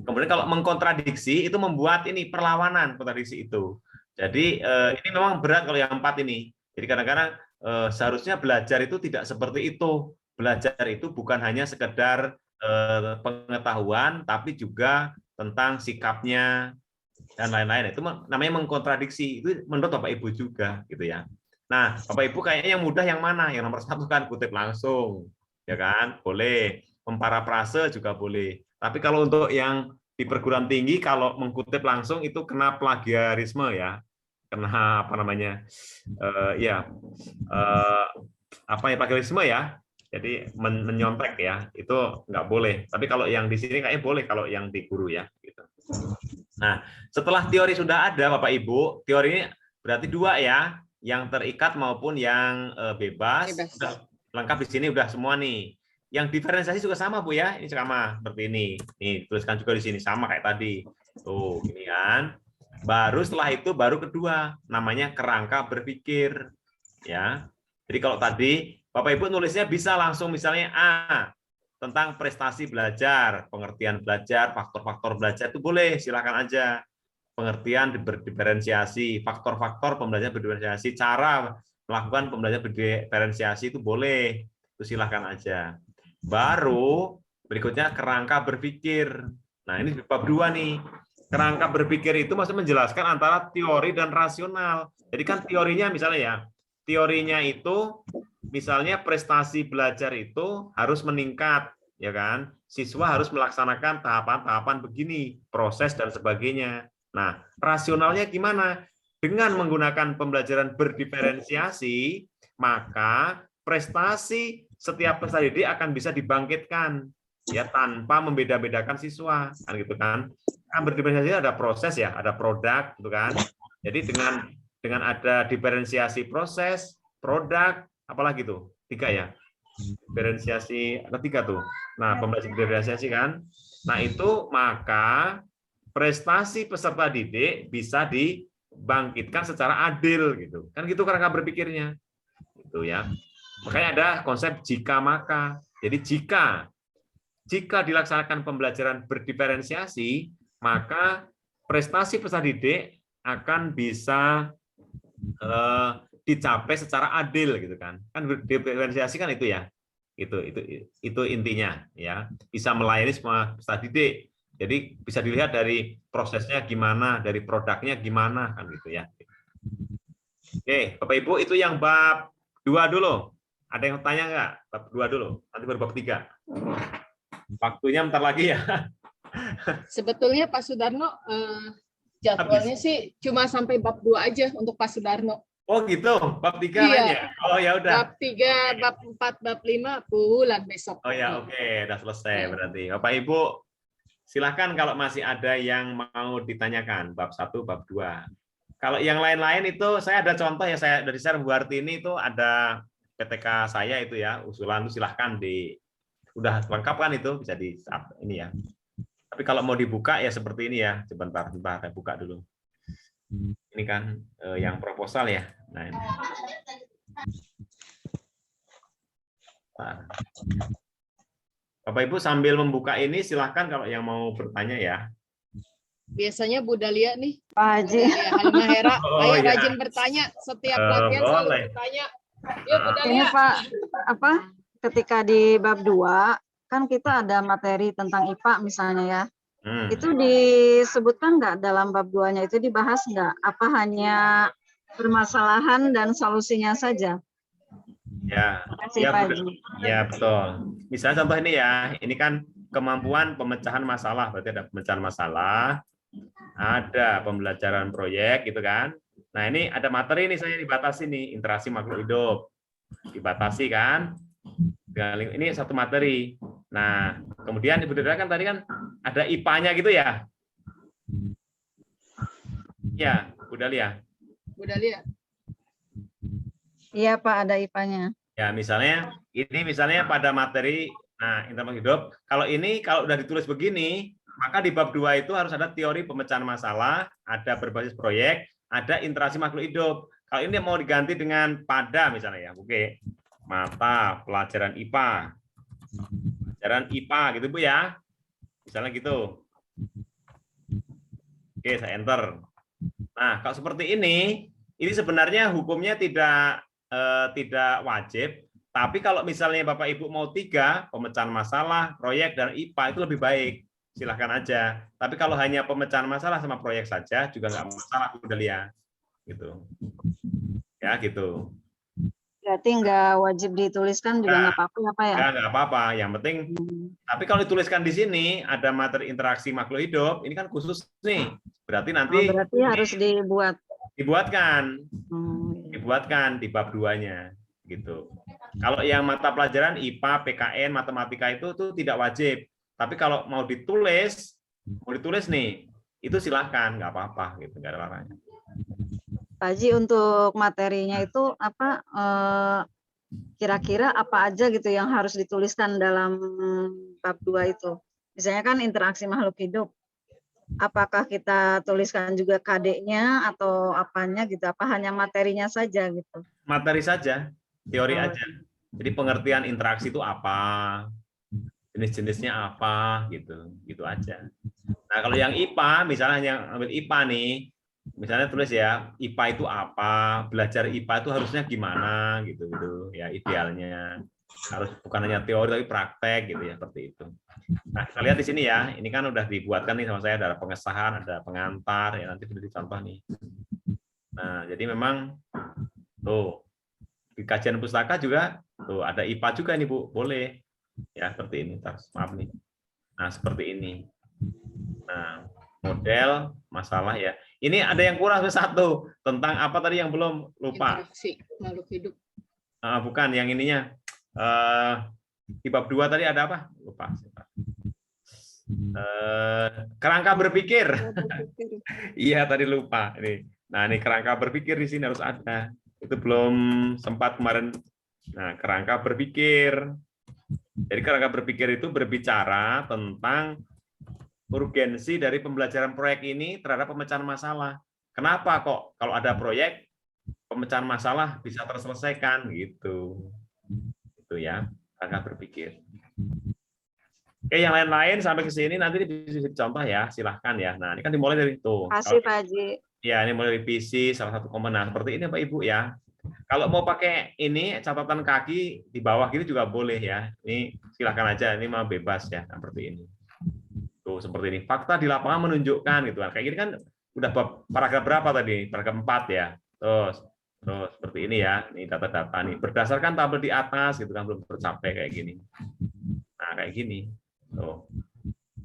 Kemudian kalau mengkontradiksi itu membuat ini perlawanan kontradiksi itu. Jadi ini memang berat kalau yang 4 ini. Jadi kadang-kadang seharusnya belajar itu tidak seperti itu. Belajar itu bukan hanya sekedar pengetahuan, tapi juga tentang sikapnya dan lain-lain. Itu namanya mengkontradiksi. Itu menurut Bapak Ibu juga, gitu ya. Nah, Bapak Ibu kayaknya yang mudah yang mana? Yang nomor 1 kan kutip langsung, ya kan? Boleh. Memparafrase juga boleh. Tapi kalau untuk yang di perguruan tinggi, kalau mengkutip langsung itu kena plagiarisme ya. Kena apa namanya? Plagiarisme ya. Jadi menyontek ya, itu nggak boleh. Tapi kalau yang di sini kayaknya boleh kalau yang di guru ya. Gitu. Nah, setelah teori sudah ada, Bapak Ibu, teorinya berarti 2 ya, yang terikat maupun yang bebas. Sudah lengkap di sini, udah semua nih. Yang diferensiasi juga sama Bu ya, ini sama seperti ini. Nih tuliskan juga di sini sama kayak tadi. Tuh, ini kan. Baru setelah itu baru kedua, namanya kerangka berpikir. Ya. Jadi kalau tadi Bapak Ibu nulisnya bisa langsung misalnya tentang prestasi belajar, pengertian belajar, faktor-faktor belajar itu boleh, silakan aja. Pengertian berdiferensiasi, faktor-faktor pembelajaran berdiferensiasi, cara melakukan pembelajaran berdiferensiasi itu boleh, itu silakan aja. Baru Berikutnya kerangka berpikir. Nah, ini bab 2 nih. Kerangka berpikir itu maksudnya menjelaskan antara teori dan rasional. Jadi kan teorinya misalnya ya, teorinya itu misalnya prestasi belajar itu harus meningkat, ya kan? Siswa harus melaksanakan tahapan-tahapan begini, proses dan sebagainya. Nah, rasionalnya gimana? Dengan menggunakan pembelajaran berdiferensiasi, maka prestasi setiap peserta didik akan bisa dibangkitkan ya tanpa membeda-bedakan siswa, kan gitu kan. Kan berdiferensiasi ada proses ya, ada produk gitu kan. Jadi dengan ada diferensiasi proses, produk, apalagi tuh? 3 ya. Diferensiasi ada 3 tuh. Nah, pembelajaran diferensiasi kan. Nah, itu maka prestasi peserta didik bisa dibangkitkan secara adil gitu. Kan gitu kerangka berpikirnya. Gitu ya. Makanya ada konsep jika maka. Jadi jika dilaksanakan pembelajaran berdiferensiasi, maka prestasi peserta didik akan bisa dicapai secara adil gitu kan. Kan diferensiasi kan itu ya. Itu intinya ya. Bisa melayani semua peserta didik. Jadi bisa dilihat dari prosesnya gimana, dari produknya gimana kan gitu ya. Oke, Bapak Ibu itu yang bab 2 dulu. Ada yang tanya nggak? Bab 2 dulu. Nanti baru bab 3. Waktunya bentar lagi ya. Sebetulnya Pak Sudarno jadwalnya sih cuma sampai bab 2 aja untuk Pak Sudarno. Oh gitu, bab 3 Iya. lain ya? Oh ya udah. Bab 3, bab 4, bab 5 bulan besok. Oh ya oke, udah selesai berarti. Bapak Ibu silakan kalau masih ada yang mau ditanyakan bab 1, bab 2. Kalau yang lain-lain itu saya ada contoh ya, saya dari share Bu Hartini itu ada PTK saya itu ya, usulan itu silahkan udah lengkap kan itu bisa di ini ya. Tapi kalau mau dibuka ya seperti ini ya, sebentar saya buka dulu. Ini kan yang proposal ya. Nah, ini. Nah. Bapak Ibu sambil membuka ini silahkan kalau yang mau bertanya ya. Biasanya Bu Dahlia nih. Pak Haji. Halima Hera, ayo ya. rajin bertanya. Setiap latihan selalu boleh. bertanya. Yuk Bu Ini Dahlia. Pak, ketika di bab 2 kan kita ada materi tentang IPA misalnya ya. Itu disebutkan nggak dalam bab 2-nya itu dibahas nggak? Apa hanya permasalahan dan solusinya saja? Ya, Terima kasih, Pak Haji. ya betul. Misalnya contoh ini ya, ini kan kemampuan pemecahan masalah, berarti ada pemecahan masalah, ada pembelajaran proyek gitu kan. Nah ini ada materi nih saya dibatasi nih, interaksi makhluk hidup, dibatasi kan. Ini satu materi. Nah kemudian Ibu Dahlia kan tadi kan ada IPA-nya gitu ya. Ya, Bu Dahlia. Bu Dahlia. Iya Pak, ada IPA-nya. Ya, misalnya pada materi interaksi hidup, kalau udah ditulis begini, maka di bab 2 itu harus ada teori pemecahan masalah, ada berbasis proyek, ada interaksi makhluk hidup. Kalau ini mau diganti dengan pada misalnya ya, oke. Mata pelajaran IPA. Pelajaran IPA gitu Bu ya. Misalnya gitu. Oke, saya enter. Nah, kalau seperti ini sebenarnya hukumnya tidak wajib, tapi kalau misalnya Bapak Ibu mau 3, pemecahan masalah, proyek, dan IPA itu lebih baik, silahkan aja. Tapi kalau hanya pemecahan masalah sama proyek saja juga nggak masalah, udah lihat, gitu. Ya gitu. Berarti nggak wajib dituliskan juga nggak apa-apa ya Pak ya? Nggak apa-apa, yang penting. Tapi kalau dituliskan di sini ada materi interaksi makhluk hidup, ini kan khusus nih. Berarti nanti. Berarti harus dibuatkan di bab 2-nya gitu. Kalau yang mata pelajaran IPA, PKN, matematika itu tidak wajib. Tapi kalau mau ditulis nih, itu silahkan, nggak apa-apa gitu, nggak ada larangan. Pak Haji, untuk materinya itu kira-kira apa aja gitu yang harus dituliskan dalam bab 2 itu? Misalnya kan interaksi makhluk hidup. Apakah kita tuliskan juga KD-nya atau apanya gitu? Apa hanya materinya saja gitu? Materi saja, teori aja. Jadi pengertian interaksi itu apa, jenis-jenisnya apa, gitu aja. Nah kalau yang IPA, misalnya yang ambil IPA nih, misalnya tulis ya IPA itu apa, belajar IPA itu harusnya gimana, gitu ya idealnya. Harus bukan hanya teori tapi praktek gitu ya, seperti itu. Nah, kita lihat di sini ya. Ini kan udah dibuatkan nih sama saya, ada pengesahan, ada pengantar ya, nanti sudah dicontoh nih. Nah, jadi memang tuh di kajian pustaka juga tuh ada IPA juga nih Bu, boleh ya seperti ini. Maaf nih. Nah, seperti ini. Nah, model masalah ya. Ini ada yang kurang satu tentang apa tadi yang belum lupa. Interaksi makhluk hidup. Bukan yang ininya. Di bab 2 tadi ada apa? Lupa. Kerangka berpikir. Iya tadi lupa. Nah, ini kerangka berpikir di sini harus ada. Itu belum sempat kemarin. Nah, kerangka berpikir. Jadi kerangka berpikir itu berbicara tentang urgensi dari pembelajaran proyek ini terhadap pemecahan masalah. Kenapa kok kalau ada proyek pemecahan masalah bisa terselesaikan gitu. Itu ya, kerangka berpikir. Oke, yang lain-lain sampai ke sini nanti bisa dicontoh ya, silahkan ya. Nah, ini kan dimulai dari itu. Kasih Pak Haji. Ya, ini mulai dari visi salah satu komponen. Nah, seperti ini Pak Ibu ya. Kalau mau pakai ini catatan kaki di bawah gitu juga boleh ya. Ini silahkan aja, ini mah bebas ya, seperti ini. Tuh seperti ini. Fakta di lapangan menunjukkan gitu kan. Kayak gini kan udah paragraf berapa tadi? Paragraf 4 ya. Terus seperti ini ya. Ini data-data nih. Berdasarkan tabel di atas gitu kan belum tercapai kayak gini. Nah, kayak gini. Tuh.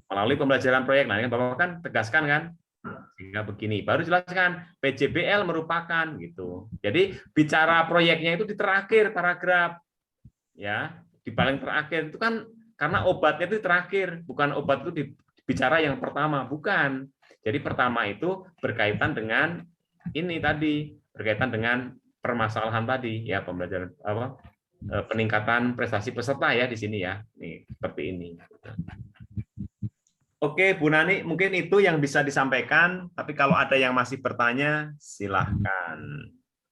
Melalui pembelajaran proyek. Nah, ini Bapak kan tegaskan kan? Sehingga begini, baru jelaskan PJBL merupakan gitu. Jadi bicara proyeknya itu di terakhir paragraf, ya di paling terakhir itu kan karena obatnya itu terakhir, bukan obat itu bicara yang pertama, bukan. Jadi pertama itu berkaitan dengan ini tadi, berkaitan dengan permasalahan tadi, ya pembelajaran apa peningkatan prestasi peserta ya di sini ya, nih seperti ini. Oke, Bu Nani, mungkin itu yang bisa disampaikan. Tapi kalau ada yang masih bertanya, silahkan.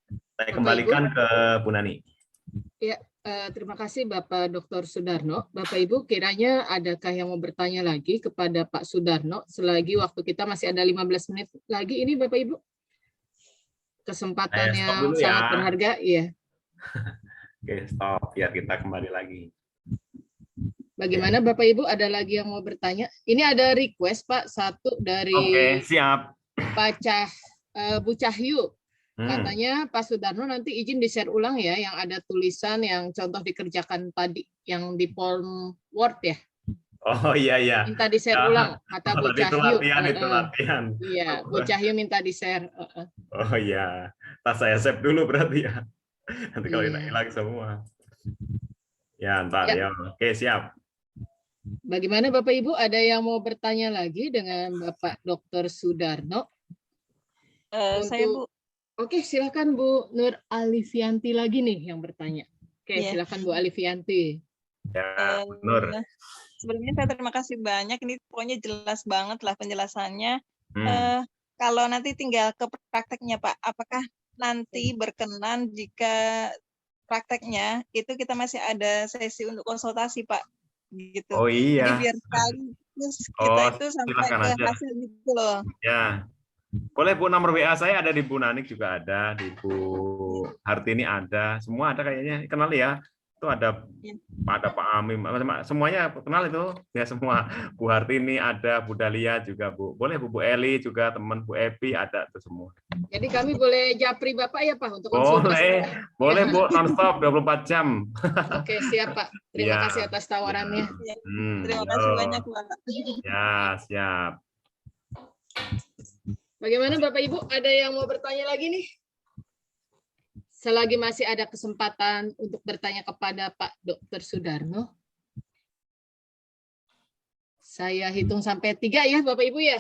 Saya kembalikan ke Bu Nani. Ya, terima kasih Bapak Dr. Sudarno. Bapak Ibu, kiranya adakah yang mau bertanya lagi kepada Pak Sudarno selagi waktu kita masih ada 15 menit lagi ini Bapak Ibu? Kesempatan yang sangat berharga, iya. Oke, stop. Biar kita kembali lagi. Bagaimana Bapak Ibu, ada lagi yang mau bertanya? Ini ada request Pak, satu dari siap. Bu Cahyu. Katanya Pak Sudarno nanti izin di-share ulang ya, yang ada tulisan yang contoh dikerjakan tadi, yang di form Word ya. Oh iya. Minta di-share ulang, kata Bu Cahyu. Itu latihan. Iya, Bu Cahyu minta di-share. Oh iya, tas saya save dulu berarti ya. Nanti kalau hilang semua. Ya, ntar ya. Oke, siap. Bagaimana Bapak Ibu, ada yang mau bertanya lagi dengan Bapak Dr. Sudarno? Saya Bu. Oke, silakan Bu Nur Alifianti lagi nih yang bertanya. Oke, silakan Bu Alifianti. Ya, Nur. Sebelumnya saya terima kasih banyak. Ini pokoknya jelas banget lah penjelasannya. Kalau nanti tinggal ke prakteknya Pak, apakah nanti berkenan jika prakteknya itu kita masih ada sesi untuk konsultasi Pak? Gitu. Oh iya. Jadi biar sekaligus kita itu sampai ke hasil gitu loh. Ya. Boleh Bu, nomor WA saya ada di Bu Nanik juga ada, di Bu Hartini ada, semua ada kayaknya. Kenal ya. Itu ada Pak Amim, semuanya kenal itu ya semua. Bu Hartini ada, Bu Dalia juga Bu. Boleh Bu Eli juga, teman Bu Epi ada itu semua. Jadi kami boleh japri Bapak ya Pak untuk konsultasi. Boleh Bu, nonstop 24 jam. Oke, siap Pak. Terima kasih atas tawarannya. Terima kasih banyak Pak. Ya, siap. Bagaimana Bapak Ibu, ada yang mau bertanya lagi nih? Selagi masih ada kesempatan untuk bertanya kepada Pak Dr. Sudarno. Saya hitung sampai 3 ya Bapak Ibu ya.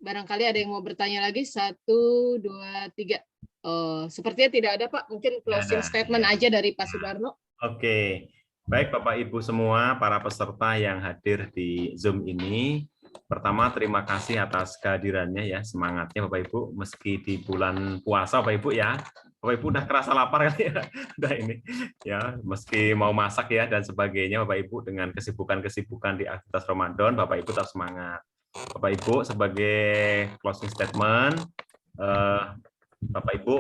Barangkali ada yang mau bertanya lagi. 1, 2, 3. Oh, sepertinya tidak ada Pak. Mungkin closing statement aja dari Pak Sudarno. Oke. Baik Bapak Ibu semua, para peserta yang hadir di Zoom ini. Pertama, terima kasih atas kehadirannya ya, semangatnya Bapak Ibu, meski di bulan puasa Bapak Ibu ya. Bapak Ibu udah kerasa lapar kali ya. Udah ini ya, meski mau masak ya dan sebagainya Bapak Ibu dengan kesibukan-kesibukan di aktivitas Ramadan, Bapak Ibu tetap semangat. Bapak Ibu sebagai closing statement, Bapak Ibu,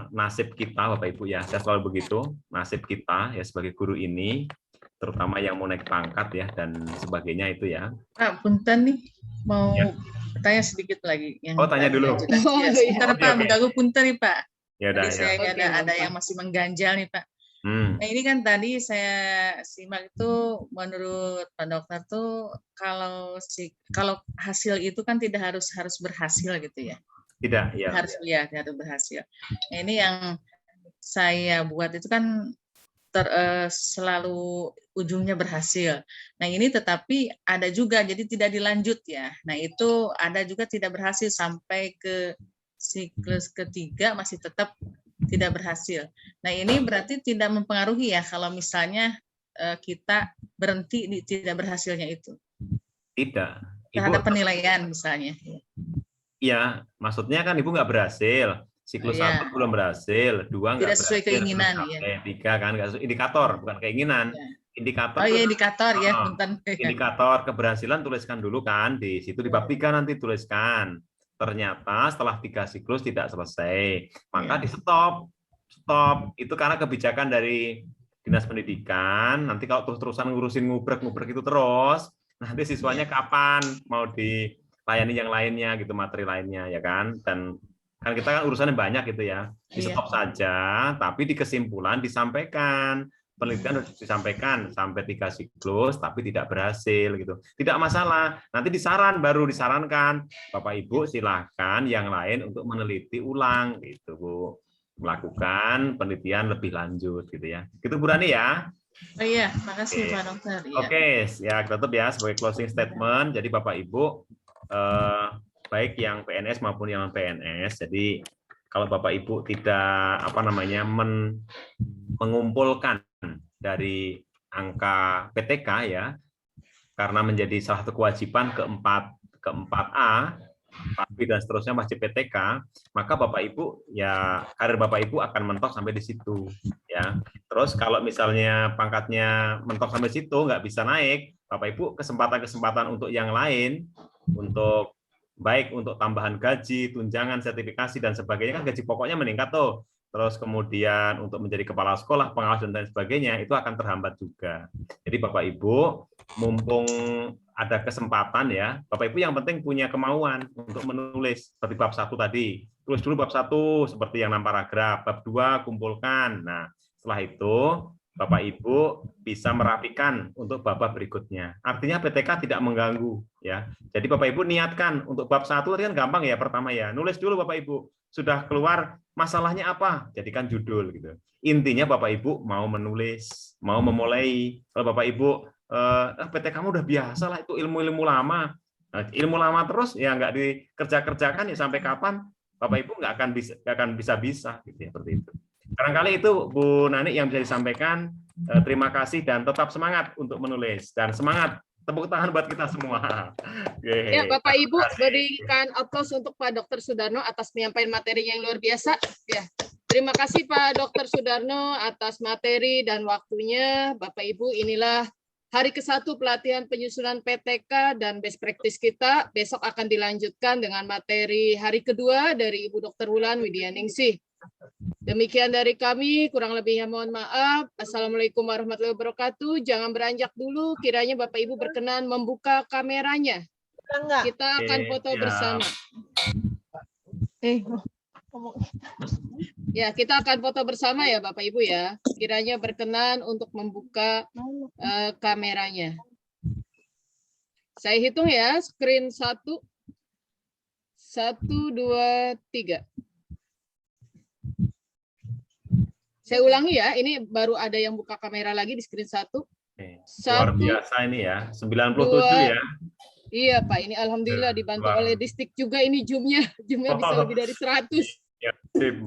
nasib kita Bapak Ibu ya, saya selalu begitu, nasib kita ya sebagai guru ini, terutama yang mau naik pangkat ya dan sebagainya itu ya. Pak, punten nih, mau Ya. tanya sedikit lagi. Yang Tanya dulu. Ya, sebentar Oke, Pak, oke. mengganggu punten nih Pak. Ya udah, Tadi saya ya. ada Oke, yang masih mengganjal nih Pak. Nah ini kan tadi saya simak itu menurut Pak Dokter tuh kalau hasil itu kan tidak harus berhasil gitu ya. Tidak, ya. Harus berhasil. Nah, ini yang saya buat itu kan selalu ujungnya berhasil. Nah ini tetapi ada juga jadi tidak dilanjut ya. Nah itu ada juga tidak berhasil sampai ke siklus ketiga masih tetap tidak berhasil. Nah ini berarti tidak mempengaruhi ya kalau misalnya kita berhenti di tidak berhasilnya itu. Tidak. Terhadap penilaian misalnya. Iya, maksudnya kan Ibu nggak berhasil. Siklus 1 belum berhasil, 2 nggak tidak berhasil. sesuai keinginan. Ya. 3 kan nggak sesuai, indikator bukan keinginan. Ya. Indikator. Oh iya indikator ya. Indikator keberhasilan tuliskan dulu kan di situ di bab 3 nanti tuliskan. Ternyata setelah 3 siklus tidak selesai, maka di stop. Itu karena kebijakan dari Dinas Pendidikan. Nanti kalau terus-terusan ngurusin ngubrek itu terus, nanti siswanya kapan mau dilayani yang lainnya gitu, materi lainnya ya kan. Dan kan kita kan urusannya banyak gitu ya. Di stop saja, tapi di kesimpulan disampaikan. Penelitian harus disampaikan sampai 3 siklus tapi tidak berhasil gitu. Tidak masalah. Nanti baru disarankan Bapak Ibu silahkan yang lain untuk meneliti ulang gitu Bu. Melakukan penelitian lebih lanjut gitu ya. Gitu Bu Rani ya. Oh iya, makasih Pak Dokter. Ya. Oke, ya kita tutup ya sebagai closing statement. Jadi Bapak Ibu baik yang PNS maupun yang non PNS. Jadi kalau Bapak Ibu tidak mengumpulkan dari angka PTK ya, karena menjadi salah satu kewajiban keempat A, 4B dan seterusnya wajib PTK, maka Bapak Ibu ya karir Bapak Ibu akan mentok sampai di situ ya. Terus kalau misalnya pangkatnya mentok sampai situ nggak bisa naik, Bapak Ibu kesempatan untuk yang lain, untuk baik untuk tambahan gaji, tunjangan, sertifikasi dan sebagainya kan gaji pokoknya meningkat tuh. Terus kemudian untuk menjadi kepala sekolah, pengawas dan lain sebagainya itu akan terhambat juga. Jadi Bapak Ibu mumpung ada kesempatan ya, Bapak Ibu yang penting punya kemauan untuk menulis seperti bab 1 tadi. Tulis dulu bab 1 seperti yang 6 paragraf, bab 2 kumpulkan. Nah, setelah itu Bapak Ibu bisa merapikan untuk bab berikutnya. Artinya PTK tidak mengganggu ya. Jadi Bapak Ibu niatkan untuk bab 1 tadi kan gampang ya pertama ya. Nulis dulu Bapak Ibu. Sudah keluar masalahnya apa? Jadikan judul gitu. Intinya Bapak Ibu mau menulis, mau memulai. Kalau Bapak Ibu PTK kamu udah biasa lah itu ilmu-ilmu lama. Nah, ilmu lama terus ya nggak dikerjakan ya sampai kapan Bapak Ibu nggak akan bisa gitu ya seperti itu. Barangkali itu Bu Nani yang bisa disampaikan. Terima kasih dan tetap semangat untuk menulis dan semangat. Tepuk tangan buat kita semua. Ya, Bapak Ibu berikan aplaus untuk Pak Dr. Sudarno atas penyampaian materi yang luar biasa. Ya, terima kasih Pak Dr. Sudarno atas materi dan waktunya. Bapak Ibu, inilah hari ke-1 pelatihan penyusunan PTK dan best practice kita. Besok akan dilanjutkan dengan materi hari kedua dari Ibu Dr. Wulan Widyaningsih. Demikian dari kami, kurang lebihnya mohon maaf. Assalamualaikum warahmatullahi wabarakatuh. Jangan beranjak dulu, kiranya Bapak Ibu berkenan membuka kameranya. Kita akan foto bersama. Ya, kita akan foto bersama ya Bapak Ibu ya. Kiranya berkenan untuk membuka kameranya. Saya hitung ya, screen 1. 1, 2, 3. Saya ulangi ya, ini baru ada yang buka kamera lagi di screen 1. Luar biasa ini ya, 97 ya. Iya Pak, ini alhamdulillah dibantu oleh Distrik juga ini Zoom-nya bisa lebih dari 100. Ya,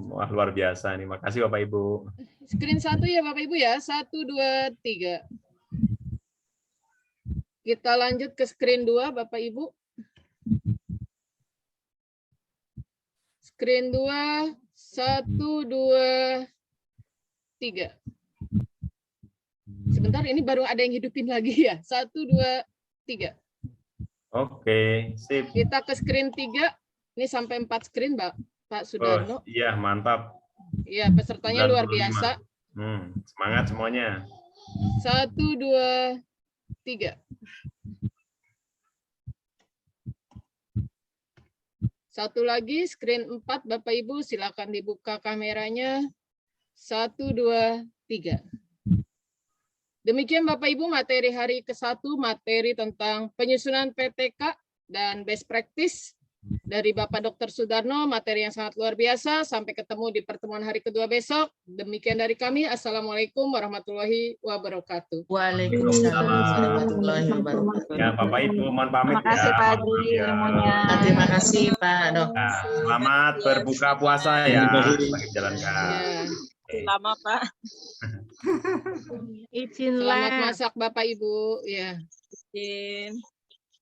wah luar biasa ini. Makasih Bapak Ibu. Screen 1 ya Bapak Ibu ya, 1, 2, 3. Kita lanjut ke screen 2 Bapak Ibu. Screen 2, 1, 2, 3. Sebentar, ini baru ada yang hidupin lagi ya. 1, 2, 3. Oke, sip. Kita ke screen 3. Ini sampai 4 screen, Mbak. Pak Sudarno. Iya, mantap. Iya, pesertanya luar 95. biasa. Semangat semuanya. 1, 2, 3. Satu lagi, screen 4, Bapak Ibu, silakan dibuka kameranya. 1, 2, 3. Demikian Bapak Ibu materi hari ke-1, materi tentang penyusunan PTK dan best practice dari Bapak Dr. Sudarno, materi yang sangat luar biasa. Sampai ketemu di pertemuan hari kedua besok. Demikian dari kami. Assalamualaikum warahmatullahi wabarakatuh. Waalaikumsalam warahmatullahi wabarakatuh. Ya, Bapak Ibu mohon pamit Terima kasih ya. Pak Haji ilmunya. Terima kasih Pak Dok. Nah, selamat berbuka puasa ya. Bagi jalankan. Ya. Lama Pak. Selamat masak Bapak Ibu. Ya. Izin.